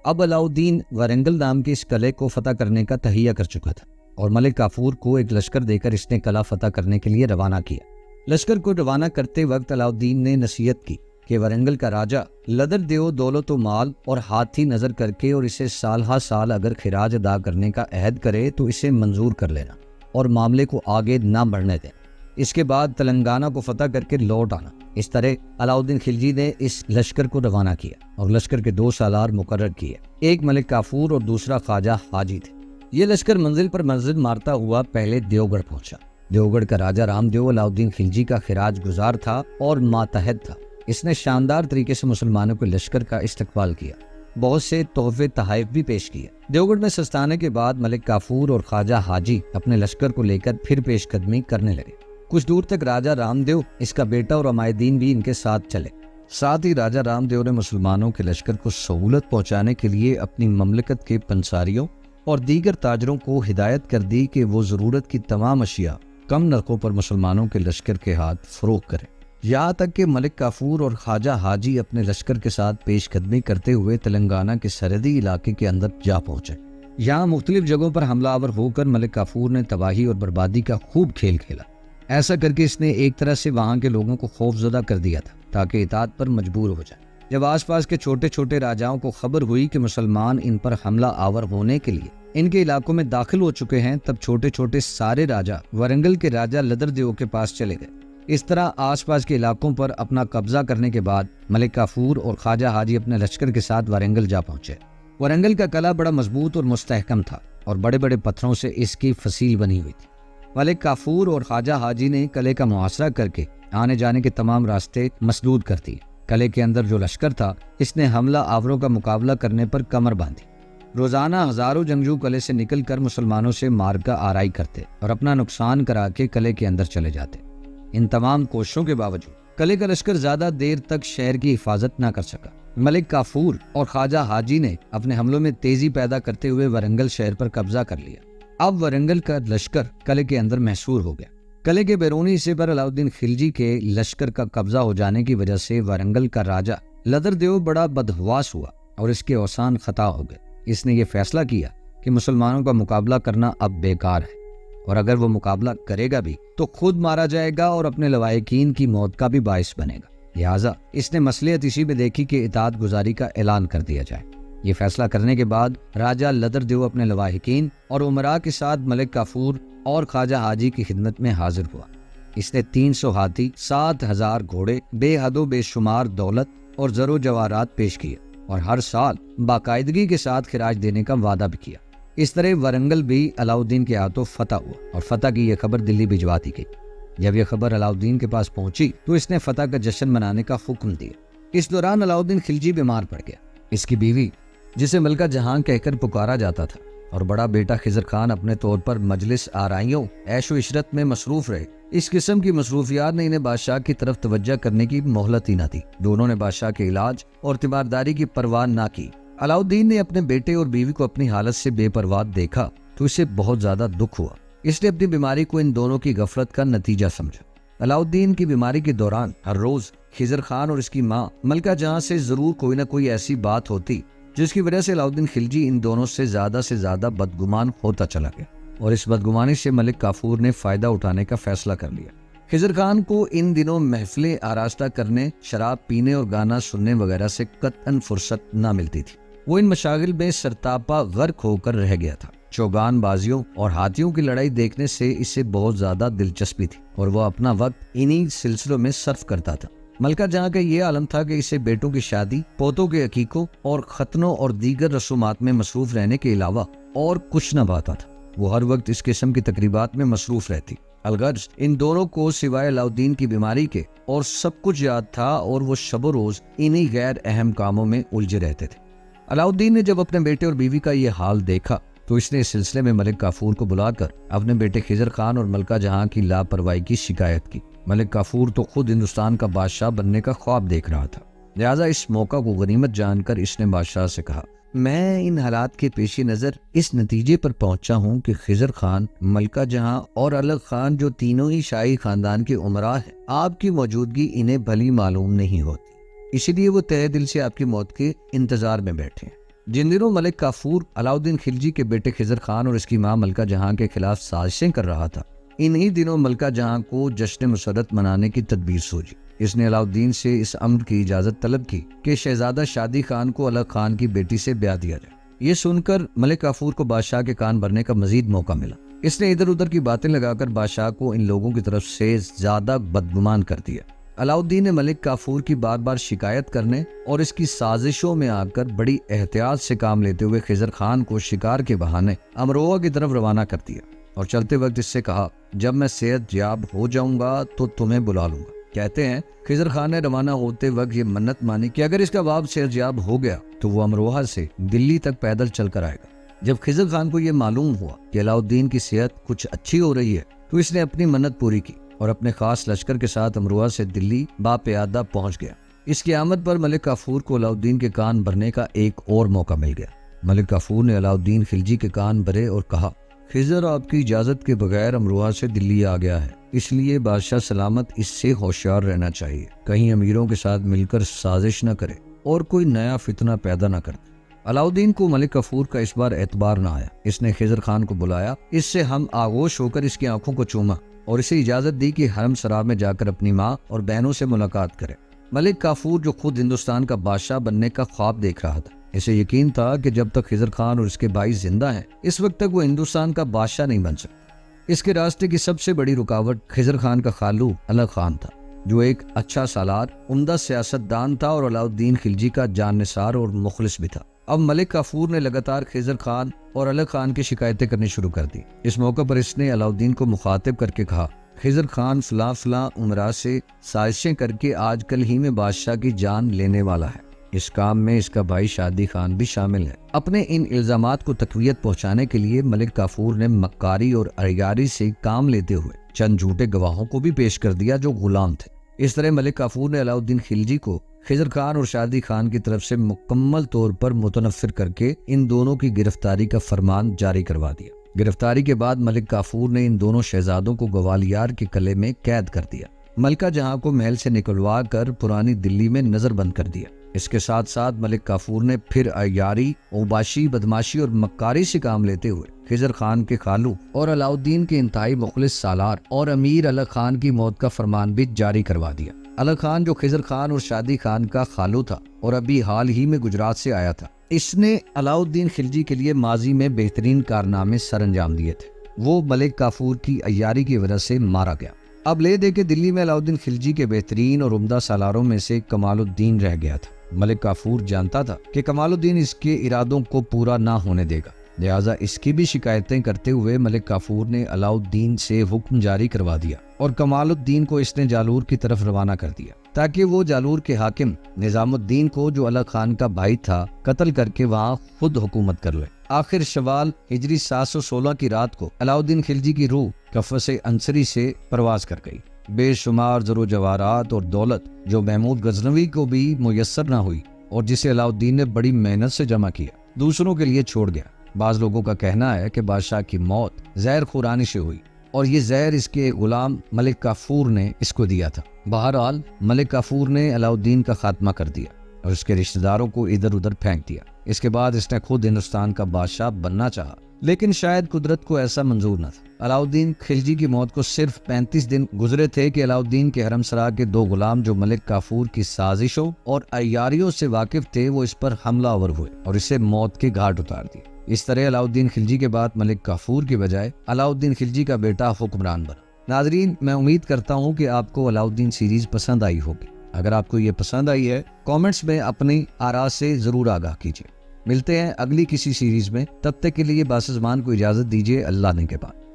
اب علاؤالدین وارنگل نام کے اس قلعے کو فتح کرنے کا تہیہ کر چکا تھا اور ملک کافور کو ایک لشکر دے کر اس نے قلعہ فتح کرنے کے لیے روانہ کیا۔ لشکر کو روانہ کرتے وقت علاؤالدین نے نصیحت کی کہ وارنگل کا راجہ لدر دیو دولت و مال اور ہاتھی نظر کر کے اور اسے سال ہا سال اگر خراج ادا کرنے کا عہد کرے تو اسے منظور کر لینا اور معاملے کو آگے نہ بڑھنے دینا۔ اس کے بعد تلنگانہ کو فتح کر کے لوٹ آنا۔ اس طرح علاؤالدین خلجی نے اس لشکر کو روانہ کیا اور لشکر کے 2 سالار مقرر کیے، ایک ملک کافور اور دوسرا خواجہ حاجی تھے۔ یہ لشکر منزل پر منزل مارتا ہوا پہلے دیوگڑھ پہنچا۔ دیوگڑھ کا راجہ رام دیو علاؤالدین خلجی کا خراج گزار تھا اور ماتحت تھا۔ اس نے شاندار طریقے سے مسلمانوں کے لشکر کا استقبال کیا، بہت سے تحفے تحائف بھی پیش کیے۔ دیوگڑھ میں سستانے کے بعد ملک کافور اور خواجہ حاجی اپنے لشکر کو لے کر پھر پیش قدمی کرنے لگے۔ کچھ دور تک راجہ رام دیو، اس کا بیٹا اور عمائدین بھی ان کے ساتھ چلے۔ ساتھ ہی راجہ رام دیو نے مسلمانوں کے لشکر کو سہولت پہنچانے کے لیے اپنی مملکت کے پنساریوں اور دیگر تاجروں کو ہدایت کر دی کہ وہ ضرورت کی تمام اشیاء کم نرخوں پر مسلمانوں کے لشکر کے ہاتھ فروخت کریں، یہاں تک کہ ملک کافور اور خواجہ حاجی اپنے لشکر کے ساتھ پیش قدمی کرتے ہوئے تلنگانہ کے سرحدی علاقے کے اندر جا پہنچے۔ یہاں مختلف جگہوں پر حملہ آور ہو کر ملک کافور نے تباہی اور بربادی کا خوب کھیل کھیلا۔ ایسا کر کے اس نے ایک طرح سے وہاں کے لوگوں کو خوف زدہ کر دیا تھا تاکہ اطاعت پر مجبور ہو جائے۔ جب آس پاس کے چھوٹے چھوٹے راجاؤں کو خبر ہوئی کہ مسلمان ان پر حملہ آور ہونے کے لیے ان کے علاقوں میں داخل ہو چکے ہیں، تب چھوٹے چھوٹے سارے راجہ وارنگل کے راجہ لدر دیو کے پاس چلے گئے۔ اس طرح آس پاس کے علاقوں پر اپنا قبضہ کرنے کے بعد ملک کافور اور خواجہ حاجی اپنے لشکر کے ساتھ وارنگل جا پہنچے۔ وارنگل کا قلعہ بڑا مضبوط اور مستحکم تھا اور بڑے بڑے پتھروں سے اس کی فصیل بنی ہوئی تھی۔ ملک کافور اور خواجہ حاجی نے قلعے کا محاصرہ کر کے آنے جانے کے تمام راستے مسدود کر دیے قلعے کے اندر جو لشکر تھا اس نے حملہ آوروں کا مقابلہ کرنے پر کمر باندھی۔ روزانہ ہزاروں جنگجو قلعے سے نکل کر مسلمانوں سے مارکہ آرائی کرتے اور اپنا نقصان کرا کے قلعے کے اندر چلے جاتے۔ ان تمام کوششوں کے باوجود قلعے کا لشکر زیادہ دیر تک شہر کی حفاظت نہ کر سکا۔ ملک کافور اور خواجہ حاجی نے اپنے حملوں میں تیزی پیدا کرتے ہوئے ورنگل شہر پر قبضہ کر لیا۔ اب ورنگل کا لشکر قلعے کے اندر محصور ہو گیا۔ قلعے کے بیرونی حصے پر علاؤدین خلجی کے لشکر کا قبضہ ہو جانے کی وجہ سے ورنگل کا راجہ لدر دیو بڑا بدحواس ہوا اور اس کے اوسان خطا ہو گئے۔ اس نے یہ فیصلہ کیا کہ مسلمانوں کا مقابلہ کرنا اب بیکار ہے، اور اگر وہ مقابلہ کرے گا بھی تو خود مارا جائے گا اور اپنے لواحقین کی موت کا بھی باعث بنے گا۔ لہٰذا اس نے مصلحت اسی میں دیکھی کہ اطاعت گزاری کا اعلان کر دیا جائے۔ یہ فیصلہ کرنے کے بعد راجہ لدر دیو اپنے لواحقین اور امراء کے ساتھ ملک کافور اور خواجہ حاجی کی خدمت میں حاضر ہوا۔ اس نے 300 ہاتھی، 7000 گھوڑے، بے حد و بے شمار دولت اور زر و جواہرات پیش کیے اور ہر سال باقاعدگی کے ساتھ خراج دینے کا وعدہ بھی کیا۔ اس طرح ورنگل بھی علاؤدین کے ہاتھوں فتح ہوا اور فتح کی یہ خبر دلی بھجوا دی گئی۔ جب یہ خبر علاؤدین کے پاس پہنچی تو اس نے فتح کا جشن منانے کا حکم دیا۔ اس دوران علاؤدین خلجی بیمار پڑ گیا۔ اس کی بیوی، جسے ملکہ جہاں کہہ کر پکارا جاتا تھا، اور بڑا بیٹا خضر خان اپنے طور پر مجلس آرائیوں، عیش و عشرت میں مصروف رہے۔ اس قسم کی مصروفیات نے انہیں بادشاہ کی طرف توجہ کرنے کی مہلت ہی نہ دی۔ دونوں نے بادشاہ کے علاج اور تیمارداری کی پرواہ نہ کی۔ علاؤدین نے اپنے بیٹے اور بیوی کو اپنی حالت سے بے پرواہ دیکھا تو اسے بہت زیادہ دکھ ہوا۔ اس نے اپنی بیماری کو ان دونوں کی غفلت کا نتیجہ سمجھا۔ علاؤدین کی بیماری کے دوران ہر روز خضر خان اور اس کی ماں ملکہ جہاں سے ضرور کوئی نہ کوئی ایسی بات ہوتی جس کی وجہ سے علاؤدین خلجی ان دونوں سے زیادہ بدگمان ہوتا چلا گیا، اور اس بدگمانی سے ملک کافور نے فائدہ اٹھانے کا فیصلہ کر لیا۔ خضر خان کو ان دنوں محفلیں آراستہ کرنے، شراب پینے اور گانا سننے وغیرہ سے قطعاً فرصت نہ ملتی تھی۔ وہ ان مشاغل میں سرتاپا غرق ہو کر رہ گیا تھا۔ چوگان بازیوں اور ہاتھیوں کی لڑائی دیکھنے سے اسے بہت زیادہ دلچسپی تھی اور وہ اپنا وقت انہی سلسلوں میں صرف کرتا تھا۔ ملکہ جہاں کا یہ عالم تھا کہ اسے بیٹوں کی شادی، پوتوں کے عقیقوں اور ختنوں اور دیگر رسومات میں مصروف رہنے کے علاوہ اور کچھ نہ پاتا تھا۔ وہ ہر وقت اس قسم کی تقریبات میں مصروف رہتی۔ الغرض ان دونوں کو سوائے علاؤدین کی بیماری کے اور سب کچھ یاد تھا، اور وہ شب و روز انہی غیر اہم کاموں میں الجھے رہتے تھے۔ علاؤدین نے جب اپنے بیٹے اور بیوی کا یہ حال دیکھا تو اس نے اس سلسلے میں ملک کافور کو بلا کر اپنے بیٹے خضر خان اور ملکہ جہاں کی لاپرواہی کی شکایت کی۔ ملک کافور تو خود ہندوستان کا بادشاہ بننے کا خواب دیکھ رہا تھا، لہٰذا اس موقع کو غنیمت جان کر اس نے بادشاہ سے کہا، میں ان حالات کے پیش نظر اس نتیجے پر پہنچا ہوں کہ خضر خان، ملکہ جہاں اور الغ خان جو تینوں ہی شاہی خاندان کے امراء ہیں، آپ کی موجودگی انہیں بھلی معلوم نہیں ہوتی، اسی لیے وہ تہہ دل سے آپ کی موت کے انتظار میں بیٹھے ہیں۔ جن دنوں ملک کافور علاؤدین خلجی کے بیٹے خضر خان اور اس کی ماں ملکہ جہاں کے خلاف سازشیں کر رہا تھا، انہی دنوں ملکہ جہاں کو جشن مسرت منانے کی تدبیر سوچی۔ اس نے علاؤدین سے اس امر کی اجازت طلب کی کہ شہزادہ شادی خان کو الغ خان کی بیٹی سے بیاہ دیا جائے۔ یہ سن کر ملک کافور کو بادشاہ کے کان بھرنے کا مزید موقع ملا۔ اس نے ادھر ادھر کی باتیں لگا کر بادشاہ کو ان لوگوں کی طرف سے زیادہ بدگمان کر دیا۔ علاؤدین نے ملک کافور کی بار بار شکایت کرنے اور اس کی سازشوں میں آ کر بڑی احتیاط سے کام لیتے ہوئے خضر خان کو شکار کے بہانے امروہہ کی طرف روانہ کر دیا، اور چلتے وقت اس سے کہا، جب میں صحت یاب ہو جاؤں گا تو تمہیں بلا لوں گا۔ کہتے ہیں خضر خان نے روانہ ہوتے وقت یہ منت مانی کہ اگر اس کا باپ صحت یاب ہو گیا تو وہ امروہہ سے دلی تک پیدل چل کر آئے گا۔ جب خضر خان کو یہ معلوم ہوا کہ علاؤدین کی صحت کچھ اچھی ہو رہی ہے تو اس نے اپنی منت پوری کی اور اپنے خاص لشکر کے ساتھ امروہہ سے دلی باپیادہ پہنچ گیا۔ اس کی آمد پر ملک کافور کو علاؤدین کے کان بھرنے کا ایک اور موقع مل گیا۔ ملک کافور نے علاؤدین خلجی کے کان بھرے اور کہا، خضر آپ کی اجازت کے بغیر امروہہ سے دلی آ گیا ہے، اس لیے بادشاہ سلامت اس سے ہوشیار رہنا چاہیے، کہیں امیروں کے ساتھ مل کر سازش نہ کرے اور کوئی نیا فتنہ پیدا نہ کرے۔ علاؤدین کو ملک کافور کا اس بار اعتبار نہ آیا۔ اس نے خضر خان کو بلایا، اس سے ہم آغوش ہو کر اس کی آنکھوں کو چوما اور اسے اجازت دی کہ حرم سرا میں جا کر اپنی ماں اور بہنوں سے ملاقات کرے۔ ملک کافور جو خود ہندوستان کا بادشاہ بننے کا خواب دیکھ رہا تھا، اسے یقین تھا کہ جب تک خضر خان اور اس کے بھائی زندہ ہیں اس وقت تک وہ ہندوستان کا بادشاہ نہیں بن سکتا۔ اس کے راستے کی سب سے بڑی رکاوٹ خضر خان کا خالو الغ خان تھا، جو ایک اچھا سالار، عمدہ سیاست دان تھا اور علاؤدین خلجی کا جان نثار اور مخلص بھی تھا۔ اب ملک کافور نے لگاتار خضر خان اور الغ خان کی شکایتیں کرنی شروع کر دی۔ اس موقع پر اس نے علاؤدین کو مخاطب کر کے کہا، خضر خان فلاں فلاں امراء سے سازشیں کر کے آج کل ہی میں بادشاہ کی جان لینے والا ہے۔ اس کام میں اس کا بھائی شادی خان بھی شامل ہے۔ اپنے ان الزامات کو تقویت پہنچانے کے لیے ملک کافور نے مکاری اور عیاری سے کام لیتے ہوئے چند جھوٹے گواہوں کو بھی پیش کر دیا جو غلام تھے۔ اس طرح ملک کافور نے علاؤالدین خلجی کو خضر خان اور شادی خان کی طرف سے مکمل طور پر متنفر کر کے ان دونوں کی گرفتاری کا فرمان جاری کروا دیا۔ گرفتاری کے بعد ملک کافور نے ان دونوں شہزادوں کو گوالیار کے قلعے میں قید کر دیا۔ ملکہ جہاں کو محل سے نکلوا کر پرانی دلی میں نظر بند کر دیا۔ اس کے ساتھ ساتھ ملک کافور نے پھر عیاری، اوباشی، بدماشی اور مکاری سے کام لیتے ہوئے خضر خان کے خالو اور علاؤالدین کے انتہائی مخلص سالار اور امیر الغ خان کی موت کا فرمان بھی جاری کروا دیا۔ الغ خان جو خضر خان اور شادی خان کا خالو تھا اور ابھی حال ہی میں گجرات سے آیا تھا، اس نے علاؤالدین خلجی کے لیے ماضی میں بہترین کارنامے سر انجام دیے تھے۔ وہ ملک کافور کی عیاری کی وجہ سے مارا گیا۔ اب لے دے کے دلی میں علاؤالدین خلجی کے بہترین اور عمدہ سالاروں میں سے کمال الدین رہ گیا تھا۔ ملک کافور جانتا تھا کہ کمال الدین اس کے ارادوں کو پورا نہ ہونے دے گا، لہٰذا اس کی بھی شکایتیں کرتے ہوئے ملک کافور نے علاؤالدین سے حکم جاری کروا دیا اور کمال الدین کو اس نے جالور کی طرف روانہ کر دیا تاکہ وہ جالور کے حاکم نظام الدین کو، جو الغ خان کا بھائی تھا، قتل کر کے وہاں خود حکومت کر لے۔ آخر شوال ہجری 716 کی رات کو علاؤالدین خلجی کی روح قفس عنصری سے پرواز کر گئی۔ بے شمار زر و جواہرات اور دولت جو محمود غزنوی کو بھی میسر نہ ہوئی اور جسے علاؤالدین نے بڑی محنت سے جمع کیا، دوسروں کے لیے چھوڑ گیا۔ بعض لوگوں کا کہنا ہے کہ بادشاہ کی موت زہر خورانی سے ہوئی اور یہ زہر اس کے غلام ملک کافور نے اس کو دیا تھا۔ بہرحال ملک کافور نے علاؤالدین کا خاتمہ کر دیا اور اس کے رشتہ داروں کو ادھر ادھر پھینک دیا۔ اس کے بعد اس نے خود ہندوستان کا بادشاہ بننا چاہا، لیکن شاید قدرت کو ایسا منظور نہ تھا۔ علاؤالدین خلجی کی موت کو صرف 35 دن گزرے تھے کہ علاؤالدین کے حرم سرا کے دو غلام جو ملک کافور کی سازشوں اور عیاریوں سے واقف تھے، وہ اس پر حملہ آور ہوئے اور اسے موت کے گھاٹ اتار دیے۔ اس طرح علاؤالدین خلجی کے بعد ملک کافور کی بجائے علاؤالدین خلجی کا بیٹا حکمران بنا۔ ناظرین، میں امید کرتا ہوں کہ آپ کو علاؤالدین سیریز پسند آئی ہوگی۔ اگر آپ کو یہ پسند آئی ہے، کامنٹس میں اپنی آراء سے ضرور آگاہ کیجیے۔ ملتے ہیں اگلی کسی سیریز میں، تب تک کے لیے باسزمان کو اجازت دیجیے۔ اللہ نگہبان۔